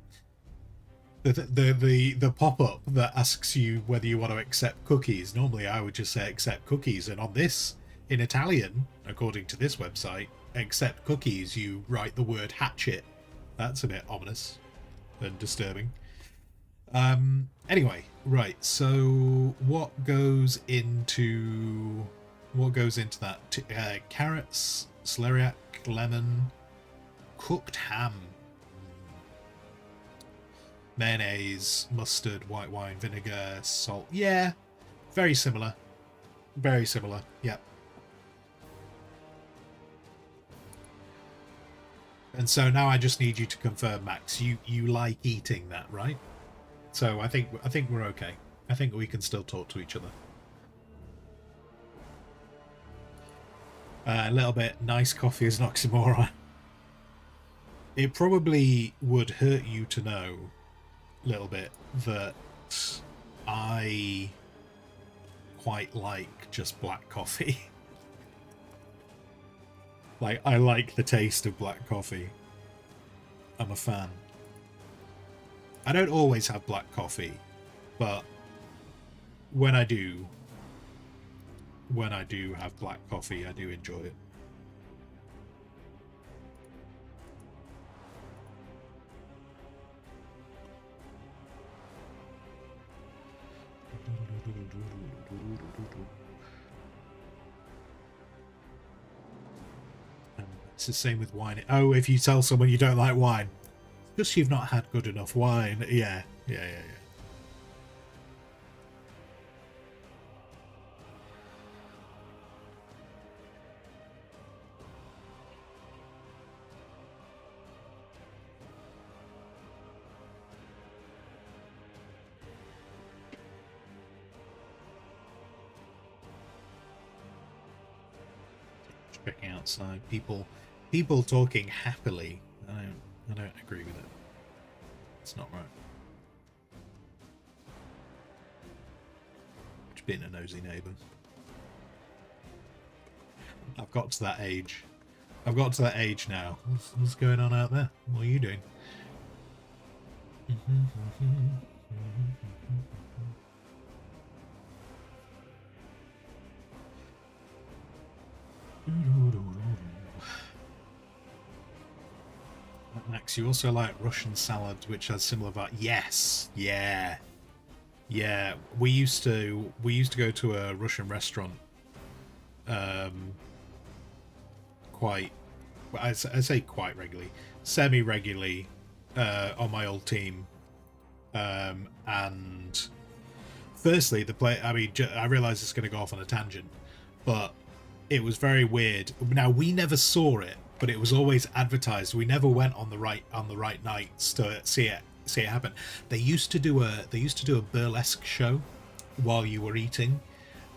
The pop-up that asks you whether you want to accept cookies, normally I would just say accept cookies, and on this, in Italian, according to this website, accept cookies, you write the word hatchet. That's a bit ominous and disturbing. Anyway, right, so what goes into that? Carrots, celeriac, lemon, cooked ham, mayonnaise, mustard, white wine, vinegar, salt. Yeah, very similar. Yep. And so now I just need you to confirm, Max, you like eating that, right? So I think we're okay. I think we can still talk to each other. A little bit. Nice coffee is an oxymoron. It probably would hurt you to know little bit that I quite like just black coffee. Like, I like the taste of black coffee. I'm a fan. I don't always have black coffee, but when I do have black coffee, I do enjoy it. It's the same with wine. Oh, if you tell someone you don't like wine, just you've not had good enough wine. Yeah. Checking outside, people talking happily. I don't agree with it. It's not right. Just being a nosy neighbour. I've got to that age. I've got to that age now. What's going on out there? What are you doing? Max, you also like Russian salad, which has similar vibe. Yes, yeah. We used to go to a Russian restaurant. Quite, I say quite regularly, semi-regularly, on my old team. And firstly, the play. I mean, I realise it's going to go off on a tangent, but it was very weird. Now, we never saw it, but it was always advertised. We never went on the right nights to see it happen. They used to do a burlesque show while you were eating,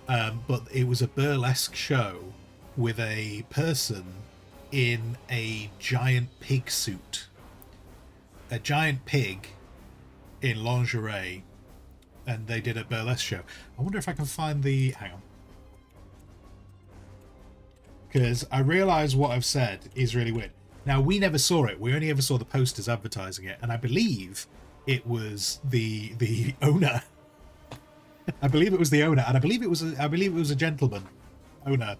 but it was a burlesque show with a person in a giant pig suit, a giant pig in lingerie, and they did a burlesque show. I wonder if I can find the. Hang on. Because I realise what I've said is really weird. Now, we never saw it. We only ever saw the posters advertising it. And I believe it was the owner. I believe it was the owner. And I believe it was a gentleman owner.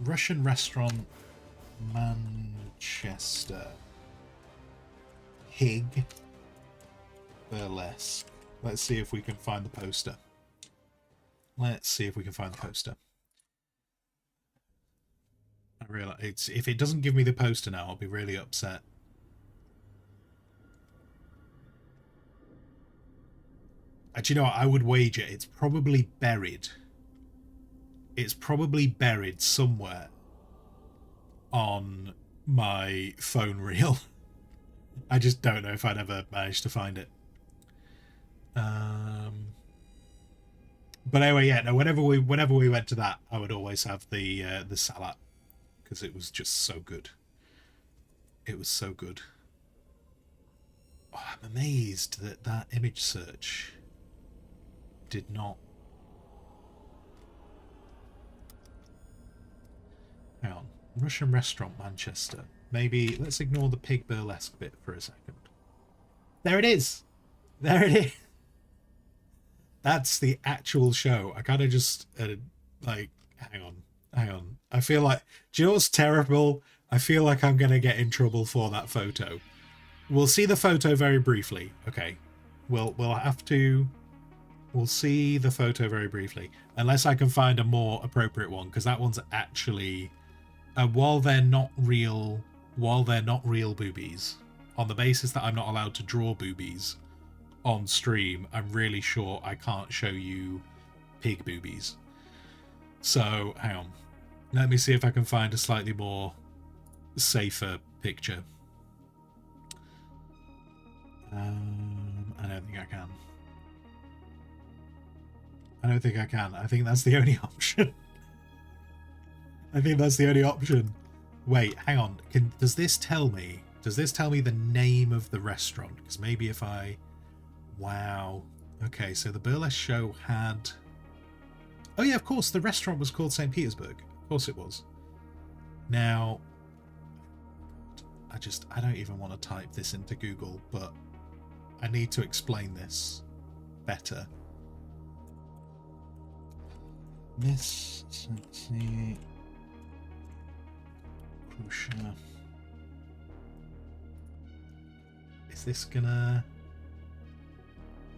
Russian restaurant, Manchester. Pig burlesque. Let's see if we can find the poster. I realize if it doesn't give me the poster now, I'll be really upset. Do you know what? I would wager it's probably buried. It's probably buried somewhere on my phone reel. I just don't know if I'd ever manage to find it. But anyway, yeah. No. Whenever we went to that, I would always have the salad. Because it was just so good. It was so good. Oh, I'm amazed that image search did not. Hang on. Russian restaurant, Manchester. Maybe let's ignore the pig burlesque bit for a second. There it is. There it is. That's the actual show. I kind of just like, hang on. I feel like, do you know what's terrible? I feel like I'm going to get in trouble for that photo. We'll see the photo very briefly. Okay. We'll see the photo very briefly. Unless I can find a more appropriate one, because that one's actually, while they're not real boobies, on the basis that I'm not allowed to draw boobies on stream, I'm really sure I can't show you pig boobies. So, hang on. Let me see if I can find a slightly more safer picture. I don't think I can. I think that's the only option. Wait, hang on. Does this tell me Does this tell me the name of the restaurant? Because maybe if I... Wow. Okay, so the burlesque show had... Oh yeah, of course, the restaurant was called St. Petersburg. Of course it was. Now, I don't even want to type this into Google, but I need to explain this better. Let's see. Crucia. Is this gonna...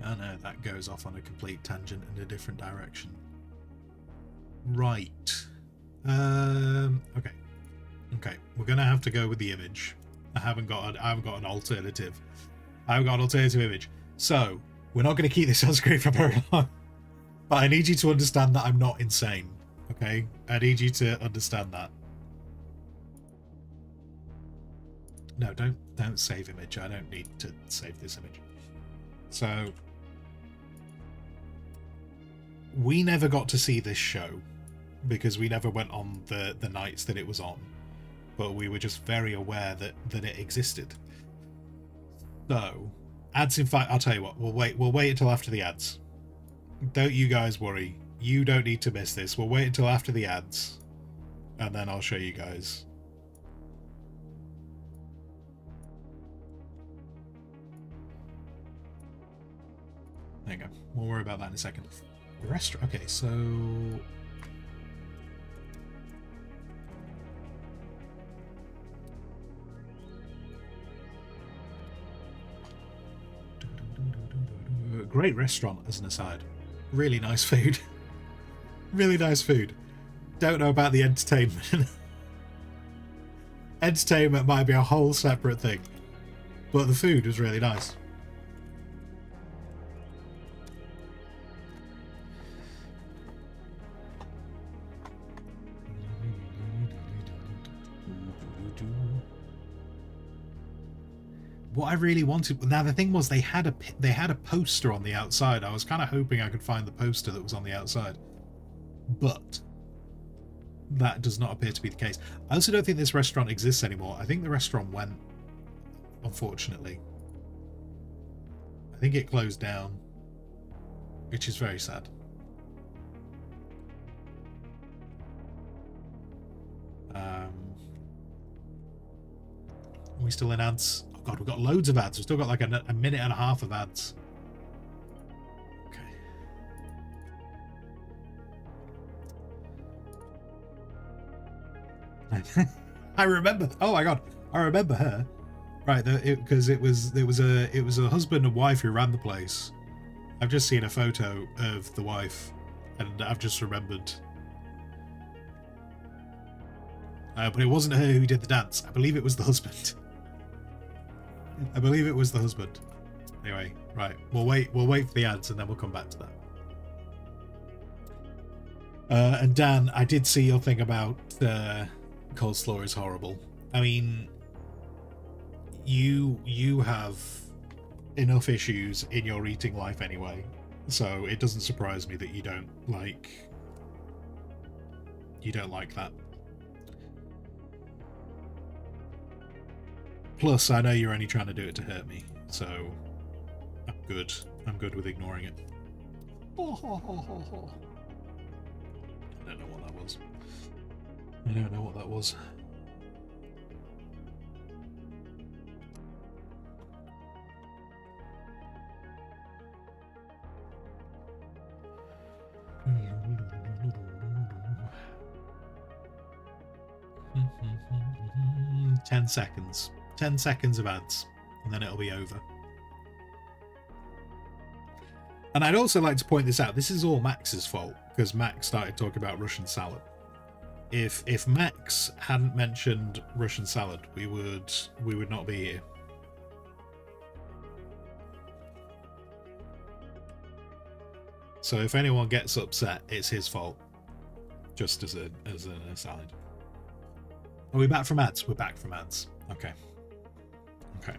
Oh no, that goes off on a complete tangent in a different direction. Right. Okay. Okay, we're gonna have to go with the image. I haven't got an alternative. I haven't got an alternative image. So we're not gonna keep this on screen for very long. But I need you to understand that I'm not insane. Okay? I need you to understand that. No, don't save image. I don't need to save this image. So we never got to see this show because we never went on the nights that it was on. But we were just very aware that it existed. So, ads, in fact, I'll tell you what, we'll wait until after the ads. Don't you guys worry. You don't need to miss this. We'll wait until after the ads. And then I'll show you guys. There you go. We'll worry about that in a second. The restaurant. Okay, so... Great restaurant, as an aside. Really nice food. Really nice food. Don't know about the entertainment. Entertainment might be a whole separate thing. But the food was really nice. What I really wanted... Now, the thing was, they had a poster on the outside. I was kind of hoping I could find the poster that was on the outside. But that does not appear to be the case. I also don't think this restaurant exists anymore. I think the restaurant went, unfortunately. I think it closed down, which is very sad. Are we still in ads? God, we've got loads of ads. We've still got like a minute and a half of ads. Okay. I remember. Oh my God, I remember her. Right, because it was a husband and wife who ran the place. I've just seen a photo of the wife, and I've just remembered. But it wasn't her who did the dance. I believe it was the husband. I believe it was the husband. Anyway, right. We'll wait for the ads and then we'll come back to that. And Dan, I did see your thing about coleslaw is horrible. I mean, you have enough issues in your eating life anyway, so it doesn't surprise me that you don't like that. Plus, I know you're only trying to do it to hurt me, so I'm good. I'm good with ignoring it. I don't know what that was. I don't know what that was. Ten seconds. 10 seconds of ads, and then it'll be over. And I'd also like to point this out. This is all Max's fault, because Max started talking about Russian salad. If Max hadn't mentioned Russian salad, we would not be here. So if anyone gets upset, it's his fault. Just as an aside. Are we back from ads? We're back from ads. Okay. Okay.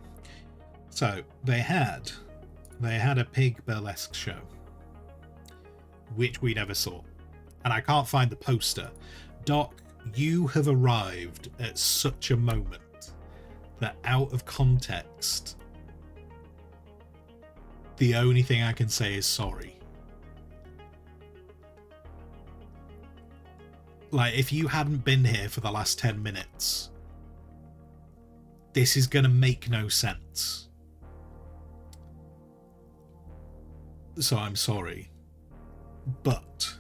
So they had a pig burlesque show, which we never saw. And I can't find the poster. Doc, you have arrived at such a moment that out of context, the only thing I can say is sorry. Like, if you hadn't been here for the last 10 minutes, this is going to make no sense. So I'm sorry. But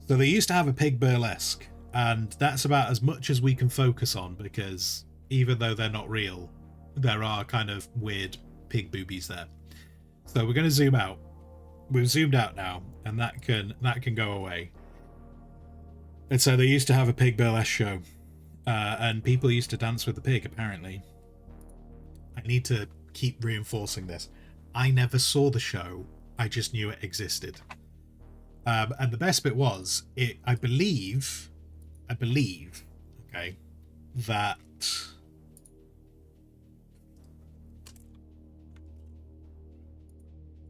so they used to have a pig burlesque, and that's about as much as we can focus on, because even though they're not real, there are kind of weird pig boobies there. So we're going to zoom out. We've zoomed out now, and that can go away. And so they used to have a pig burlesque show, and people used to dance with the pig, apparently. I need to keep reinforcing this. I never saw the show, I just knew it existed. And the best bit was, I believe, okay, that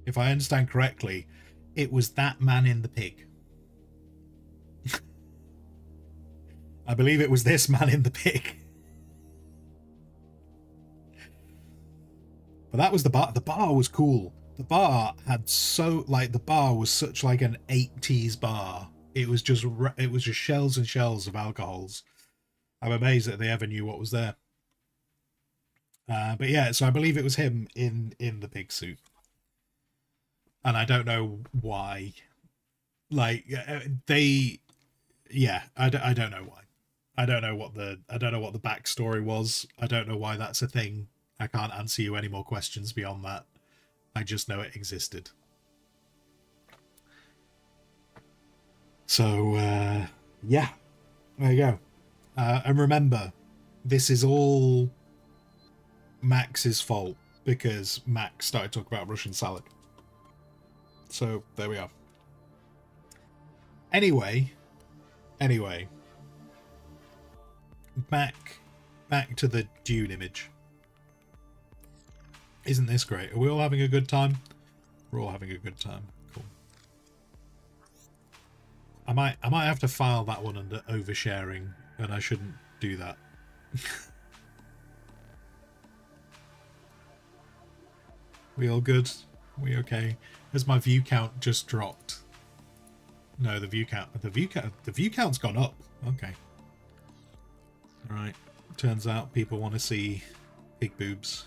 if I understand correctly, it was that man in the pig. I believe it was this man in the pig. But that was the bar. The bar was cool. The bar had the bar was such like an 80s bar. It was just shelves and shelves of alcohols. I'm amazed that they ever knew what was there. But yeah, so I believe it was him in the pig suit. And I don't know why. Like I don't know why. I don't know what the backstory was. I don't know why that's a thing. I can't answer you any more questions beyond that. I just know it existed. So, yeah. There you go. And remember, this is all Max's fault, because Max started talking about Russian salad. So, there we are. Anyway. Back to the Dune image. Isn't this great? Are we all having a good time? We're all having a good time. Cool. I might have to file that one under oversharing, and I shouldn't do that. We all good? We okay? Has my view count just dropped? No, the view count's gone up. Okay. All right. Turns out people want to see pig boobs.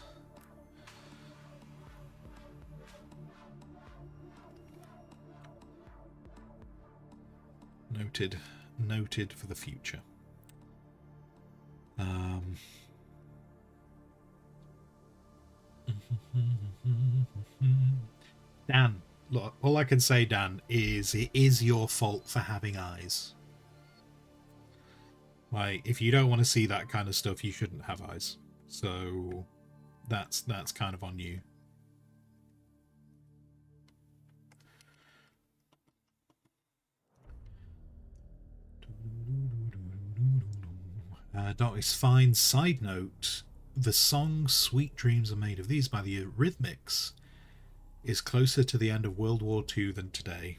Noted for the future. Dan, look, all I can say, Dan, is it is your fault for having eyes. Like, if you don't want to see that kind of stuff, you shouldn't have eyes. So that's kind of on you. Darkness Fine. Side note, the song Sweet Dreams Are Made of These by the Eurythmics is closer to the end of World War II than today.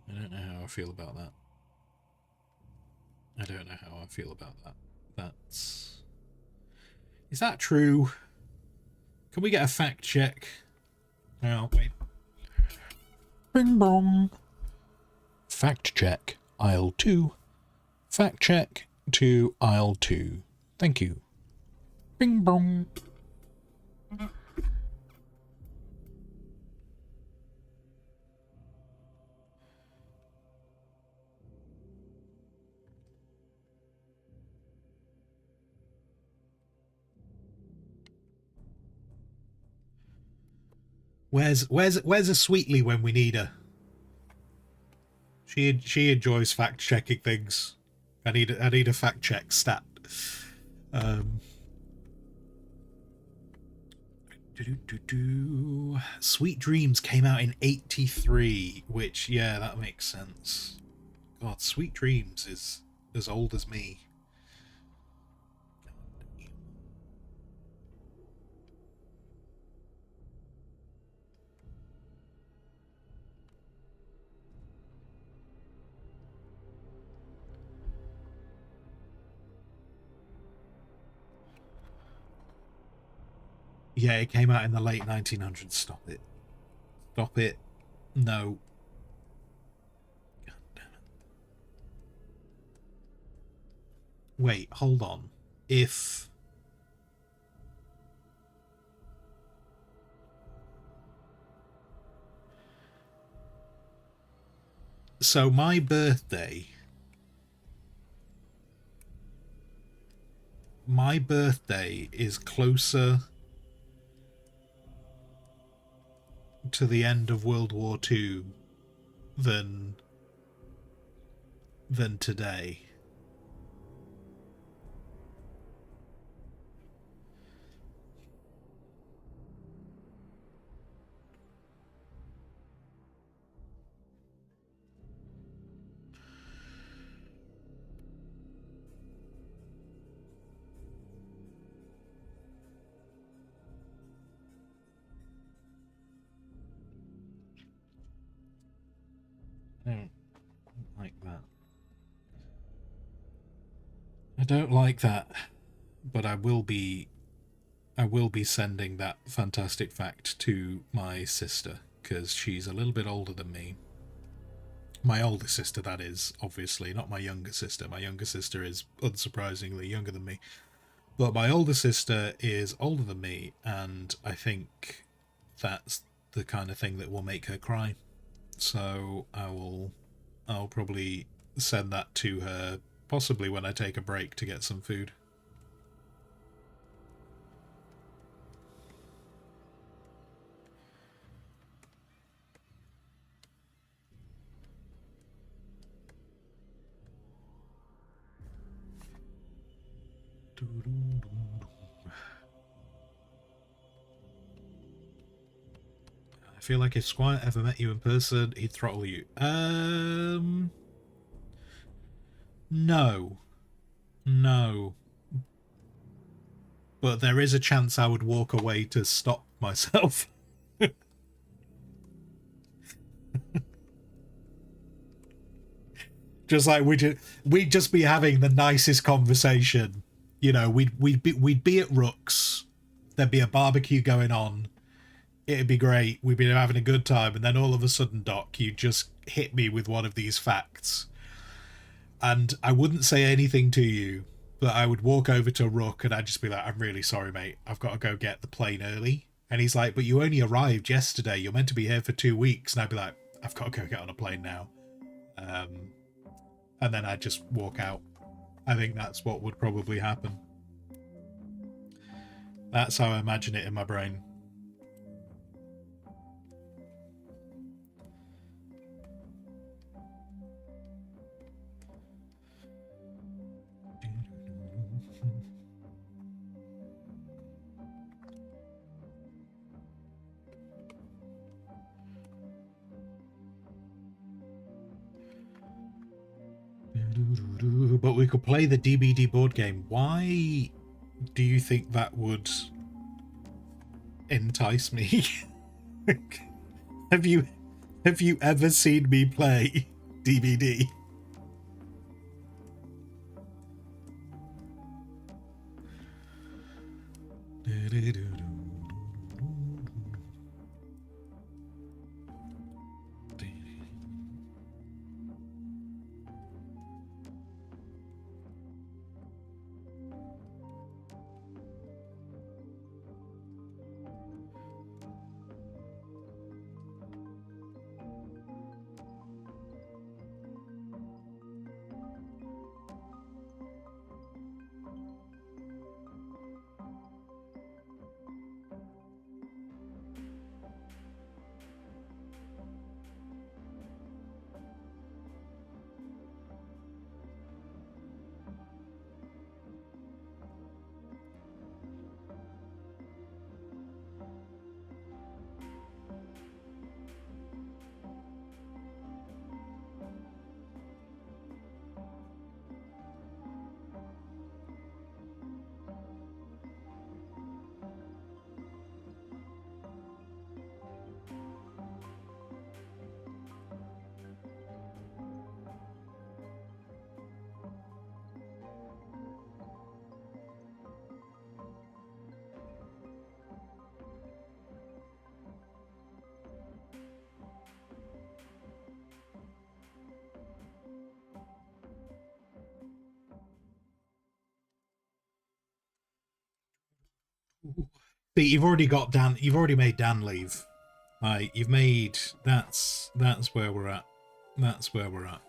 I don't know how I feel about that. I don't know how I feel about that. That's... Is that true? Can we get a fact check? Oh, wait. Bing bong. Fact check, aisle 2. Fact check to aisle 2. Thank you. Bing bong. Where's a Sweetly when we need her? She enjoys fact checking things. I need a fact check stat. Sweet Dreams came out in '83, which, yeah, that makes sense. God, Sweet Dreams is as old as me. Yeah, it came out in the late 1900s. Stop it. Stop it. No. God damn it. Wait, hold on. If... So my birthday... My birthday is closer to the end of World War II than today. I don't like that. I don't like that, but I will be sending that fantastic fact to my sister, because she's a little bit older than me. My older sister, that is, obviously, not my younger sister. My younger sister is unsurprisingly younger than me. But my older sister is older than me, and I think that's the kind of thing that will make her cry. So I'll probably send that to her, possibly when I take a break to get some food. I feel like if Squire ever met you in person, he'd throttle you. No. No. But there is a chance I would walk away to stop myself. Just like we'd just be having the nicest conversation. You know, we'd be at Rook's. There'd be a barbecue going on. It'd be great. We'd be having a good time, and then all of a sudden, Doc, you just hit me with one of these facts. And I wouldn't say anything to you, but I would walk over to Rook and I'd just be like, I'm really sorry, mate. I've got to go get the plane early. And he's like, but you only arrived yesterday. You're meant to be here for 2 weeks. And I'd be like, I've got to go get on a plane now. And then I'd just walk out. I think that's what would probably happen. That's how I imagine it in my brain. But we could play the DBD board game. Why do you think that would entice me? Have you ever seen me play DBD? But you've already got Dan. You've already made Dan leave. You've made. That's where we're at. That's where we're at.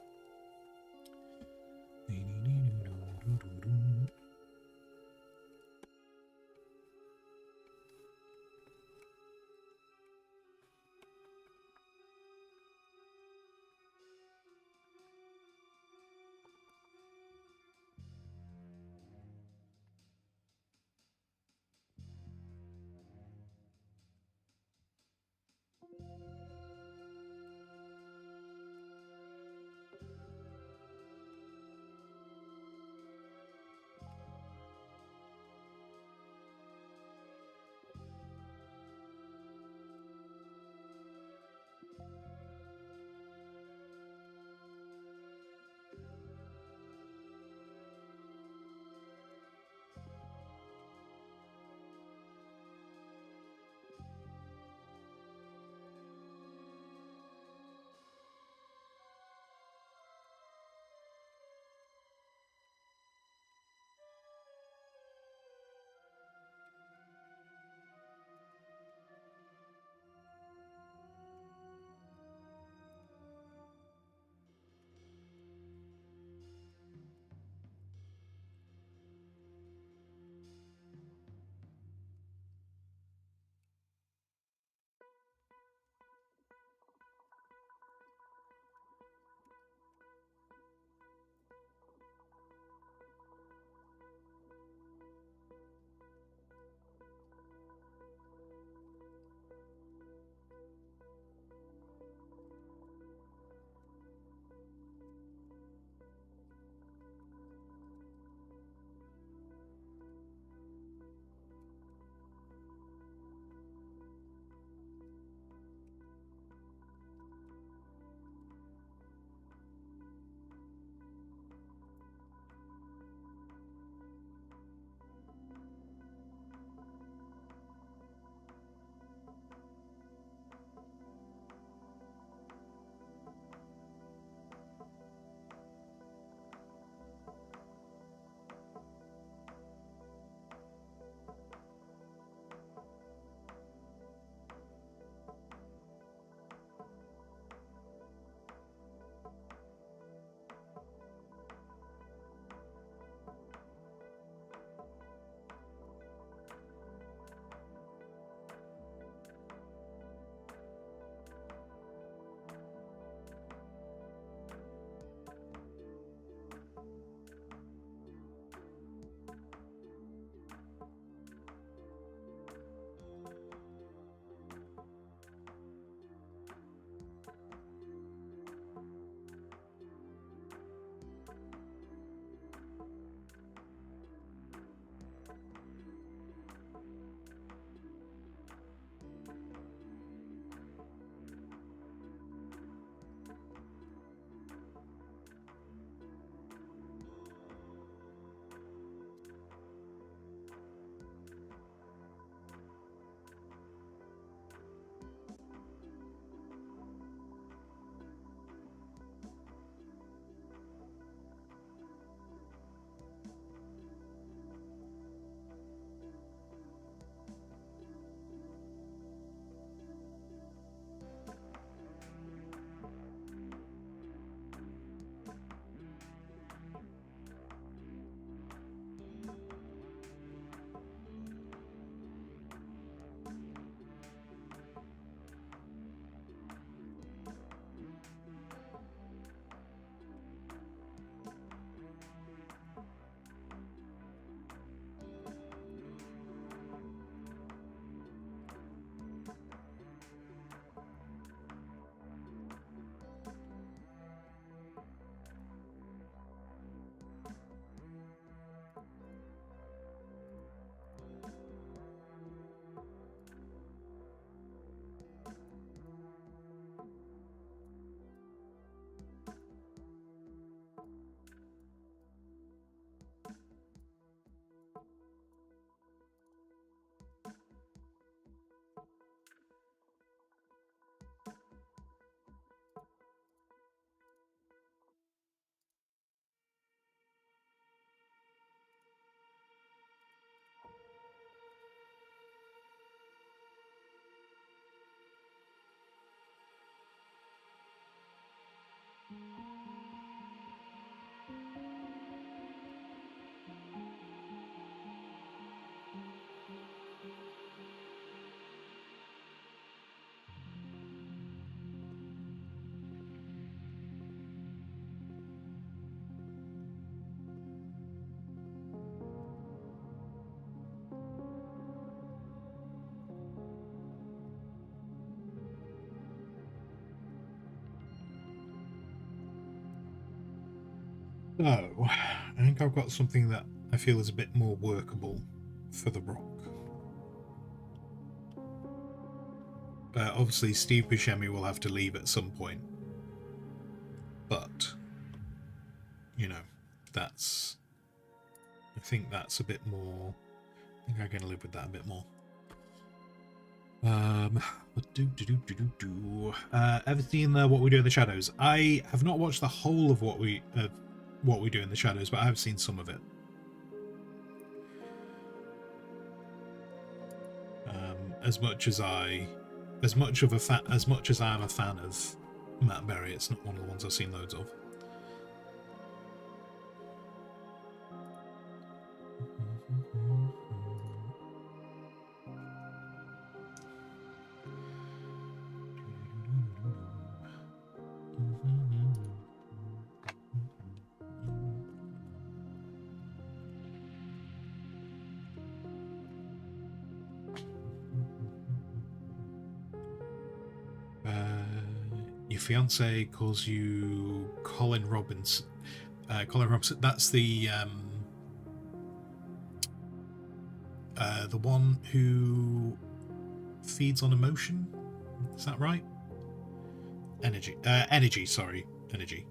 So, I think I've got something that I feel is a bit more workable for the rock. Obviously, Steve Buscemi will have to leave at some point. But, you know, that's... I think that's a bit more... I think I can live with that a bit more. Ever seen What We Do in the Shadows? I have not watched the whole of What We Do in the Shadows, but I have seen some of it. As much as I'm a fan of Matt Berry, it's not one of the ones I've seen loads of. Your fiance calls you Colin Robinson. Colin Robinson. That's the one who feeds on emotion. Is that right? Energy. Energy. Sorry, energy.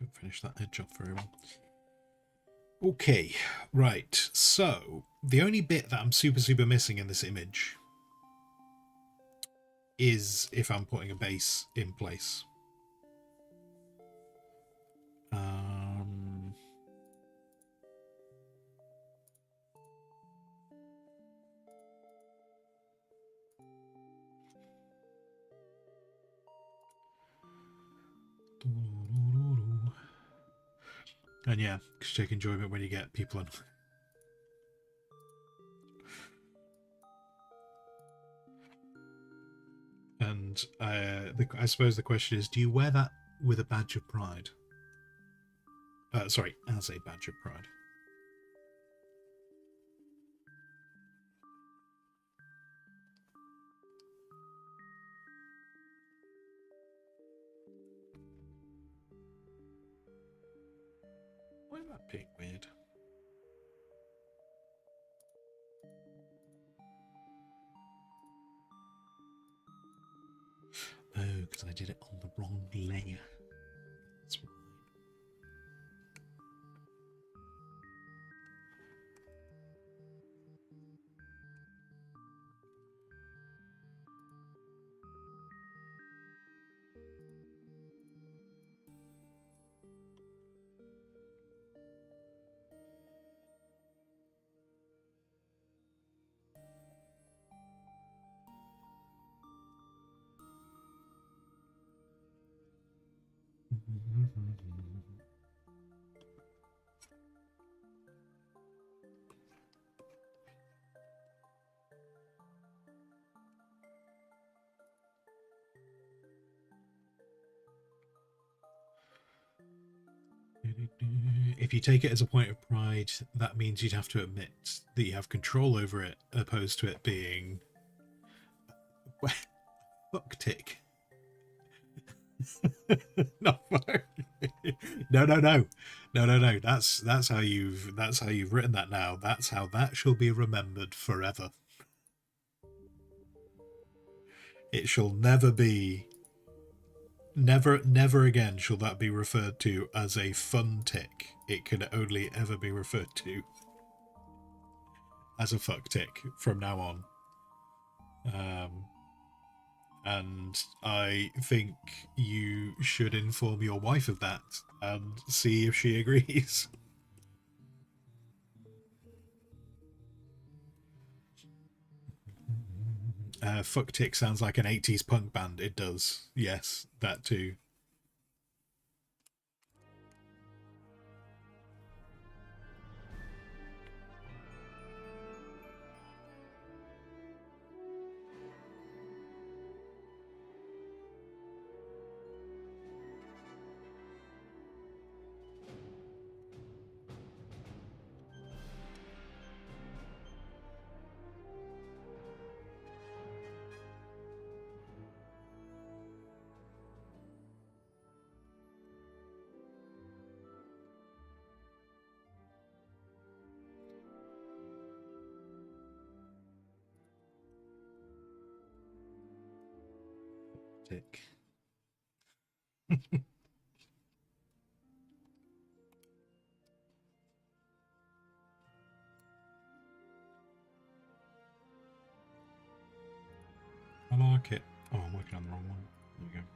Don't finish that edge off very well. Okay, right. So the only bit that I'm super missing in this image is if I'm putting a base in place. And yeah, because you take enjoyment when you get people in. And I suppose the question is, do you wear that with a badge of pride? Sorry, as a badge of pride. Why is that being weird? Oh, because I did it on the wrong layer. That's right. If you take it as a point of pride, that means you'd have to admit that you have control over it, opposed to it being fuck tick. No, no. That's how you've written that now. That's how that shall be remembered forever. It shall never be. Never again shall that be referred to as a fun tick. It can only ever be referred to as a fuck tick from now on. And I think you should inform your wife of that and see if she agrees. Fuck Tick sounds like an 80s punk band. It does. Yes, that too. Tick. I like it. Oh, I'm working on the wrong one. There we go.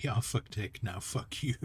We are Fuck Tick, now fuck you.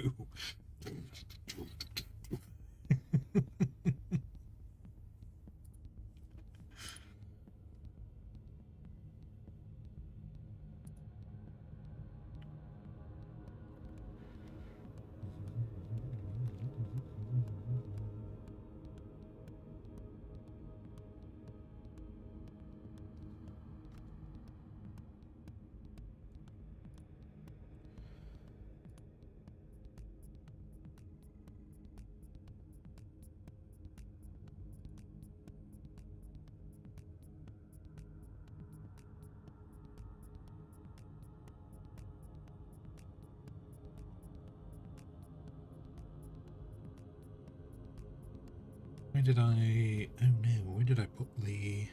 Where did I... Oh no, where did I put the...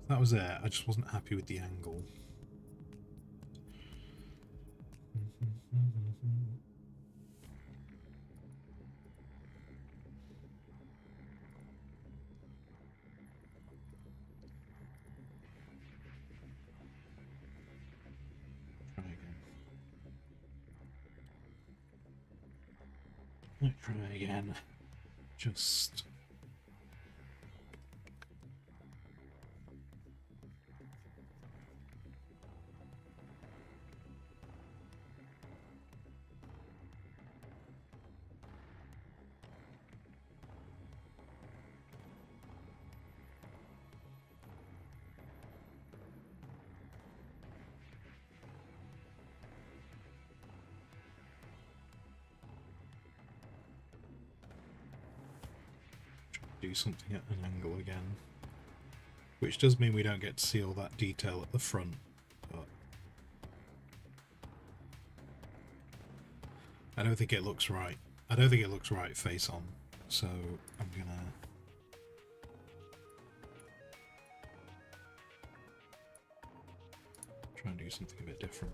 That was there, I just wasn't happy with the angle. Try again. Let's try again. Just... do something at an angle again, which does mean we don't get to see all that detail at the front, but I don't think it looks right. I don't think it looks right face on, so I'm gonna try and do something a bit different.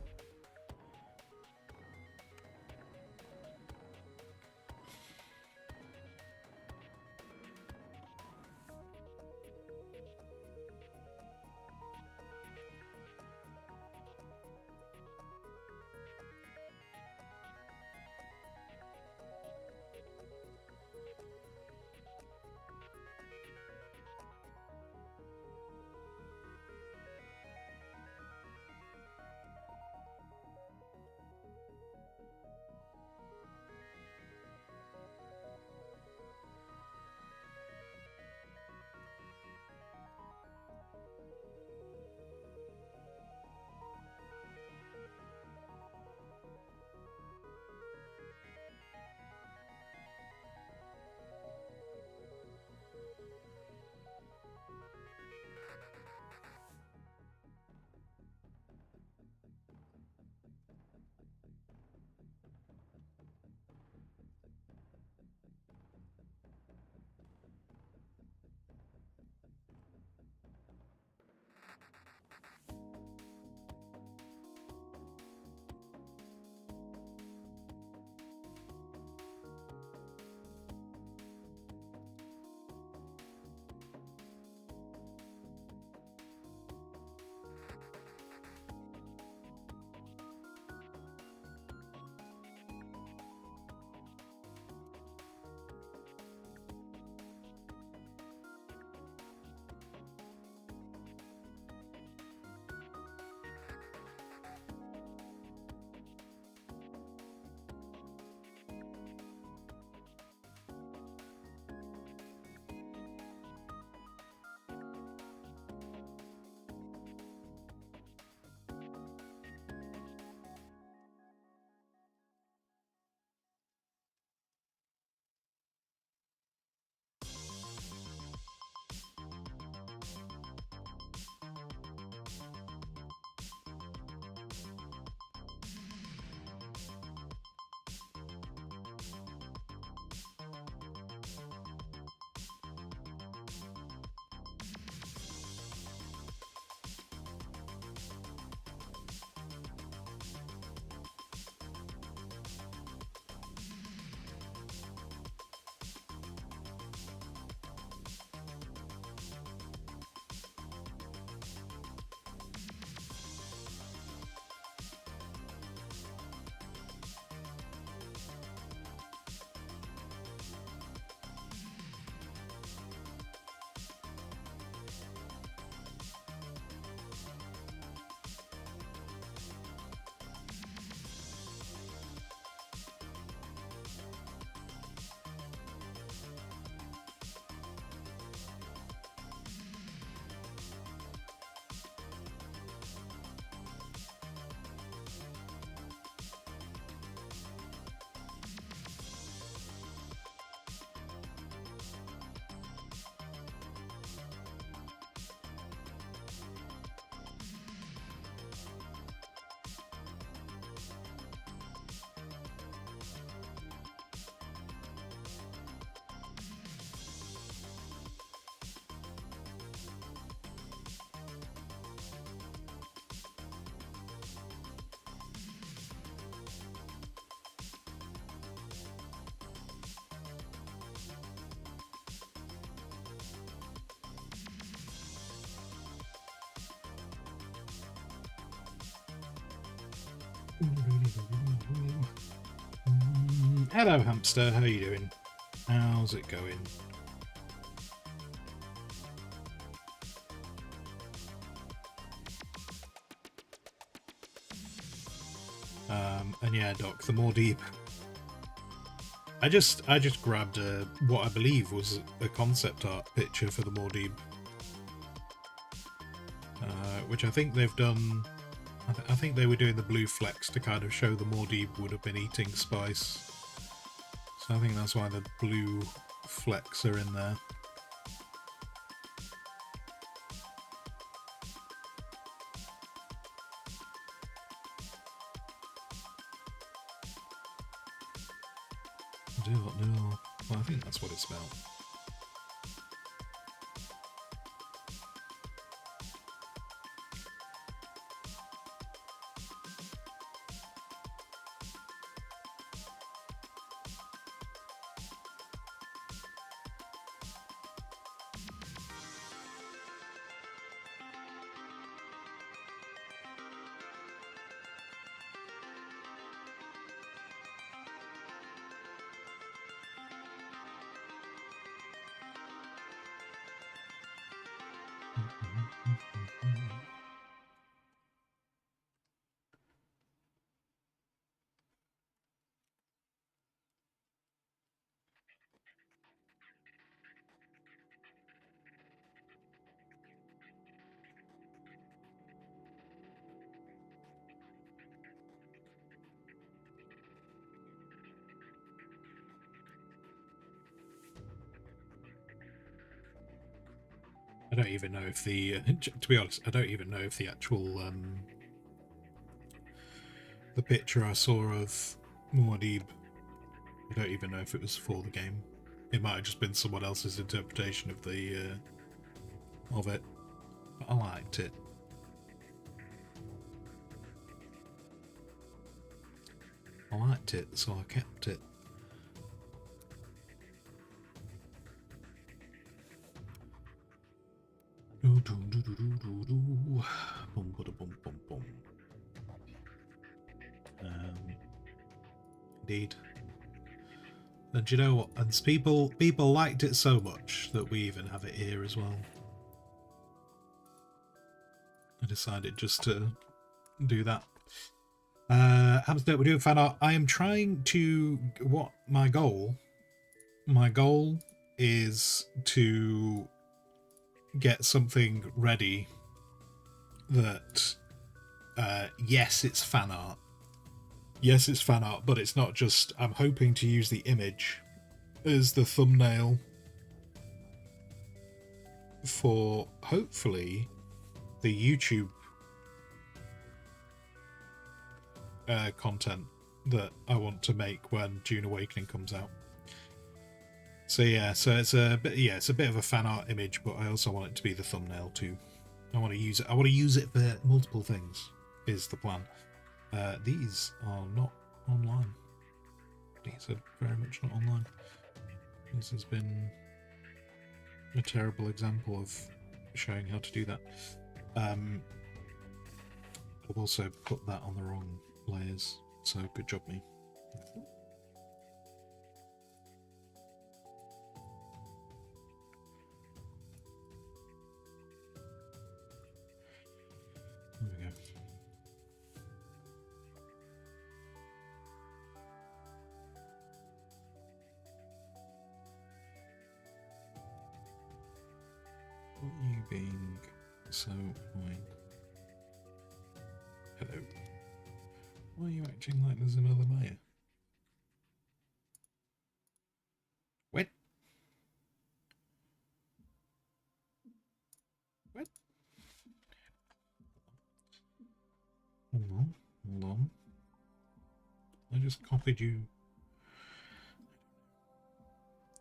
Hello, hamster. How are you doing? How's it going? And yeah, Doc, the more deep. I just grabbed what I believe was a concept art picture for the more deep, which I think they've done. I think they were doing the blue flecks to kind of show the more deep would have been eating spice. So I think that's why the blue flecks are in there. I do not know. Well, I think that's what it's about. I don't even know if the, to be honest, I don't even know if the actual, the picture I saw of Muad'Dib, I don't even know if it was for the game. It might have just been someone else's interpretation of the, of it. But I liked it. I liked it, so I kept it. Indeed. And do you know what? And people liked it so much that we even have it here as well. I decided just to do that. Hamster, we're doing fan art. I am trying to, what my goal is to get something ready that, yes, it's fan art. Yes, it's fan art, but it's not just, I'm hoping to use the image as the thumbnail for, hopefully, the YouTube content that I want to make when Dune Awakening comes out. So yeah, so it's a bit of a fan art image, but I also want it to be the thumbnail too. I want to use it for multiple things, is the plan. These are not online. These are very much not online. This has been a terrible example of showing how to do that. I've also put that on the wrong layers, so good job me. There we go. You being so annoying. Hello. Why are you acting like there's another Maya? What? What? Hold on. I just copied you.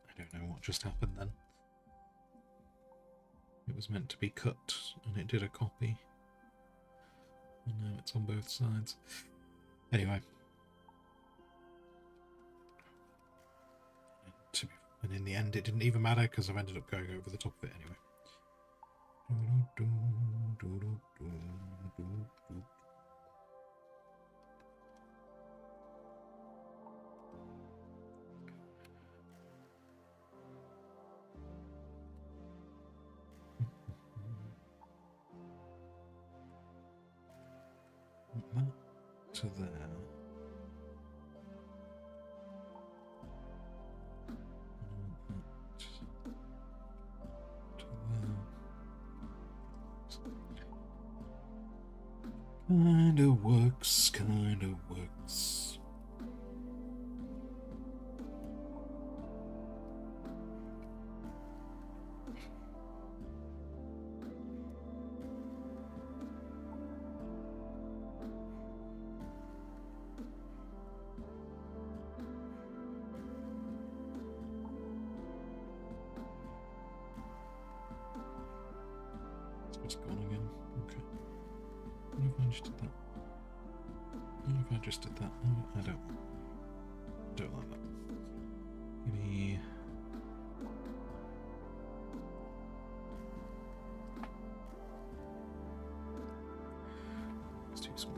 I don't know what just happened then. It was meant to be cut, and it did a copy. And now it's on both sides. Anyway. And in the end, it didn't even matter, because I've ended up going over the top of it anyway. to there. Kinda works, kinda works. It's gone again. Okay. What if I just did that? What if I just did that? Oh, I don't like that. Give me. It's too small.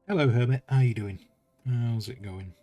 Hello, Hermit. How you doing? How's it going?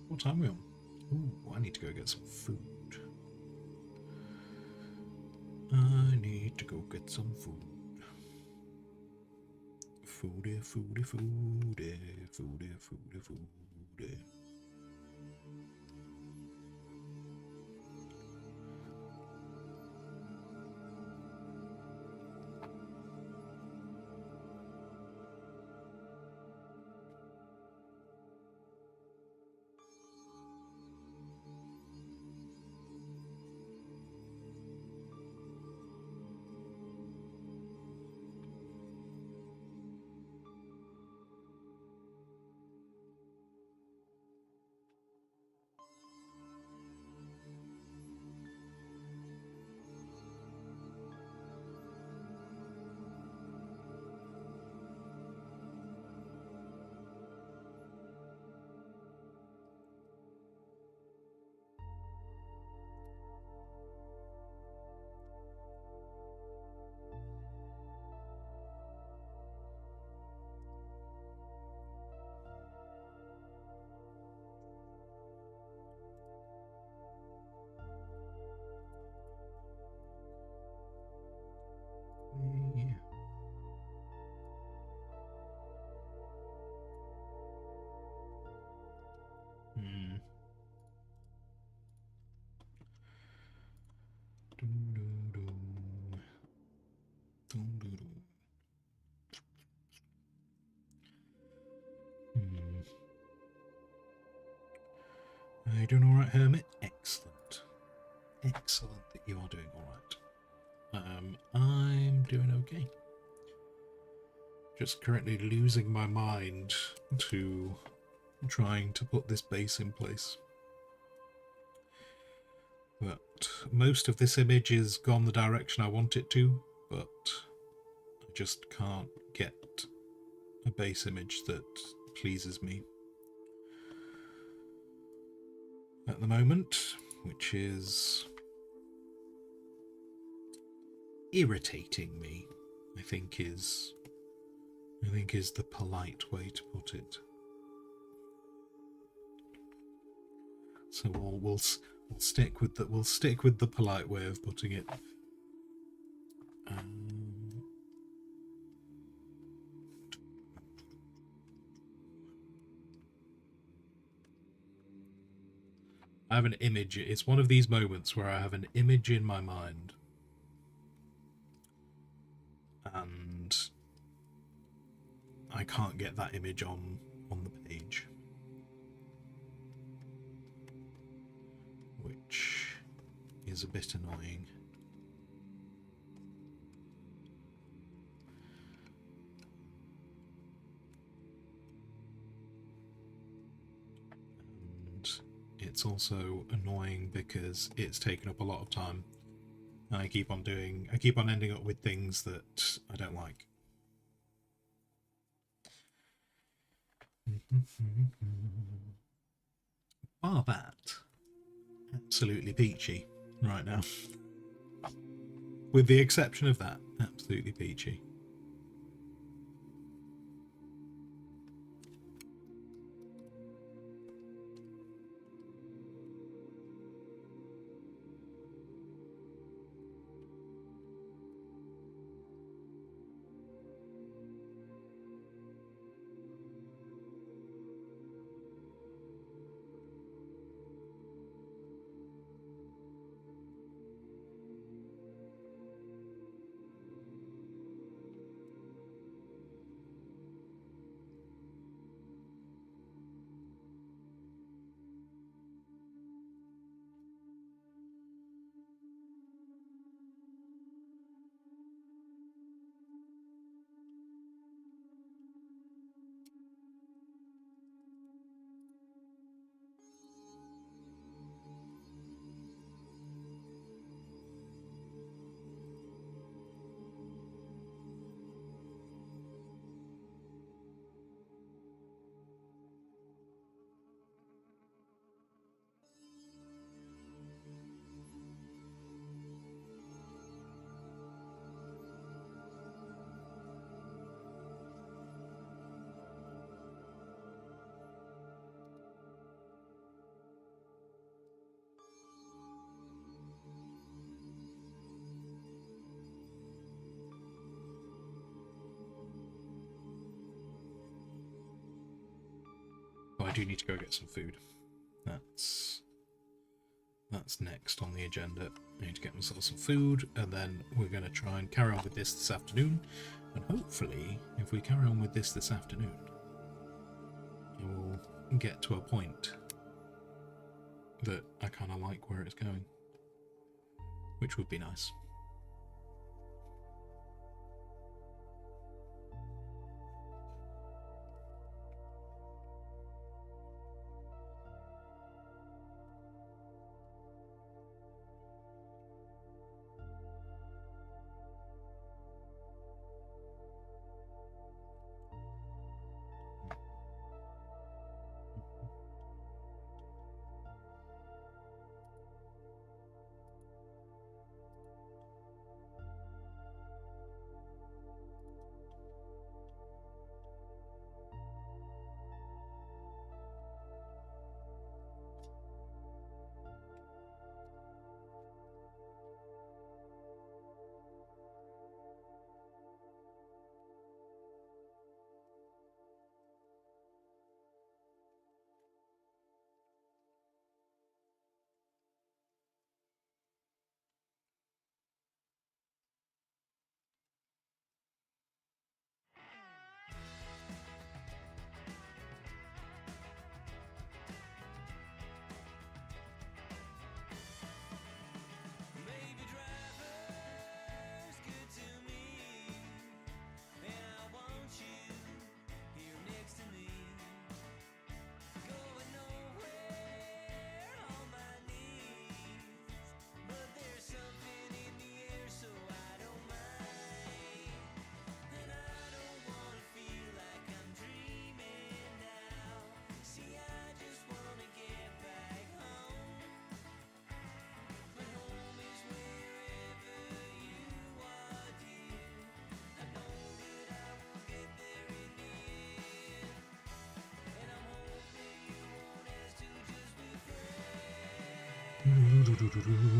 What time are we on? Ooh, I need to go get some food. I need to go get some food. Foodie, foodie, foodie, foodie, foodie, foodie. Are you doing alright, Hermit? Excellent. Excellent that you are doing alright. I'm doing okay. Just currently losing my mind to trying to put this base in place. But most of this image is gone the direction I want it to, but I just can't get a base image that pleases me at the moment, which is irritating me, I think is the polite way to put it. So we'll stick with the polite way of putting it. I have an image. It's one of these moments where I have an image in my mind, and I can't get that image on the page, which is a bit annoying. And it's also annoying because it's taken up a lot of time. And I keep on ending up with things that I don't like. Bar that, absolutely peachy right now. With the exception of that, absolutely peachy. But I do need to go get some food. That's next on the agenda. I need to get myself some food, and then we're going to try and carry on with this afternoon. And hopefully, if we carry on with this afternoon, it will get to a point that I kind of like where it's going, which would be nice.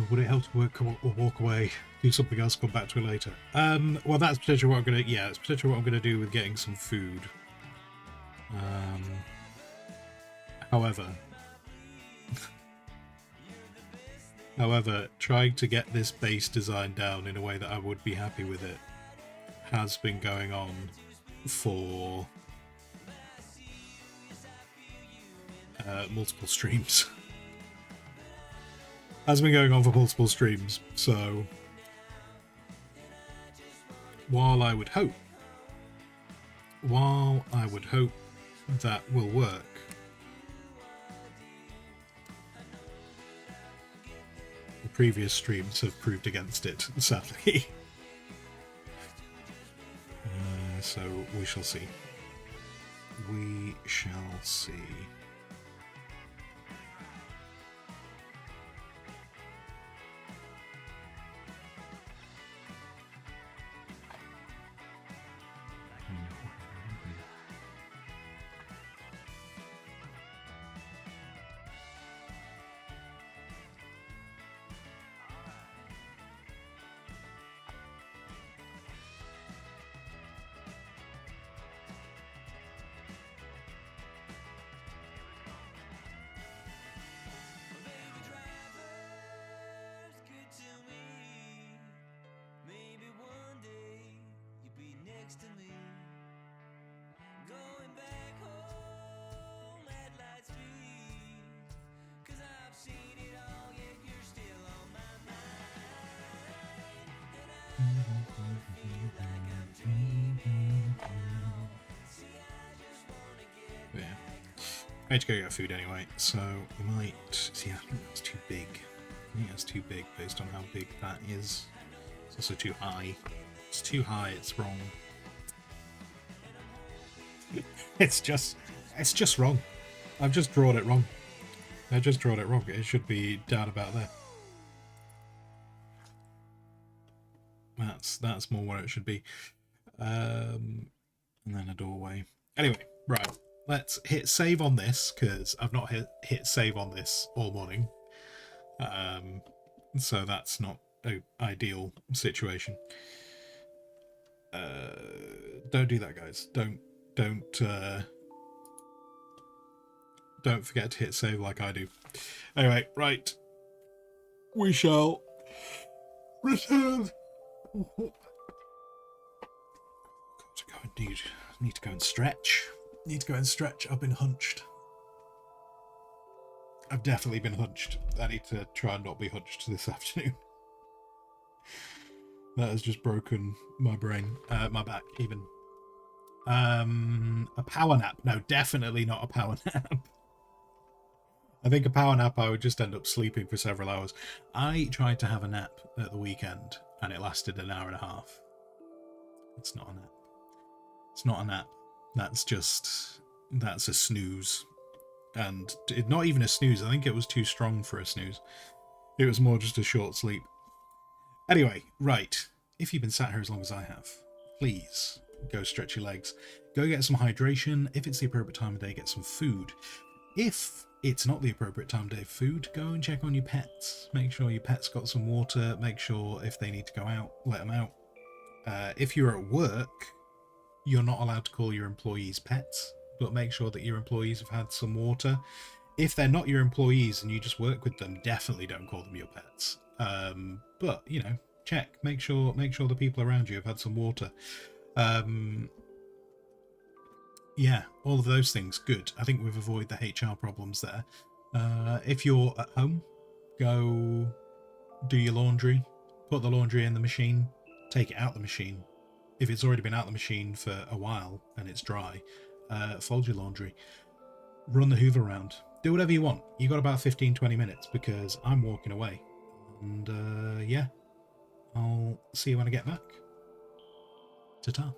Would it help to work or walk away? Do something else, come back to it later. Well, that's potentially what I'm gonna. Yeah, it's potentially what I'm gonna do with getting some food. However, trying to get this base design down in a way that I would be happy with it has been going on for multiple streams. Has been going on for multiple streams, so while I would hope that will work, the previous streams have proved against it, sadly. So we shall see. We shall see. Yeah. I need to go get food anyway, so we might see. I think that's too big. I think that's too big based on how big that is. It's also too high. It's too high, it's wrong. It's just wrong. I've just drawn it wrong. I just drawn it wrong. It should be down about there. That's more where it should be. And then a doorway. Anyway, right. Let's hit save on this, because I've not hit save on this all morning. So that's not an ideal situation. Don't do that, guys. Don't forget to hit save like I do. Anyway, right. We shall return. God, need to go and stretch. I've been hunched. I've definitely been hunched. I need to try and not be hunched this afternoon. That has just broken my brain, my back even. A power nap? No, definitely not a power nap. I think a power nap I would just end up sleeping for several hours. I tried to have a nap at the weekend and it lasted an hour and a half. It's not a nap. It's not a nap. That's a snooze. And not even a snooze. I think it was too strong for a snooze. It was more just a short sleep. Anyway, right. If you've been sat here as long as I have, please go stretch your legs. Go get some hydration. If it's the appropriate time of day, get some food. If it's not the appropriate time of day for food, go and check on your pets. Make sure your pet's got some water. Make sure if they need to go out, let them out. If you're at work, you're not allowed to call your employees pets, but make sure that your employees have had some water. If they're not your employees and you just work with them, definitely don't call them your pets. But, you know, check. Make sure the people around you have had some water. Yeah, all of those things, good. I think we've avoided the HR problems there. If you're at home, go do your laundry, put the laundry in the machine, take it out the machine. If it's already been out the machine for a while and it's dry, fold your laundry, run the Hoover around, do whatever you want. You got about 15-20 minutes because I'm walking away. And yeah, I'll see you when I get back. Ta-ta.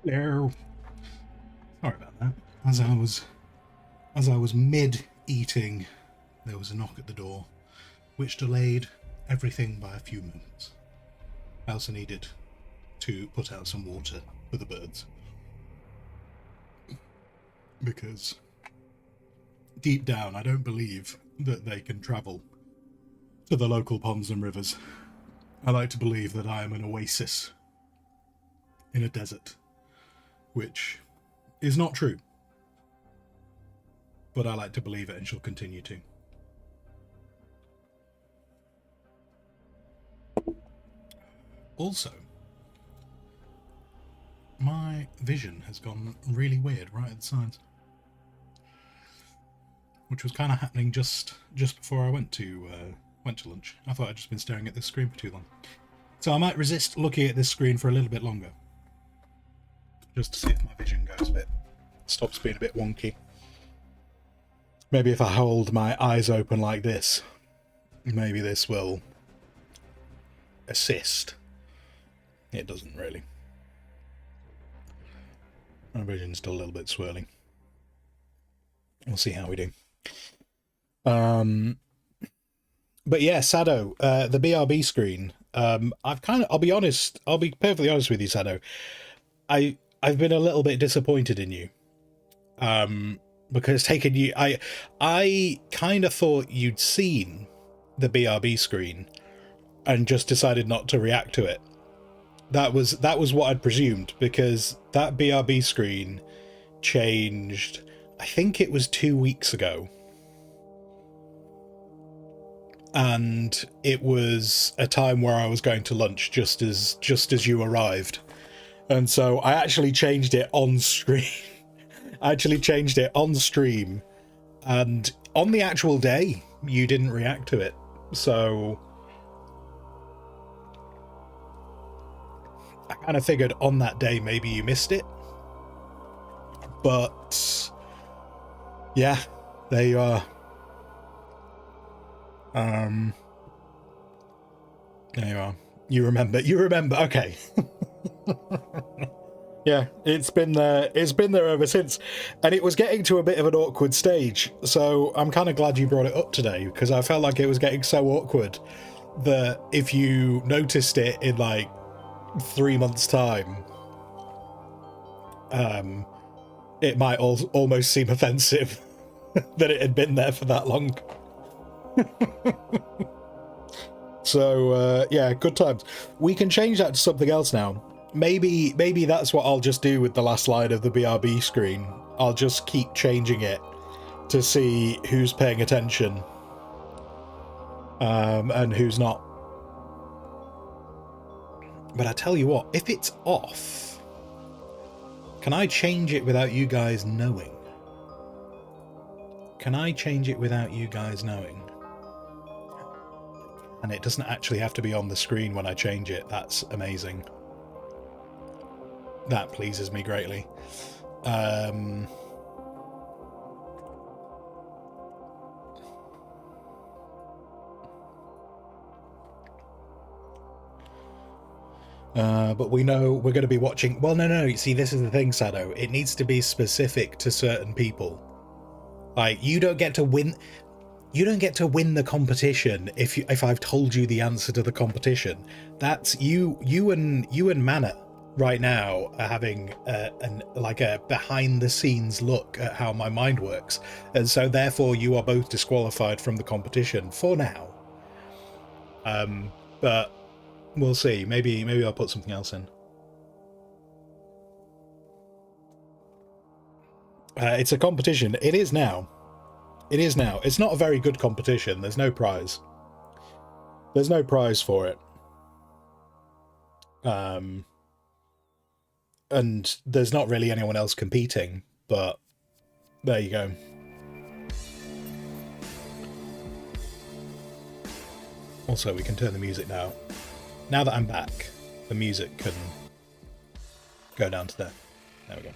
Hello. Sorry about that. As I was mid eating, there was a knock at the door, which delayed everything by a few moments. I also needed to put out some water for the birds, because deep down I don't believe that they can travel to the local ponds and rivers. I like to believe that I am an oasis in a desert, which is not true, but I like to believe it and shall continue to. Also, my vision has gone really weird right at the sides, which was kind of happening just before I went to lunch. I thought I'd just been staring at this screen for too long, so I might resist looking at this screen for a little bit longer, just to see if my vision goes a bit, stops being a bit wonky. Maybe if I hold my eyes open like this, maybe this will assist. It doesn't really. My vision's still a little bit swirling. We'll see how we do. But yeah, Sado, the BRB screen. I'll be honest. I'll be perfectly honest with you, Sado. I've been a little bit disappointed in you. Because it's taken you. I kind of thought you'd seen the BRB screen and just decided not to react to it. That was what I'd presumed, because that BRB screen changed, I think it was 2 weeks ago. And it was a time where I was going to lunch just as you arrived. And so I actually changed it on screen. I actually changed it on stream, and on the actual day you didn't react to it. So I kind of figured on that day maybe you missed it. But yeah, there you are. There you are. You remember. Okay. Yeah, it's been there ever since, and it was getting to a bit of an awkward stage, so I'm kind of glad you brought it up today, because I felt like it was getting so awkward that if you noticed it in like 3 months' time, it might almost seem offensive that it had been there for that long. So yeah, good times. We can change that to something else now. Maybe that's what I'll just do with the last line of the BRB screen. I'll just keep changing it to see who's paying attention, and who's not. But I tell you what, if it's off, can I change it without you guys knowing? Can I change it without you guys knowing? And it doesn't actually have to be on the screen when I change it. That's amazing. That pleases me greatly. But we know we're going to be watching. Well, no. You see, this is the thing, Sado. It needs to be specific to certain people. Like, you don't get to win. You don't get to win the competition if I've told you the answer to the competition. That's you and Mana right now are having a behind the scenes look at how my mind works, and so therefore you are both disqualified from the competition for now. But we'll see. Maybe I'll put something else in. It's a competition. It is now. It's not a very good competition. There's no prize. There's no prize for it. And there's not really anyone else competing, but there you go. Also, we can turn the music now. Now that I'm back, the music can go down to there. There we go.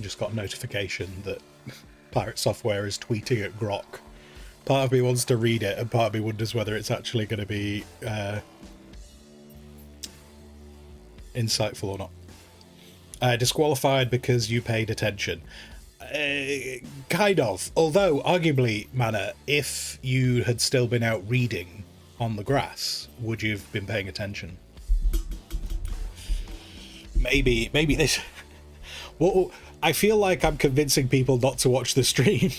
Just got a notification that Pirate Software is tweeting at Grok. Part of me wants to read it, and part of me wonders whether it's actually going to be insightful or not. Disqualified because you paid attention. Kind of. Although, arguably, Mana, if you had still been out reading on the grass, would you have been paying attention? Maybe this... Well, I feel like I'm convincing people not to watch the stream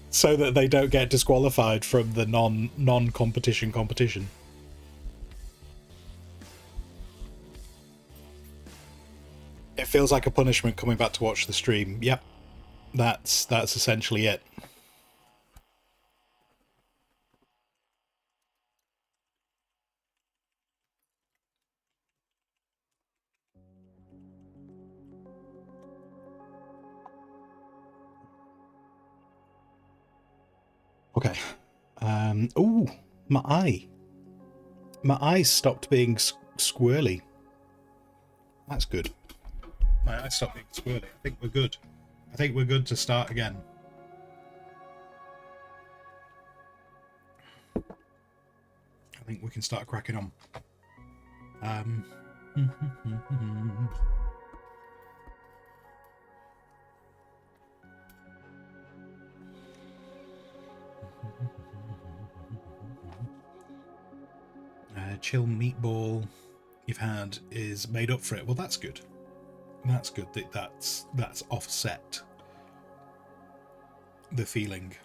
so that they don't get disqualified from the non-competition competition. It feels like a punishment coming back to watch the stream. Yep. That's essentially it. Okay. Ooh, my eye. My eye stopped being squirrely. That's good. My eye stopped being squirrely. I think we're good. I think we're good to start again. I think we can start cracking on. Chill meatball you've had is made up for it. Well, that's good. That's good that that's offset the feeling.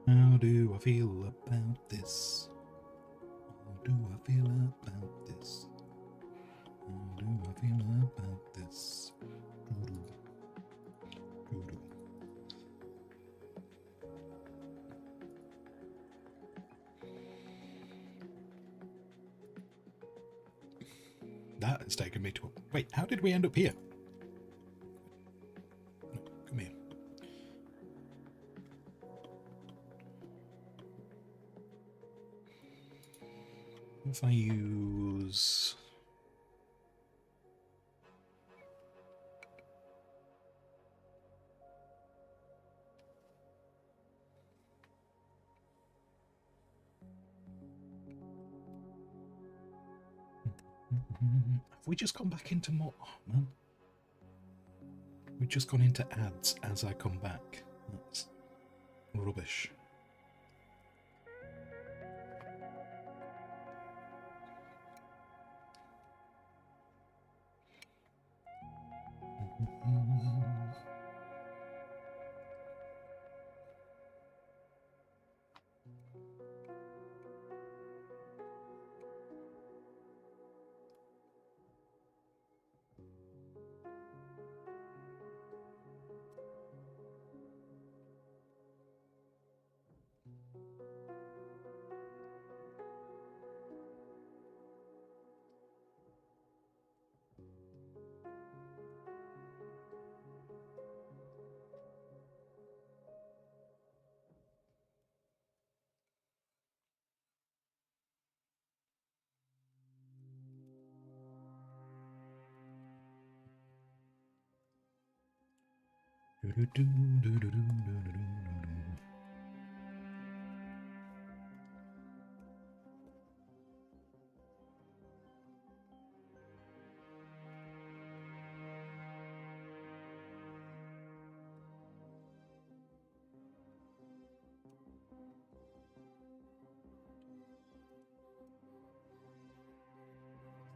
How do I feel about this? How do I feel about this? How do I feel about this? That has taken me to... Wait, how did we end up here? No, come here. If I use... Have we just gone back into more... Oh, man. We've just gone into ads as I come back. That's rubbish.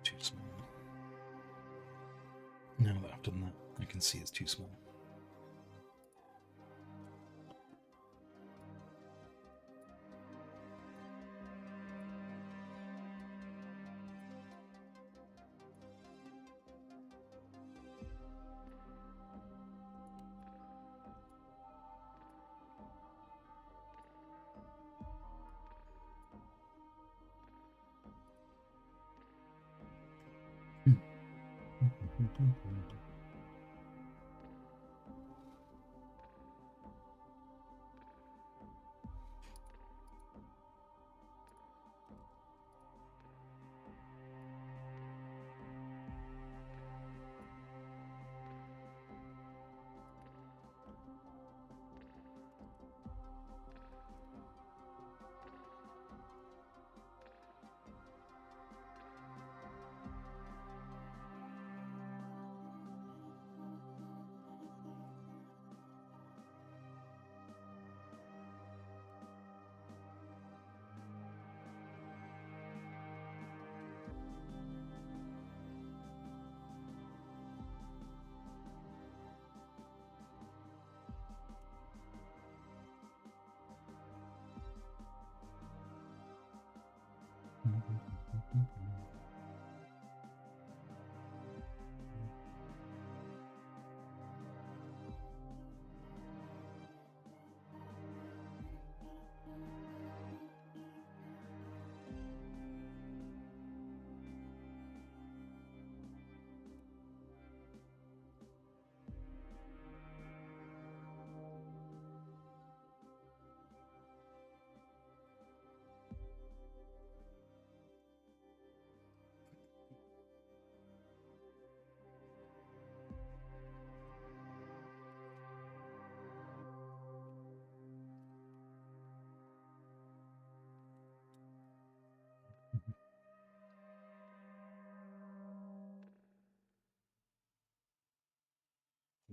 Too small. Now that I've done that, I can see it's too small.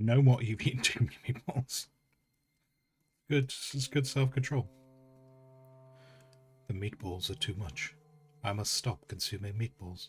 Know what you've eaten too many meatballs. Good, it's good self-control. The meatballs are too much. I must stop consuming meatballs.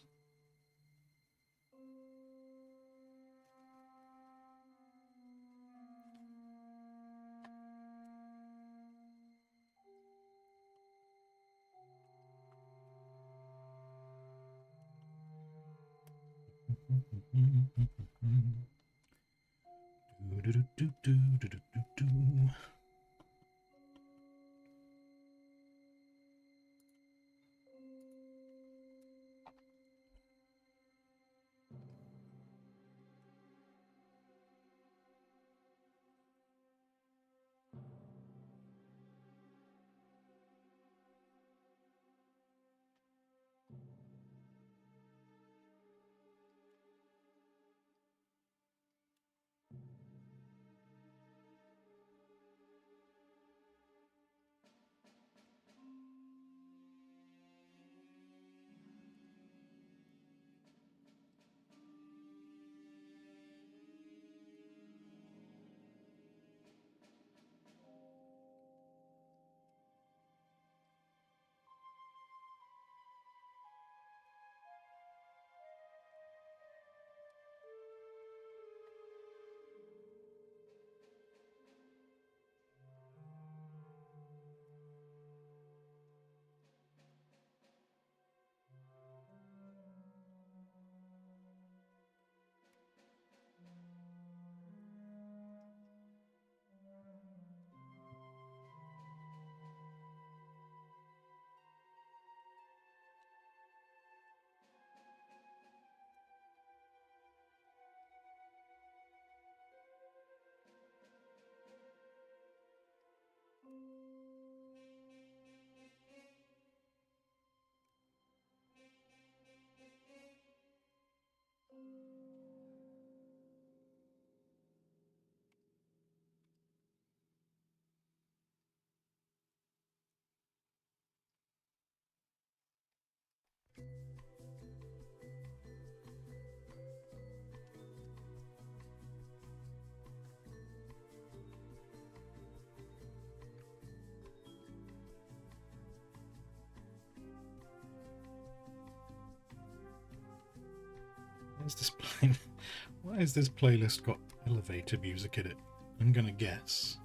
Why has this playlist got elevator music in it? I'm gonna guess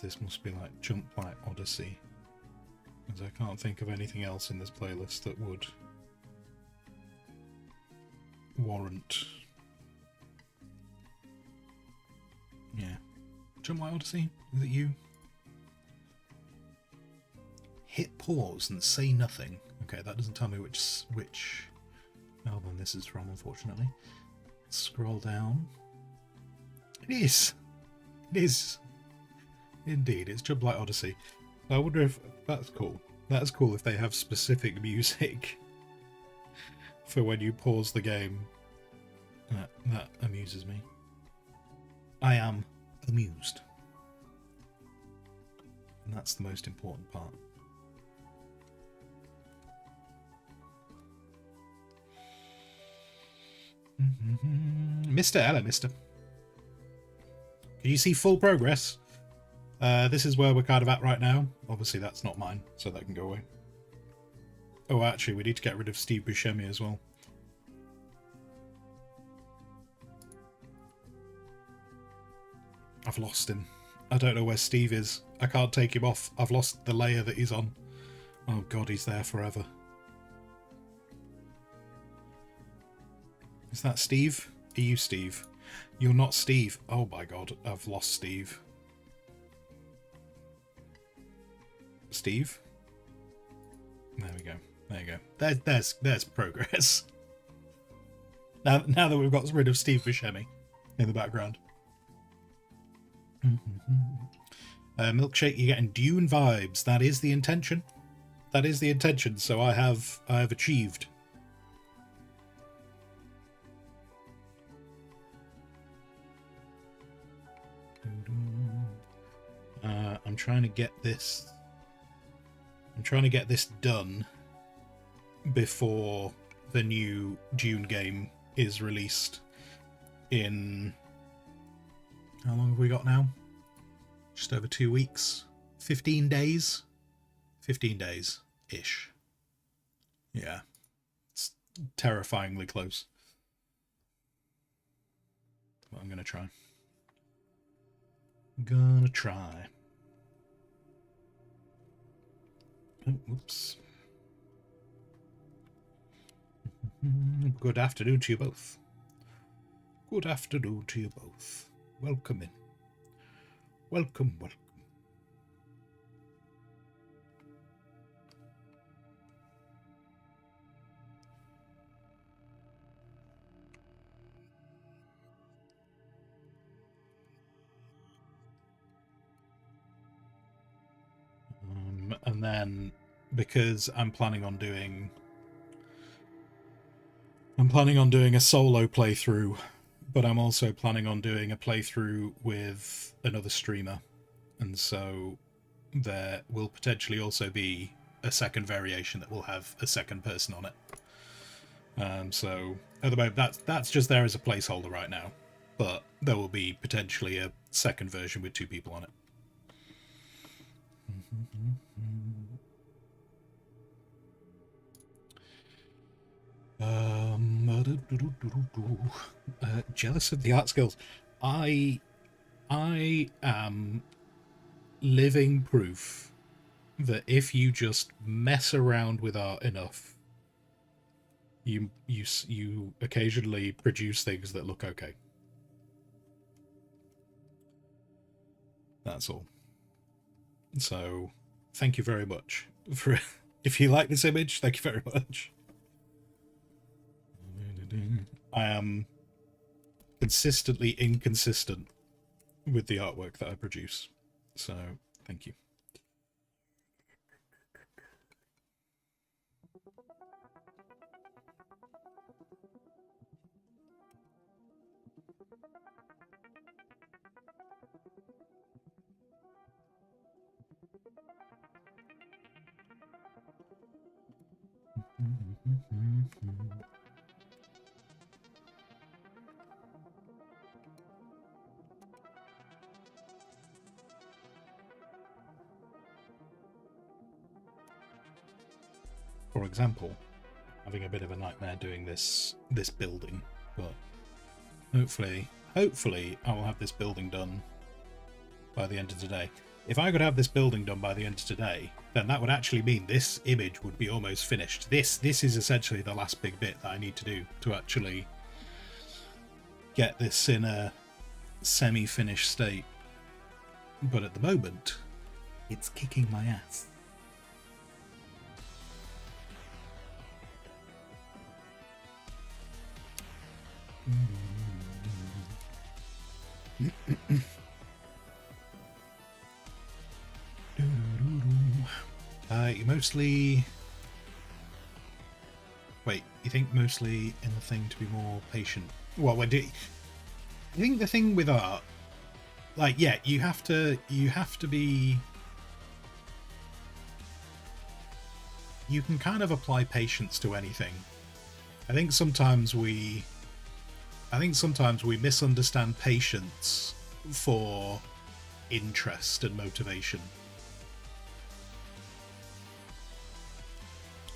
this must be like Jump Like Odyssey, because I can't think of anything else in this playlist that would warrant. Yeah. Jump Like Odyssey? Is it you? Hit pause and say nothing. Okay, that doesn't tell me which album this is from, unfortunately. Scroll down. It is. It is. Indeed, it's Jump Light Odyssey. I wonder if that's cool. That's cool if they have specific music for when you pause the game. That amuses me. I am amused. And that's the most important part. Mr. Ella, Mr. Can you see full progress? This is where we're kind of at right now. Obviously that's not mine, so that can go away. Oh, actually, we need to get rid of Steve Buscemi as well. I've lost him. I don't know where Steve is. I can't take him off. I've lost the layer that he's on. Oh god, he's there forever. Is that Steve? Are you Steve? You're not Steve. Oh my god, I've lost Steve. Steve? There we go. There you go. There's progress. Now that we've got rid of Steve Buscemi in the background. Milkshake, you're getting Dune vibes. That is the intention. That is the intention. So I have achieved. I'm trying to get this. I'm trying to get this done before the new Dune game is released in... How long have we got now? Just over 2 weeks. 15 days? 15 days-ish. Yeah. It's terrifyingly close. But I'm going to try. Gonna try. Oh, whoops. Good afternoon to you both. Good afternoon to you both. Welcome in. Welcome, welcome. And then, because I'm planning on doing a solo playthrough, but I'm also planning on doing a playthrough with another streamer, and so there will potentially also be a second variation that will have a second person on it. So at the moment, that's just there as a placeholder right now, but there will be potentially a second version with 2 people on it. Jealous of the art skills. I am living proof that if you just mess around with art enough, you occasionally produce things that look okay. That's all. So, thank you very much for. If you like this image, thank you very much. I am consistently inconsistent with the artwork that I produce, so thank you. For example, having a bit of a nightmare doing this building, but hopefully I will have this building done by the end of today. If I could have this building done by the end of today, then that would actually mean this image would be almost finished. This is essentially the last big bit that I need to do to actually get this in a semi-finished state. But at the moment, it's kicking my ass. You mostly... Wait, you think mostly in the thing to be more patient? Well, I think the thing with art, like, yeah, you have to be... You can kind of apply patience to anything. I think sometimes we misunderstand patience for interest and motivation.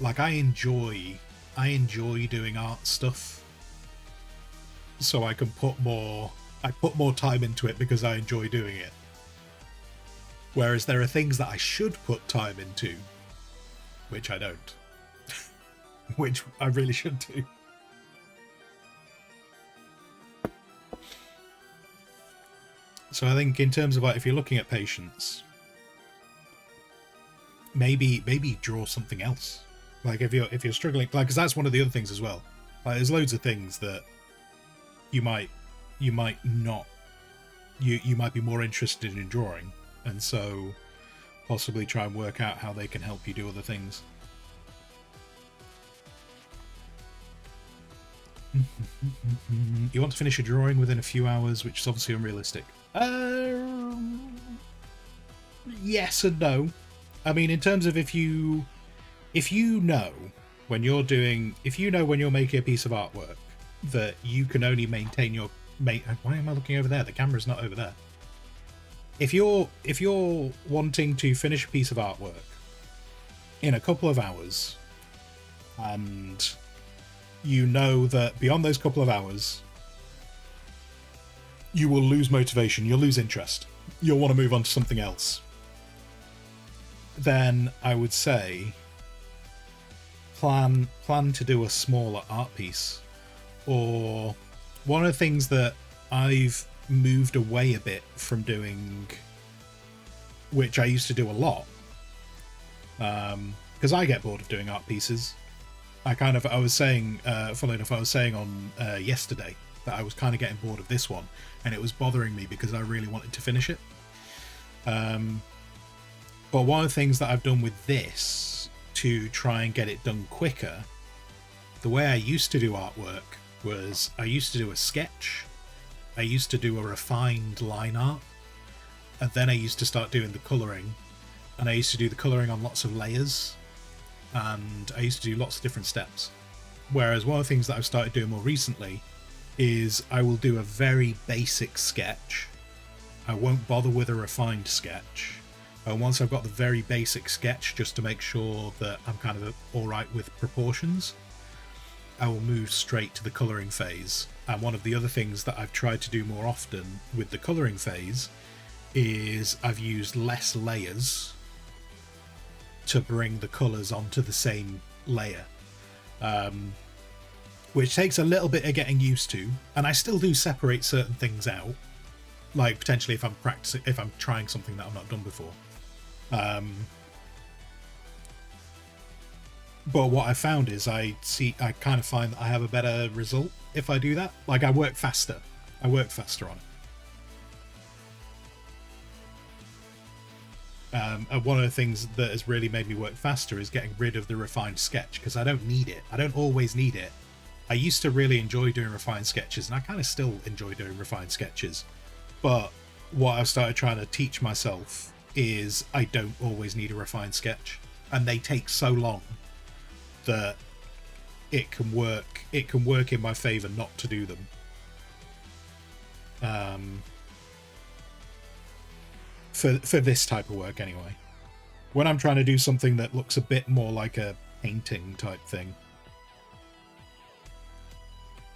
Like, I enjoy doing art stuff, so I put more time into it because I enjoy doing it. Whereas there are things that I should put time into, which I don't. Which I really should do. So I think in terms of, like, if you're looking at patience, maybe draw something else. Like, if you're struggling, like, because that's one of the other things as well. Like, there's loads of things that you might not, you might be more interested in drawing, and so possibly try and work out how they can help you do other things. You want to finish a drawing within a few hours, which is obviously unrealistic. Yes and no. I mean, in terms of if you know when you're making a piece of artwork that you can only maintain your why am I looking over there? The camera's not over there. If you're wanting to finish a piece of artwork in a couple of hours, and you know that beyond those couple of hours you will lose motivation, you'll lose interest, you'll want to move on to something else, then I would say plan to do a smaller art piece. Or one of the things that I've moved away a bit from doing, which I used to do a lot, because I get bored of doing art pieces. I was saying, funnily enough, I was saying on yesterday that I was kind of getting bored of this one, and it was bothering me because I really wanted to finish it. But one of the things that I've done with this to try and get it done quicker, the way I used to do artwork was I used to do a sketch, I used to do a refined line art, and then I used to start doing the colouring, and I used to do the colouring on lots of layers, and I used to do lots of different steps. Whereas one of the things that I've started doing more recently is I will do a very basic sketch. I won't bother with a refined sketch. And once I've got the very basic sketch, just to make sure that I'm kind of alright with proportions, I will move straight to the colouring phase. And one of the other things that I've tried to do more often with the colouring phase is I've used less layers to bring the colours onto the same layer, which takes a little bit of getting used to. And I still do separate certain things out, like potentially if I'm trying something that I've not done before. But what I found is I kind of find that I have a better result if I do that. Like, I work faster on it. And one of the things that has really made me work faster is getting rid of the refined sketch, because I don't need it. I don't always need it. I used to really enjoy doing refined sketches, and I kind of still enjoy doing refined sketches. But what I've started trying to teach myself is I don't always need a refined sketch, and they take so long that it can work in my favor not to do them. For this type of work anyway. When I'm trying to do something that looks a bit more like a painting type thing.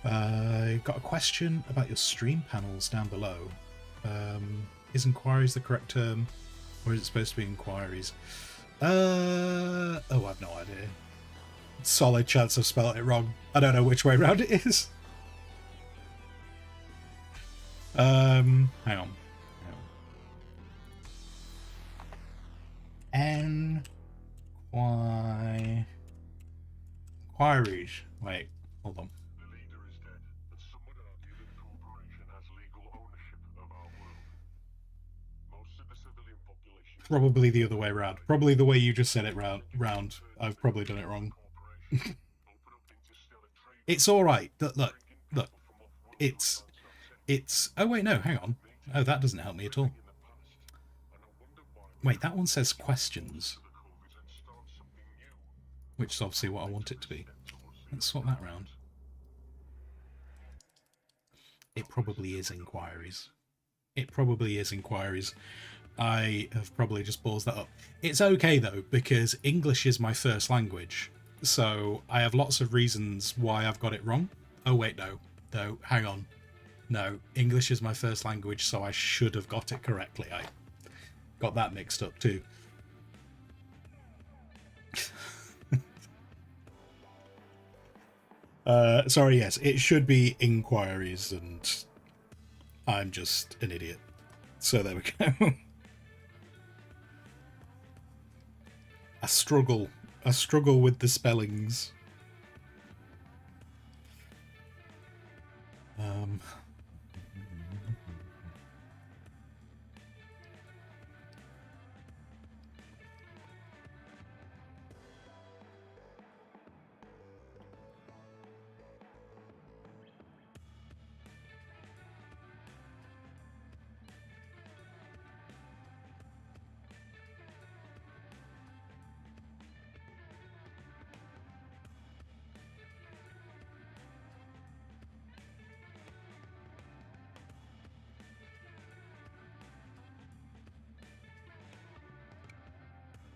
Got a question about your stream panels down below. Is inquiries the correct term, or is it supposed to be inquiries? Oh, I've no idea. Solid chance I've spelled it wrong. I don't know which way around it is. Hang on. Inquiries. Wait, hold on. Probably the other way around. Probably the way you just said it round. I've probably done it wrong. It's all right. Look. It's. Oh wait, no, hang on. Oh, that doesn't help me at all. Wait, that one says questions, which is obviously what I want it to be. Let's swap that round. It probably is inquiries. It probably is inquiries. I have probably just paused that up. It's okay though, because English is my first language, so I have lots of reasons why I've got it wrong. Oh wait, no, hang on. No, English is my first language, so I should have got it correctly. I got that mixed up too. Sorry, yes, it should be inquiries, and I'm just an idiot. So there we go. I struggle with the spellings.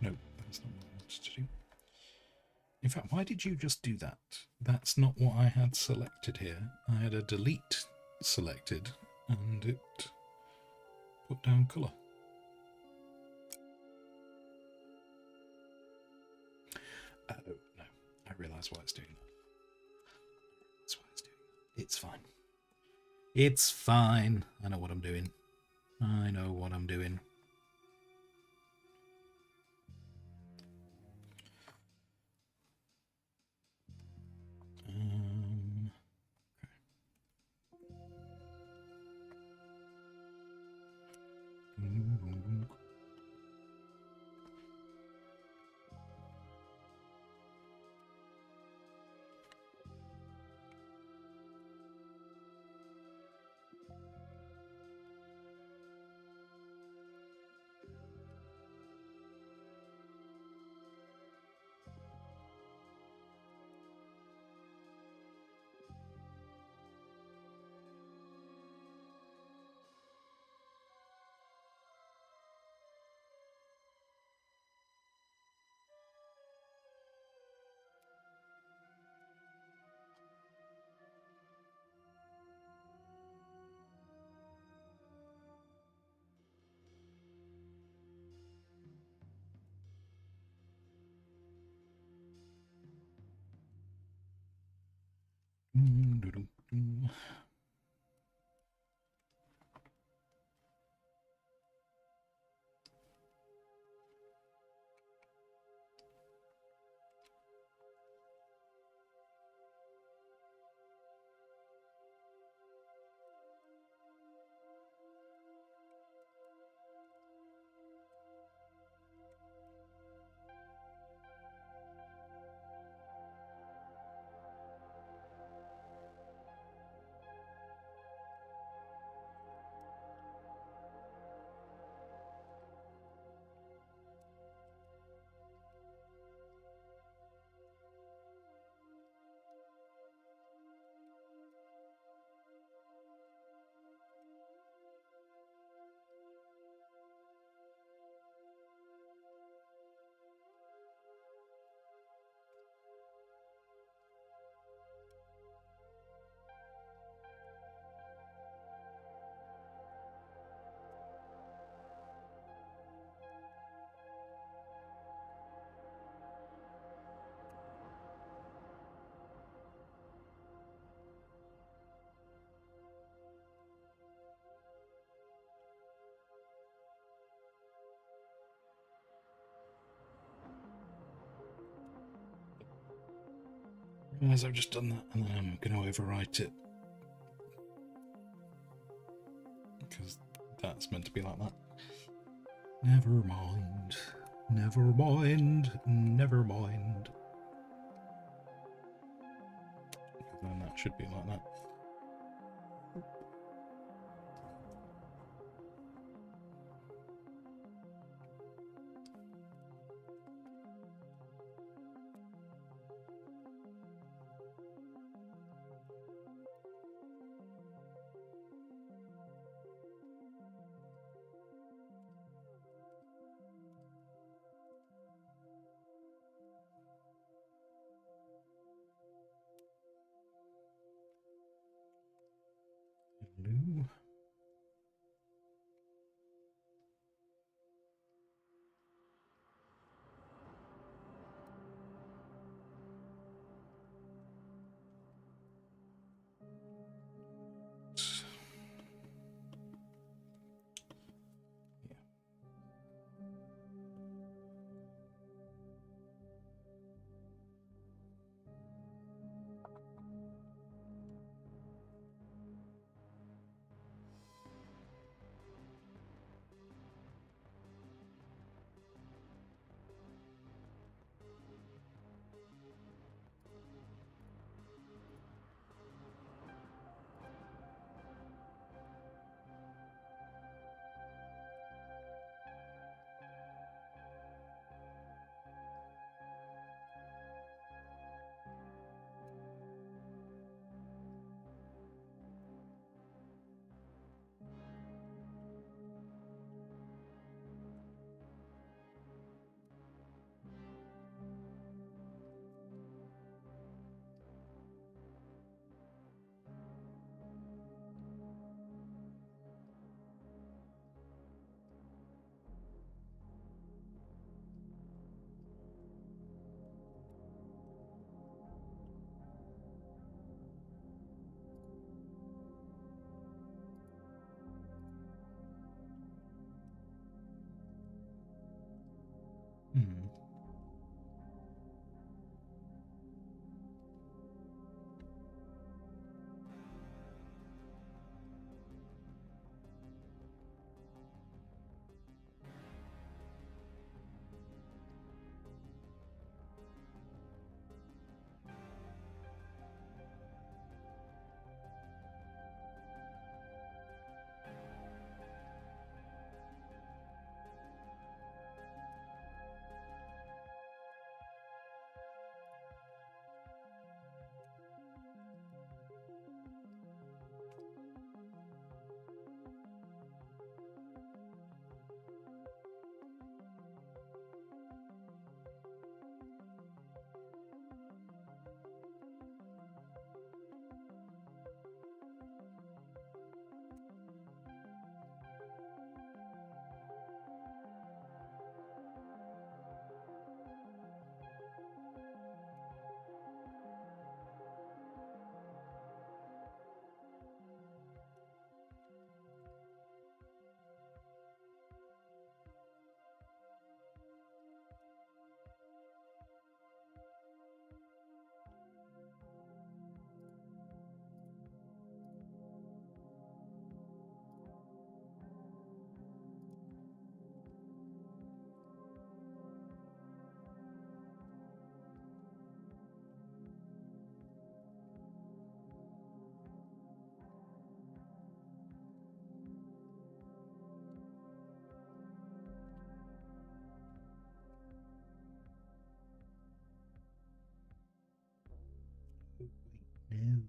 No, that's not what I wanted to do. In fact, why did you just do that? That's not what I had selected here. I had a delete selected, and it put down colour. Oh, no. I realise why it's doing that. That's why it's doing that. It's fine. It's fine. I know what I'm doing. I know what I'm doing. Realize I've just done that, and then I'm going to overwrite it because that's meant to be like that. Never mind. Never mind. Never mind. Then that should be like that. Hello. Yeah. Hmm. No.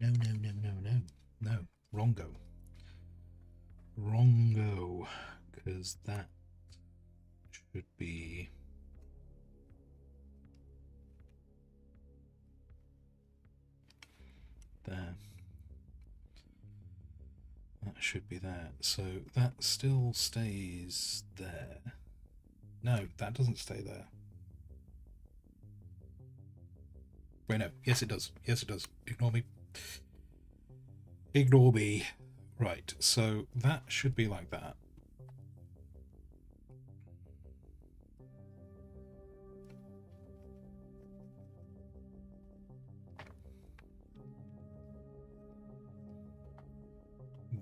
No, no, no, no, no. No. Wrongo. Wrongo. Because that should be there. That should be there. So that still stays there. No, that doesn't stay there. Wait, no. Yes, it does. Yes, it does. Ignore me. Ignore me. Right, so that should be like that.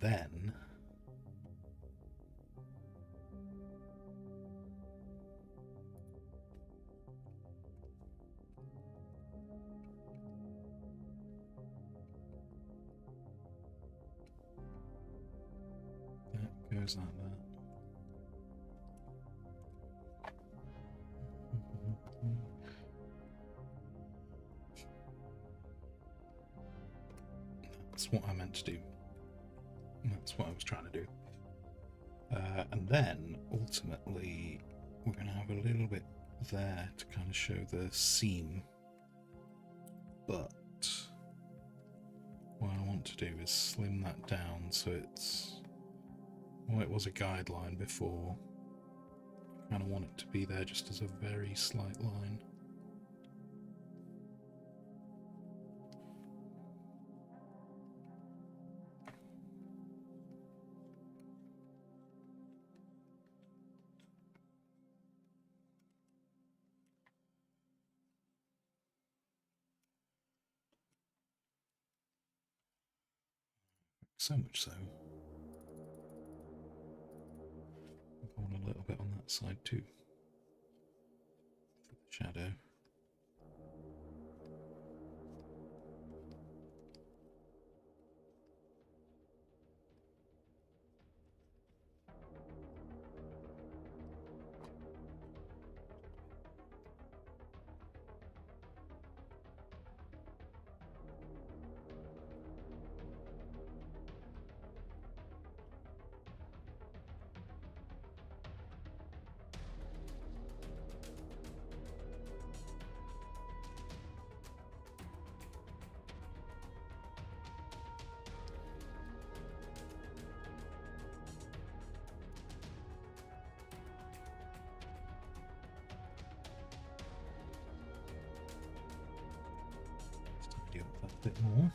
Then size like that. That's what I meant to do. That's what I was trying to do. And then, ultimately, we're going to have a little bit there to kind of show the seam. But what I want to do is slim that down so it's... Well, it was a guideline before. I kind of want it to be there just as a very slight line. So much so. I want a little bit on that side too. For the shadow. Tidy up that bit more.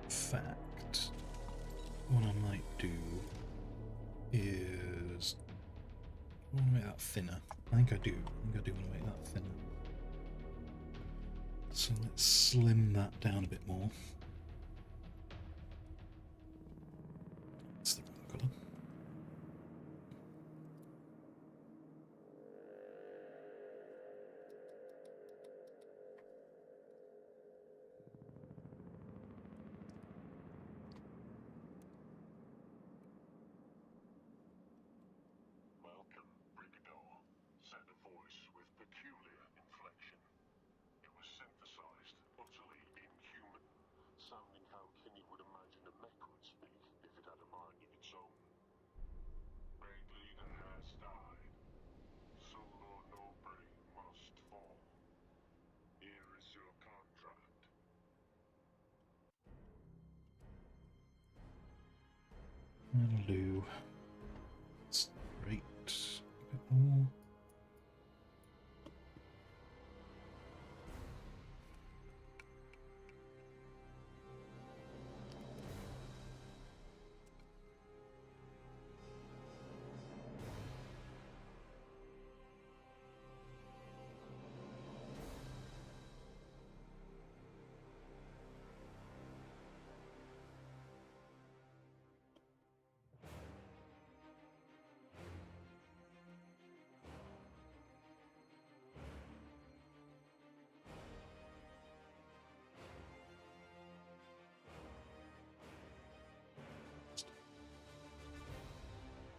Fact, what I might do is I want to make that thinner. I think I do want to make that thinner. So let's slim that down a bit more. That's the wrong colour. Welcome, Brigador, said a voice with peculiar inflection. It was synthesized, utterly inhuman, sounding how Kinney would imagine a mech would speak if it had a mind of its own. Great leader has died. Solo Nobre must fall. Here is your contract. That'll do. Straight a bit more.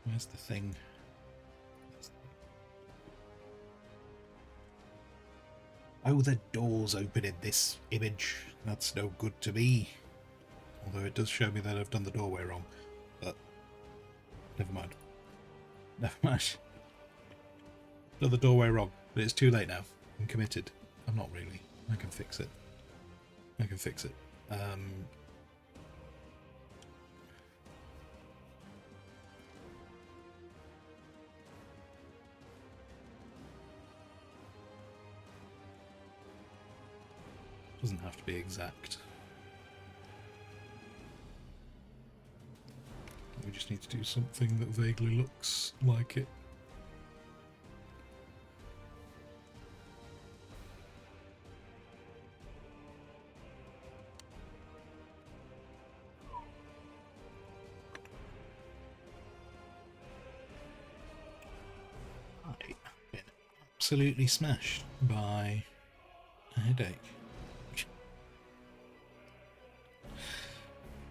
Where's the thing? Oh, the door's open in this image. That's no good to me. Although it does show me that I've done the doorway wrong. But never mind. Never mind. Done the doorway wrong. But it's too late now. I'm committed. I'm not really. I can fix it. I can fix it. Doesn't have to be exact. we just need to do something that vaguely looks like it. I've been absolutely smashed by a headache.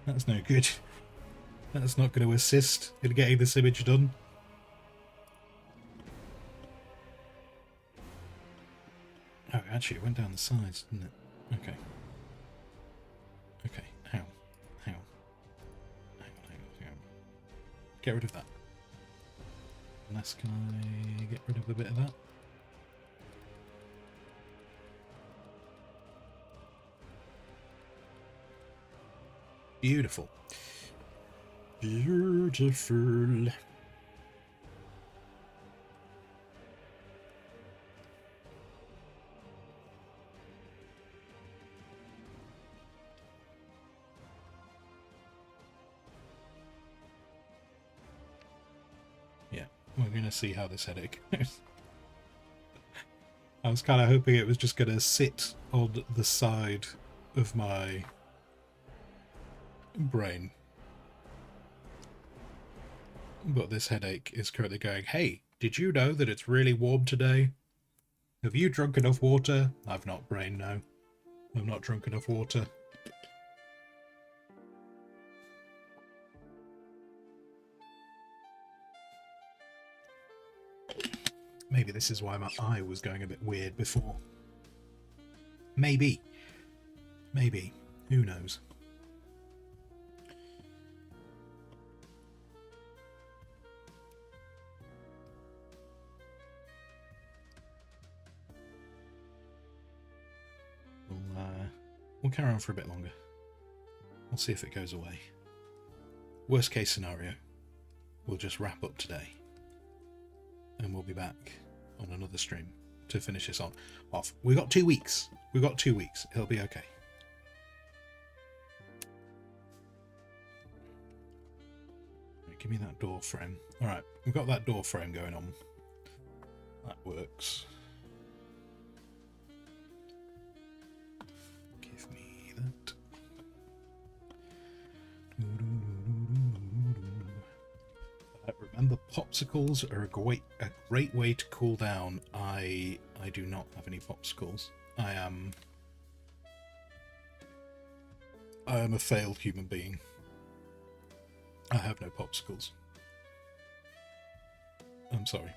That's no good. That's not going to assist in getting this image done. Oh, actually, it went down the sides, didn't it? Okay. Okay, hang on. Hang on. Hang on. Get rid of that. Unless, can I get rid of a bit of that? Beautiful. Beautiful. Yeah, we're going to see how this headache goes. I was kind of hoping it was just going to sit on the side of my brain. But this headache is currently going, hey, did you know that it's really warm today? Have you drunk enough water? I've not, brain, no. I've not drunk enough water. Maybe this is why my eye was going a bit weird before. Maybe. Maybe. Who knows? We'll carry on for a bit longer. We'll see if it goes away. Worst case scenario, we'll just wrap up today. And we'll be back on another stream to finish this off. We got 2 weeks. We got 2 weeks. It'll be okay. Right, give me that door frame. Alright, we've got that door frame going on. That works. Give me that. Remember, popsicles are a great way to cool down. I do not have any popsicles. I am a failed human being. I have no popsicles. I'm sorry.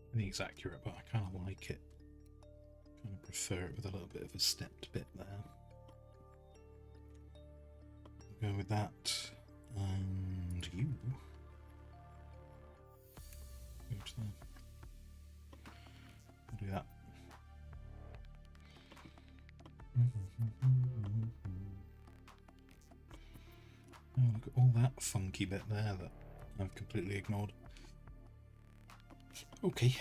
I think it's accurate, but I kind of like it. Kind of prefer it with a little bit of a stepped bit there. We'll go with that. And you. Go to there. Look at all that funky bit there that I've completely ignored. Okay.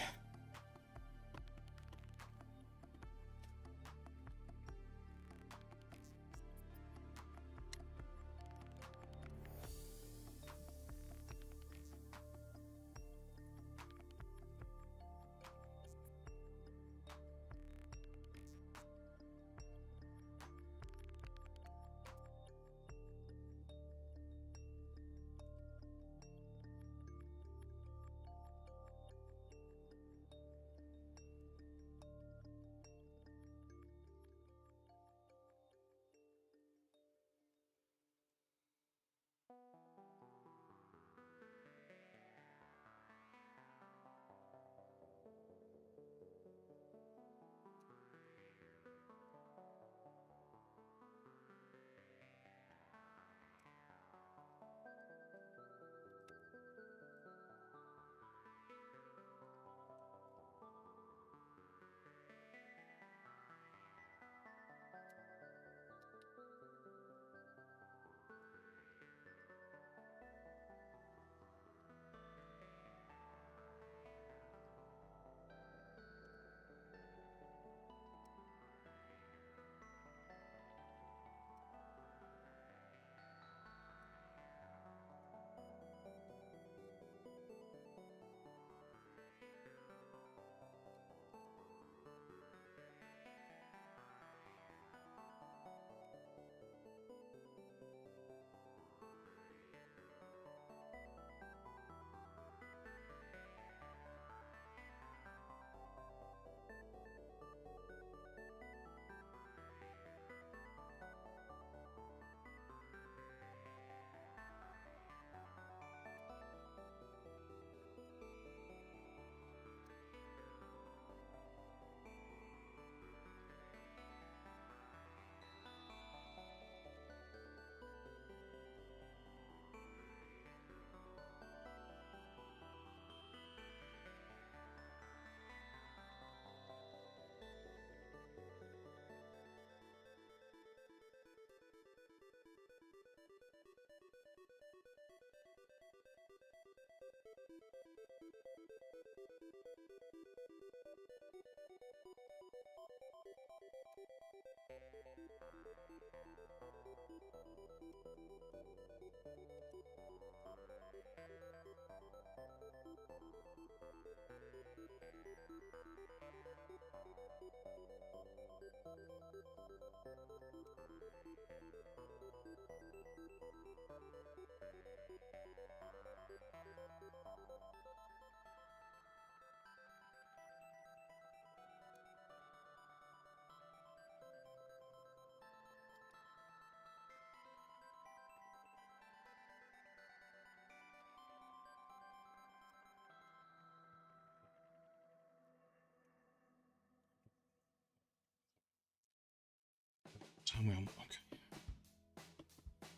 Time we on. Okay.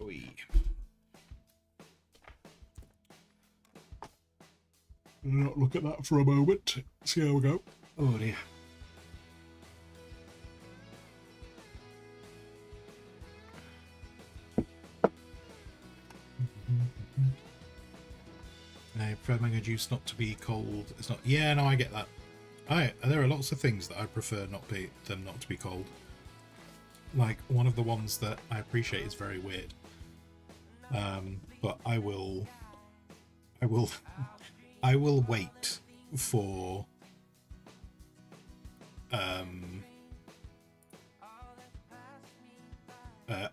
Oi. Not look at that for a moment. See how we go. Oh dear. I prefer mango juice not to be cold. It's not. Yeah, no, I get that. There are lots of things that I prefer not to be cold. Like one of the ones that I appreciate is very weird. But I will wait for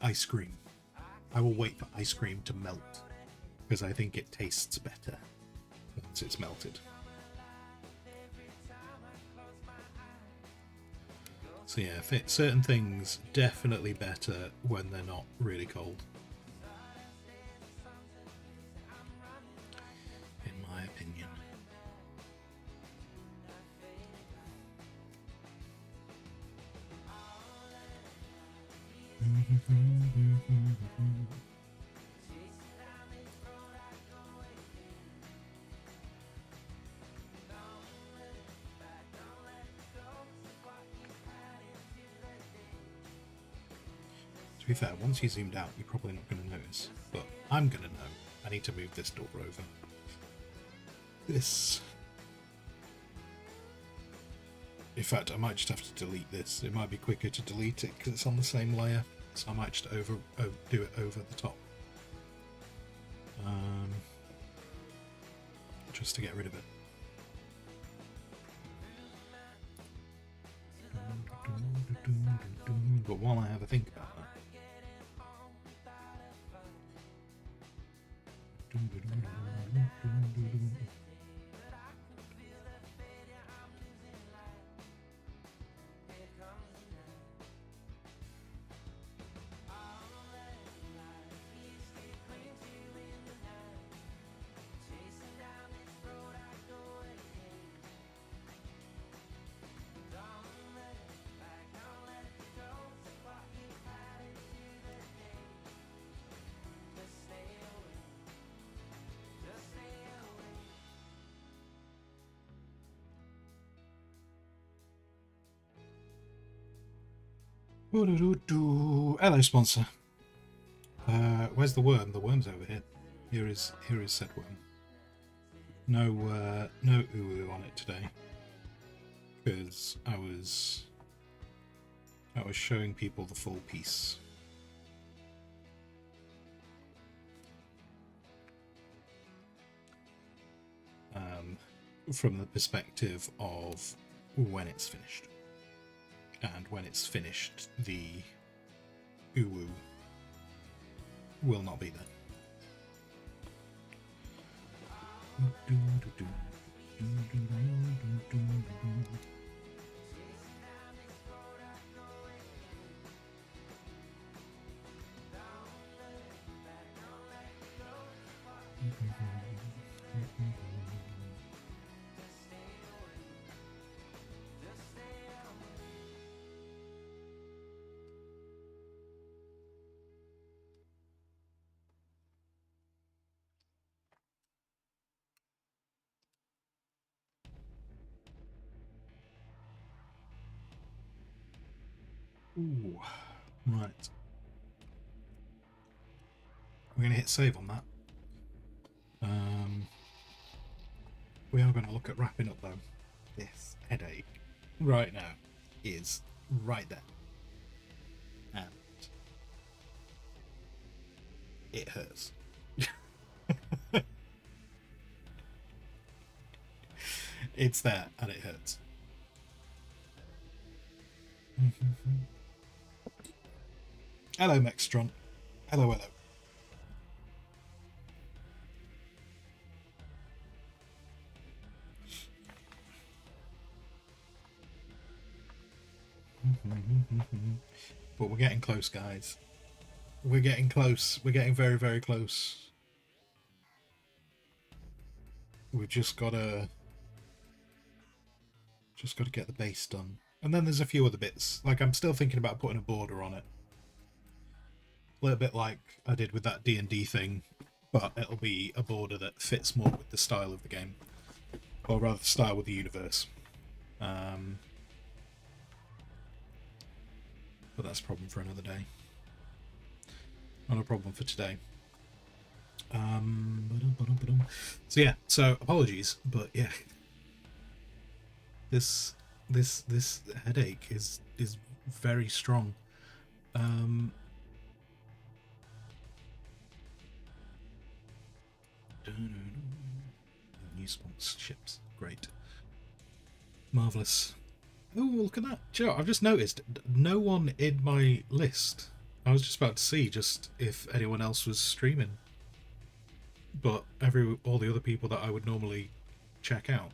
ice cream. I will wait for ice cream to melt because I think it tastes better once it's melted. So yeah, certain things definitely better when they're not really cold. In my opinion. be fair, once you zoomed out, you're probably not going to notice. But I'm going to know. I need to move this door over. This. In fact, I might just have to delete this. It might be quicker to delete it because it's on the same layer. So I might just do it over the top. Just to get rid of it. But while I have a think about that. Hello, sponsor. Where's the worm? The worm's over here. Here is said worm. No uwu on it today because I was showing people the full piece. From the perspective of when it's finished. And when it's finished, the uwu will not be there. Ooh, right. We're going to hit save on that. We are going to look at wrapping up though. This headache right now is right there. And it hurts. It's there and it hurts. Hello, Mextron. Hello, hello. But we're getting close, guys. We're getting close. We're getting very, very close. We've just gotta get the base done. And then there's a few other bits. Like, I'm still thinking about putting a border on it. A little bit like I did with that D&D thing, but it'll be a border that fits more with the style of the game. Or rather, the style with the universe. But that's a problem for another day. Not a problem for today. So yeah, so apologies, but yeah. This headache is very strong. New sponsorships, great, marvelous. Oh, look at that! Do you know what? I've just noticed no one in my list. I was just about to see just if anyone else was streaming, but all the other people that I would normally check out.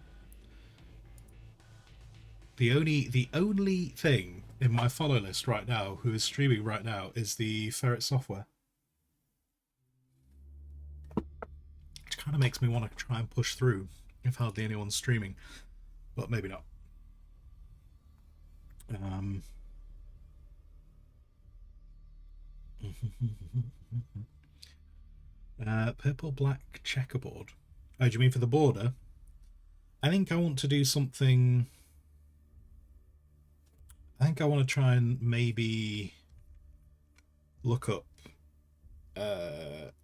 The only thing in my follow list right now who is streaming right now is the Ferret Software. Which kind of makes me want to try and push through if hardly anyone's streaming. But maybe not. Purple black checkerboard. Oh, do you mean for the border? I think I want to do something. I think I want to try and maybe look up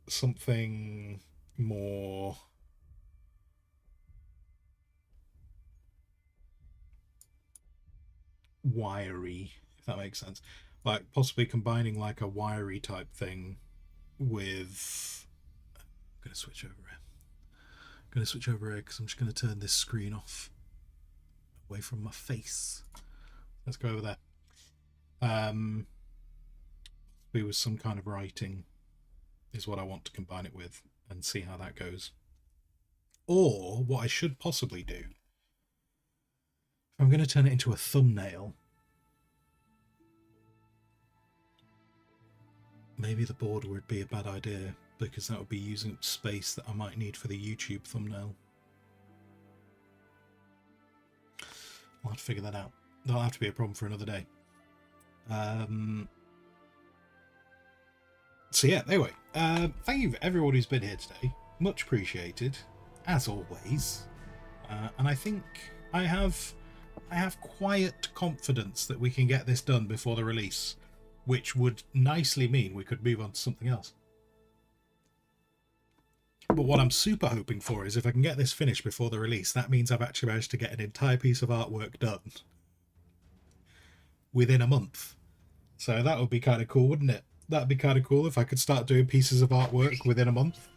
something more wiry, if that makes sense. Like possibly combining like a wiry type thing with. I'm gonna switch over here. Because I'm just gonna turn this screen off away from my face. Let's go over there. Be with some kind of writing is what I want to combine it with and see how that goes. Or what I should possibly do, I'm going to turn it into a thumbnail. Maybe the board would be a bad idea because that would be using up space that I might need for the YouTube thumbnail. I'll have to figure that out. That'll have to be a problem for another day. So yeah, anyway, thank you for everyone who's been here today. Much appreciated, as always. And I think I have quiet confidence that we can get this done before the release, which would nicely mean we could move on to something else. But what I'm super hoping for is if I can get this finished before the release, that means I've actually managed to get an entire piece of artwork done within a month. So that would be kind of cool, wouldn't it? That'd be kind of cool if I could start doing pieces of artwork within a month.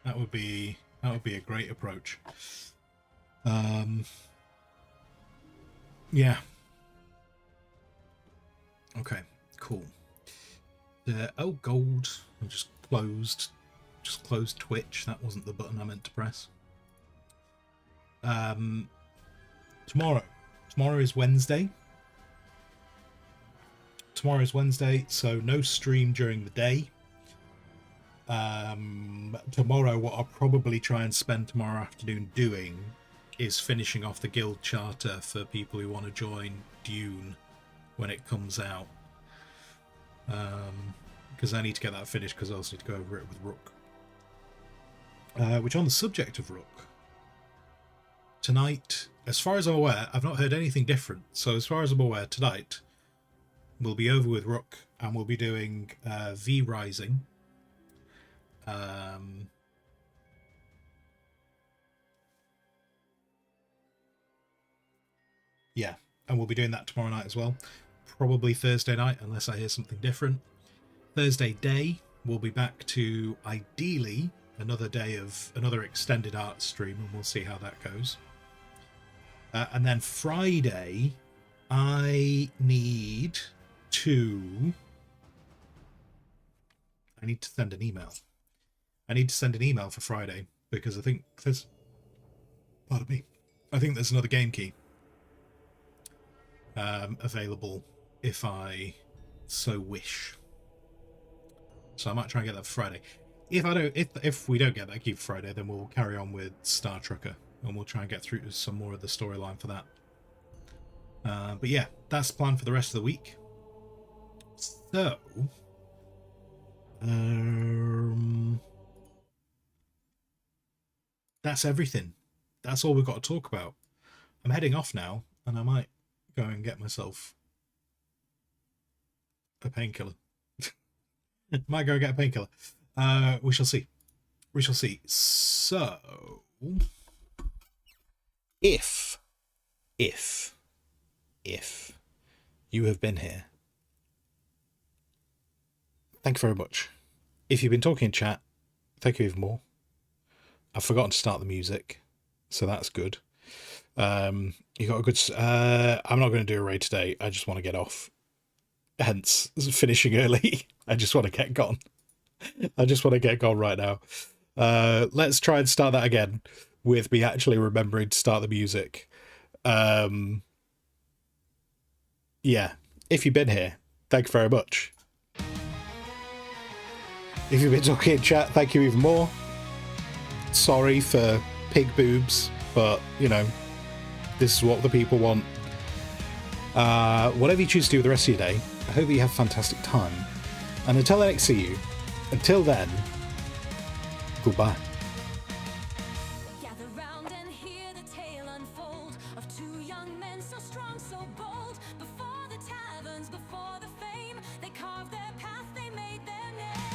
That would be a great approach. Yeah. Okay, cool. Oh, gold. I just closed Twitch. That wasn't the button I meant to press. Tomorrow is Wednesday. Tomorrow is Wednesday, so no stream during the day. Tomorrow, what I'll probably try and spend tomorrow afternoon doing is finishing off the guild charter for people who want to join Dune when it comes out. Because I need to get that finished because I also need to go over it with Rook. Which, on the subject of Rook, tonight, as far as I'm aware, I've not heard anything different. So as far as I'm aware, tonight we'll be over with Rook and we'll be doing V Rising. Yeah, and we'll be doing that tomorrow night as well. Probably Thursday night, unless I hear something different. Thursday day, we'll be back to, ideally, another day of another extended art stream, and we'll see how that goes. And then Friday, I need to send an email. I need to send an email for Friday because I think there's, pardon me, I think there's another game key available if I so wish. So I might try and get that for Friday. If we don't get that key for Friday, then we'll carry on with Star Trucker and we'll try and get through to some more of the storyline for that. But yeah, that's the plan for the rest of the week. So, that's everything. That's all we've got to talk about. I'm heading off now, and I might go and get myself a painkiller. Might go and get a painkiller. We shall see. We shall see. So, if you have been here, thank you very much. If you've been talking in chat, thank you even more. I've forgotten to start the music, so that's good. You got a good. I'm not going to do a raid today. I just want to get off. Hence, finishing early. I just want to get gone. I just want to get gone right now. Let's try and start that again with me actually remembering to start the music. Yeah, if you've been here, thank you very much. If you've been talking in chat, thank you even more. Sorry for pig boobs, but, you know, this is what the people want. Whatever you choose to do with the rest of your day, I hope that you have a fantastic time. And until I next see you, until then, goodbye. Gather round and hear the tale unfold of two young men so strong, so bold. Before the taverns before the fame. They carved their path, they made their name.